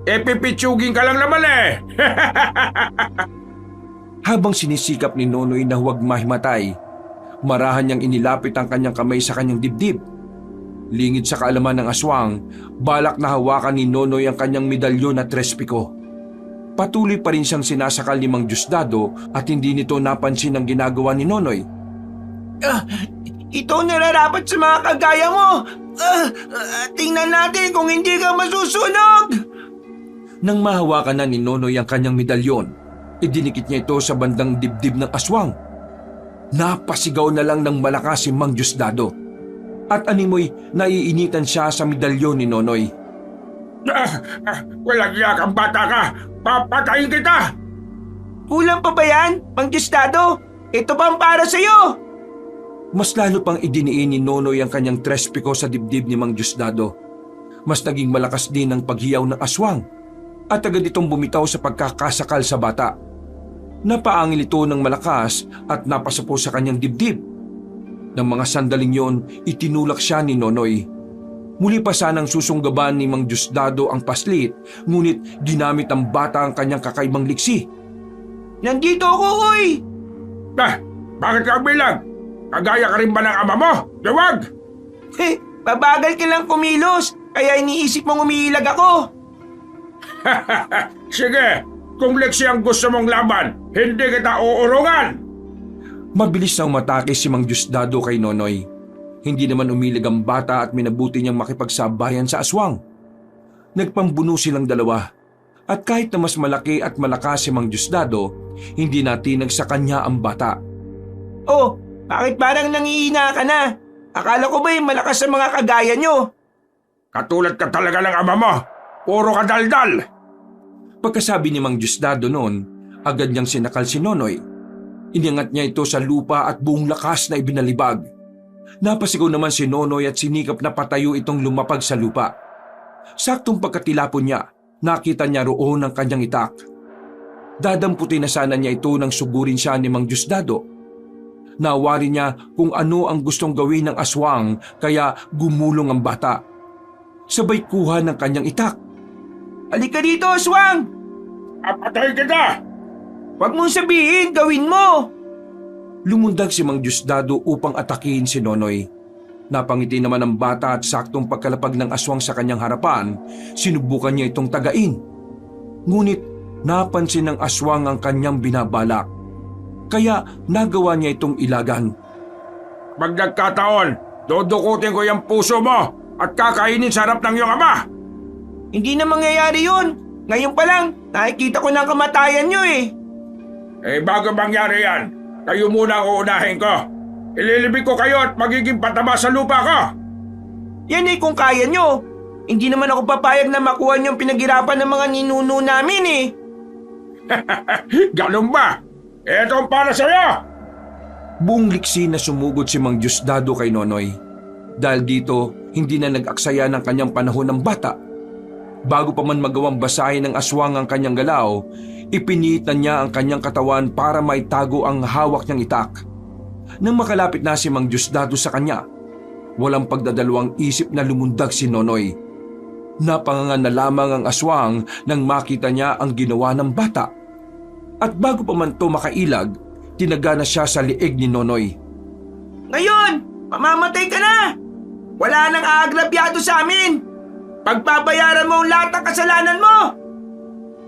Pipitsugin ka lang naman eh!
Habang sinisikap ni Nonoy na huwag mahimatay, marahan niyang inilapit ang kanyang kamay sa kanyang dibdib. Lingid sa kaalaman ng aswang, balak na hawakan ni Nonoy ang kanyang medalyon at trespiko. Patuloy pa rin siyang sinasakal ni Mang Diosdado at hindi nito napansin ang ginagawa ni Nonoy.
Ito nararapat sa mga kagaya mo. Tingnan natin kung hindi ka masusunog.
Nang mahawakan na ni Nonoy ang kanyang medalyon, idinikit niya ito sa bandang dibdib ng aswang. Napasigaw na lang ng malakas si Mang Diosdado. At animoy naiinitan siya sa medalyon ni Nonoy.
Walang iyak ang bata ka! Papatayin kita!
Kulang pa ba yan, Mang Diosdado? Ito pa ang para sa'yo.
Mas lalo pang idiniin ni Nonoy ang kanyang trespiko sa dibdib ni Mang Diosdado. Mas naging malakas din ang paghiyaw ng aswang at agad itong bumitaw sa pagkakasakal sa bata. Napaangil ito ng malakas at napasapo sa kanyang dibdib. Nang mga sandaling yon, itinulak siya ni Nonoy. Muli pa sanang susunggaban ni Mang Diosdado ang paslit, ngunit ginamit ng bata ang kanyang kakaibang liksi.
Nandito ako, uy!
Bakit ka bilang? Kagaya ka rin ba ng ama mo? Dawag!
Babagal ka lang kumilos, kaya iniisip mong umiilag ako.
Sige, kung leksi ang gusto mong laban, hindi kita uurungan!
Mabilis nang matake si Mang Diosdado kay Nonoy. Hindi naman umilag ang bata at minabuti niyang makipagsabayan sa aswang. Nagpambuno silang dalawa at kahit na mas malaki at malakas si Mang Diosdado, hindi natinag sa kanya ang bata.
Oh, bakit parang nangihina ka na? Akala ko ba'y malakas sa mga kagaya nyo?
Katulad ka talaga ng ama mo. Puro ka daldal.
Pagkasabi ni Mang Diosdado noon, agad niyang sinakal si Nonoy. Iniangat niya ito sa lupa at buong lakas na ibinalibag. Napasigaw naman si Nonoy at sinikap na patayo itong lumapag sa lupa. Saktong pagkatilapon niya, nakita niya roon ang kanyang itak. Dadamputin na sana niya ito nang sugurin siya ni Mang Diosdado. Nawari niya kung ano ang gustong gawin ng aswang kaya gumulong ang bata. Sabay kuha ng kanyang itak.
Halika dito, aswang!
Apatay kita!
Huwag mong sabihin, gawin mo!
Lumundag si Mang Diosdado upang atakihin si Nonoy. Napangiti naman ang bata at saktong pagkalapag ng aswang sa kanyang harapan, sinubukan niya itong tagain. Ngunit napansin ng aswang ang kanyang binabalak. Kaya nagawa niya itong ilagan.
Pag nagkataon, dudukutin ko yung puso mo at kakainin sa harap ng iyong ama!
Hindi na mangyayari yun. Ngayon pa lang, nakikita ko na ang kamatayan nyo eh.
Bago mangyari yan, kayo muna ang uunahin ko. Ililibig ko kayo at magiging pataba sa lupa ko.
Yan eh kung kaya nyo. Hindi naman ako papayag na makuha nyo ang pinaghirapan ng mga ninuno namin eh.
Ganun ba? Ito ang para sa'yo!
Buong liksi na sumugod si Mang Diosdado kay Nonoy. Dahil dito, hindi na nag-aksaya ng kanyang panahon ng bata. Bago pa man magawang basahin ng aswang ang kanyang galaw, ipinitan niya ang kanyang katawan para maitago ang hawak niyang itak. Nang makalapit na si Mang Diosdado sa kanya, walang pagdadalawang isip na lumundag si Nonoy. Napangangan na lamang ang aswang nang makita niya ang ginawa ng bata. At bago pa man to makailag, tinaga na siya sa liig ni Nonoy.
Ngayon, mamamatay ka na! Wala nang aagrabyado sa amin! Pagbabayaran mo ang lahat ng kasalanan mo!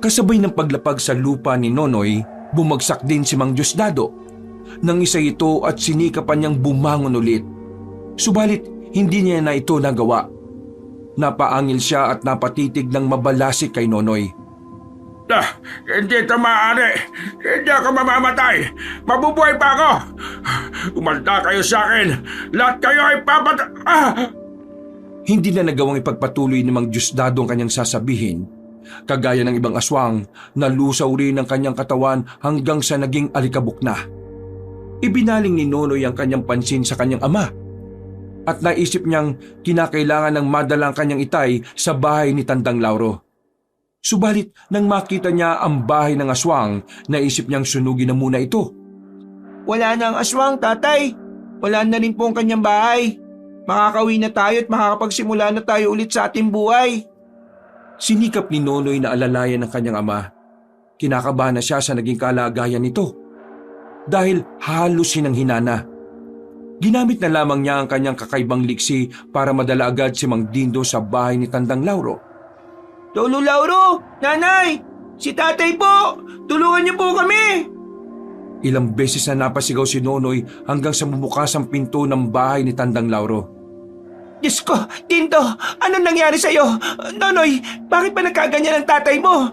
Kasabay ng paglapag sa lupa ni Nonoy, bumagsak din si Mang Diosdado. Nang isa ito at sinikapan niyang bumangon ulit. Subalit hindi niya na ito nagawa. Napaangil siya at napatitig ng mabalasik kay Nonoy.
Hindi ito maaari. Hindi ako mamamatay. Mabubuhay pa ako. Umanda kayo sa akin. Lahat kayo ay
Hindi na nagawang ipagpatuloy ni Mang Diosdado ang kanyang sasabihin. Kagaya ng ibang aswang, nalusaw rin ang kanyang katawan hanggang sa naging alikabok na. Ibinaling ni Nonoy ang kanyang pansin sa kanyang ama. At naisip niyang kinakailangan ng madala ang kanyang itay sa bahay ni Tandang Lauro. Subalit nang makita niya ang bahay ng aswang, naisip niyang sunugin na muna ito.
Wala na ang aswang, tatay. Wala na rin po ang kanyang bahay. Makakauwi na tayo at makakapagsimula na tayo ulit sa ating buhay.
Sinikap ni Nonoy na alalayan ng kanyang ama. Kinakabahan na siya sa naging kalagayan nito. Dahil halos hinang-hinana. Ginamit na lamang niya ang kanyang kakaibang liksi para madala agad si Mang Dindo sa bahay ni Tandang Lauro.
Lolo Lauro! Nanay! Si tatay po! Tulungan niyo po kami!
Ilang beses na napasigaw si Nonoy hanggang sa bumukas ang pinto ng bahay ni Tandang Lauro.
Diyos ko! Dindo! Anong nangyari sa'yo? Nonoy, bakit ba nagkaganyan ang tatay mo?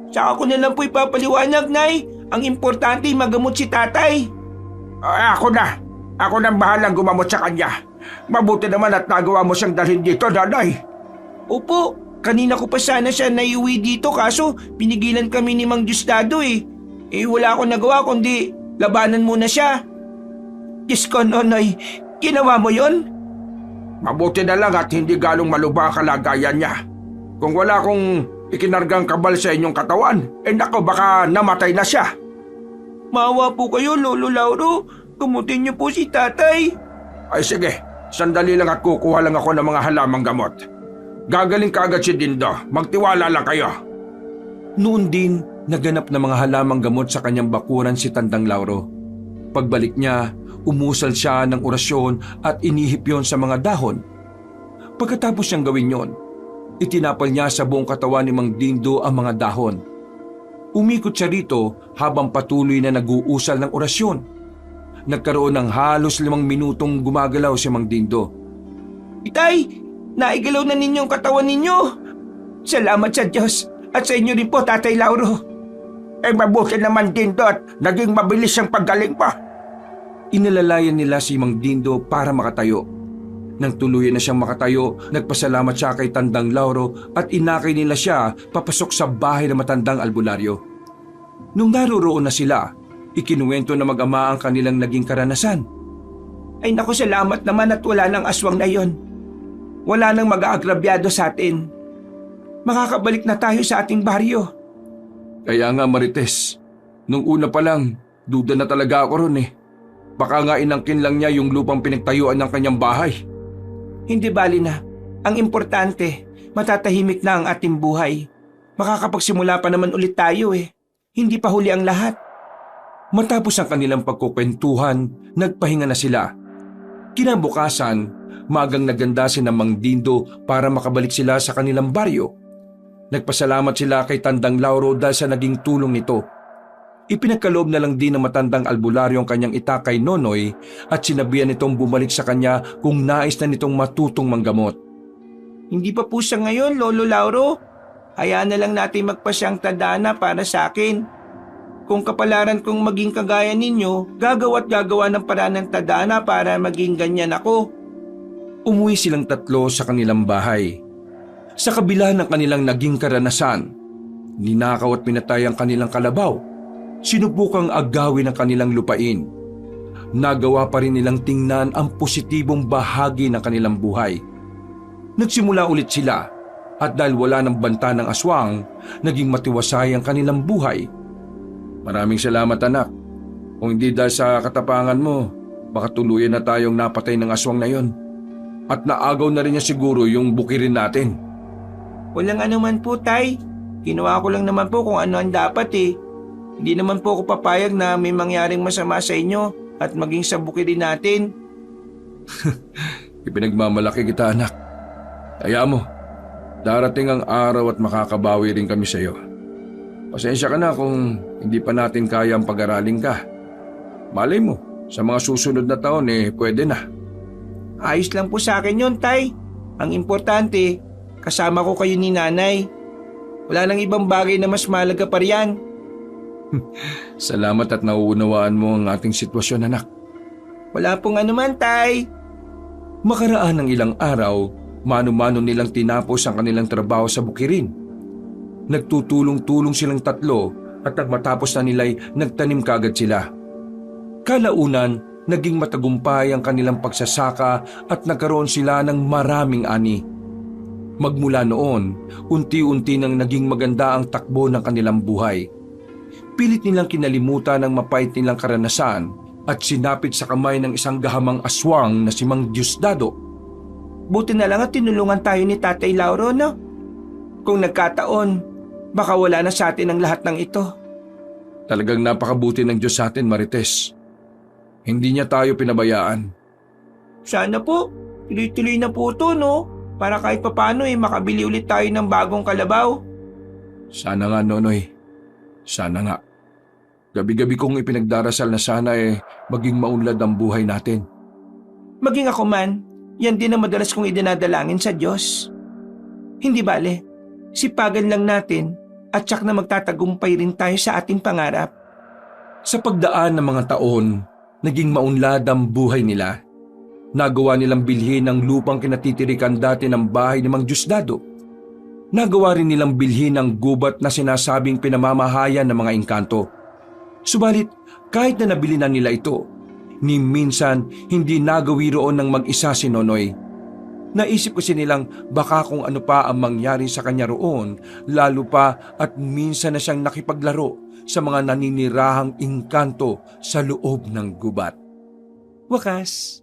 Saka ko na lang po ipapaliwanag, Nay. Ang importante magamot si tatay.
Ako na. Ako nang bahalang gumamot sa kanya. Mabuti naman at nagawa mo siyang dalhin dito, nanay.
Opo, kanina ko pa sana siya naiuwi dito kaso pinigilan kami ni Mang Diosdado eh. Wala akong nagawa kundi labanan muna siya. Diyos ko, Nonoy, ginawa mo yon?
Mabuti na lang at hindi galong malubha ang kalagayan niya. Kung wala akong ikinargang kabal sa inyong katawan, nako baka namatay na siya.
Maawa po kayo, Lolo Lauro. Gamutin niyo po si tatay.
Ay sige, sandali lang at kukuha lang ako ng mga halamang gamot. Gagaling kaagad si Dindo, magtiwala lang kayo.
Noon din, naganap na mga halamang gamot sa kanyang bakuran si Tandang Lauro. Pagbalik niya, umusal siya ng orasyon at inihip yon sa mga dahon. Pagkatapos niyang gawin yon, itinapal niya sa buong katawan ni Mang Dindo ang mga dahon. Umikot siya rito habang patuloy na nag-uusal ng orasyon. Nagkaroon ng halos 5 minutong gumagalaw si Mang Dindo.
Itay, naigalaw na ninyong katawan ninyo. Salamat sa Diyos at sa inyo rin po, Tatay Lauro.
Mabuti naman Dindo at naging mabilis ang paggaling pa.
Inalalayan nila si Mang Dindo para makatayo. Nang tuluyan na siyang makatayo, nagpasalamat siya kay Tandang Lauro at inakay nila siya papasok sa bahay ng matandang albularyo. Nung naroroon na sila, ikinuwento na mag-ama ang kanilang naging karanasan.
Ay naku, salamat naman at wala nang aswang na yon. Wala nang mag-aagrabyado sa atin. Makakabalik na tayo sa ating baryo.
Kaya nga Marites, nung una pa lang, duda na talaga ako ron eh. Baka nga inangkin lang niya yung lupang pinagtayuan ng kanyang bahay.
Hindi bali na. Ang importante, matatahimik na ang ating buhay. Makakapagsimula pa naman ulit tayo eh. Hindi pa huli ang lahat.
Matapos ang kanilang pagkukwentuhan, nagpahinga na sila. Kinabukasan, magang naganda si Mang Dindo para makabalik sila sa kanilang baryo. Nagpasalamat sila kay Tandang Lauro dahil sa naging tulong nito. Ipinagkaloob na lang din ng matandang albularyo ang kanyang ita kay Nonoy at sinabihan nitong bumalik sa kanya kung nais na nitong matutong manggamot.
Hindi pa po siya ngayon, Lolo Lauro. Hayaan na lang natin magpasyang tadhana para sa akin. Kung kapalaran kong maging kagaya ninyo, gagawa't gagawa ng paraan ng tadhana para maging ganyan ako.
Umuwi silang tatlo sa kanilang bahay. Sa kabila ng kanilang naging karanasan, ninakaw at pinatay ang kanilang kalabaw. Sinubukang agawin ang kanilang lupain. Nagawa pa rin nilang tingnan ang positibong bahagi ng kanilang buhay. Nagsimula ulit sila at dahil wala ng banta ng aswang, naging matiwasay ang kanilang buhay. Maraming salamat anak. Kung hindi dahil sa katapangan mo, baka tuluyan na tayong napatay ng aswang na yon. At naagaw na rin niya siguro yung bukirin natin.
Walang anuman po, Tay. Ginawa ko lang naman po kung ano ang dapat eh. Hindi naman po ako papayag na may mangyaring masama sa inyo at maging sa bukirin natin.
Ipinagmamalaki kita anak. Kaya mo, darating ang araw at makakabawi rin kami sa iyo. Pasensya ka na kung hindi pa natin kaya ang pag-aralin ka. Malay mo, sa mga susunod na taon pwede na.
Ayos lang po sa akin yun, Tay. Ang importante, kasama ko kayo ni Nanay. Wala nang ibang bagay na mas mahalaga pa riyan.
Salamat at nauunawaan mo ang ating sitwasyon, anak.
Wala pong anuman, Tay.
Makaraan ng ilang araw, mano-mano nilang tinapos ang kanilang trabaho sa bukirin. Nagtutulong-tulong silang tatlo at nang matapos na nila'y nagtanim kagad sila. Kalaunan, naging matagumpay ang kanilang pagsasaka at nagkaroon sila ng maraming ani. Magmula noon, unti-unti nang naging maganda ang takbo ng kanilang buhay. Pilit nilang kinalimutan ang mapait nilang karanasan at sinapit sa kamay ng isang gahamang aswang na si Mang Diosdado.
Buti na lang at tinulungan tayo ni Tatay Lauro, no? Kung nagkataon, baka wala na sa atin ang lahat ng ito.
Talagang napakabuti ng Diyos sa atin, Marites. Hindi niya tayo pinabayaan.
Sana po, tuloy-tuloy na po ito, no? Para kahit papano makabili ulit tayo ng bagong kalabaw.
Sana nga, Nonoy. Sana nga. Gabi-gabi kong ipinagdarasal na sana maging maunlad ang buhay natin.
Maging ako man, yan din ang madalas kong idinadalangin sa Diyos. Hindi bale, sipagan lang natin at tsak na magtatagumpay rin tayo sa ating pangarap.
Sa pagdaan ng mga taon, naging maunlad ang buhay nila. Nagawa nilang bilhin ang lupang kinatitirikan dati ng bahay ni Mang Diosdado. Nagawa rin nilang bilhin ang gubat na sinasabing pinamamahayan ng mga engkanto. Subalit, kahit na nabili na nila ito, ni minsan hindi nagawi roon ng mag-isa si Nonoy. Naisip kasi nilang baka kung ano pa ang mangyari sa kanya roon, lalo pa at minsan na siyang nakipaglaro sa mga naninirahang engkanto sa loob ng gubat.
Wakas,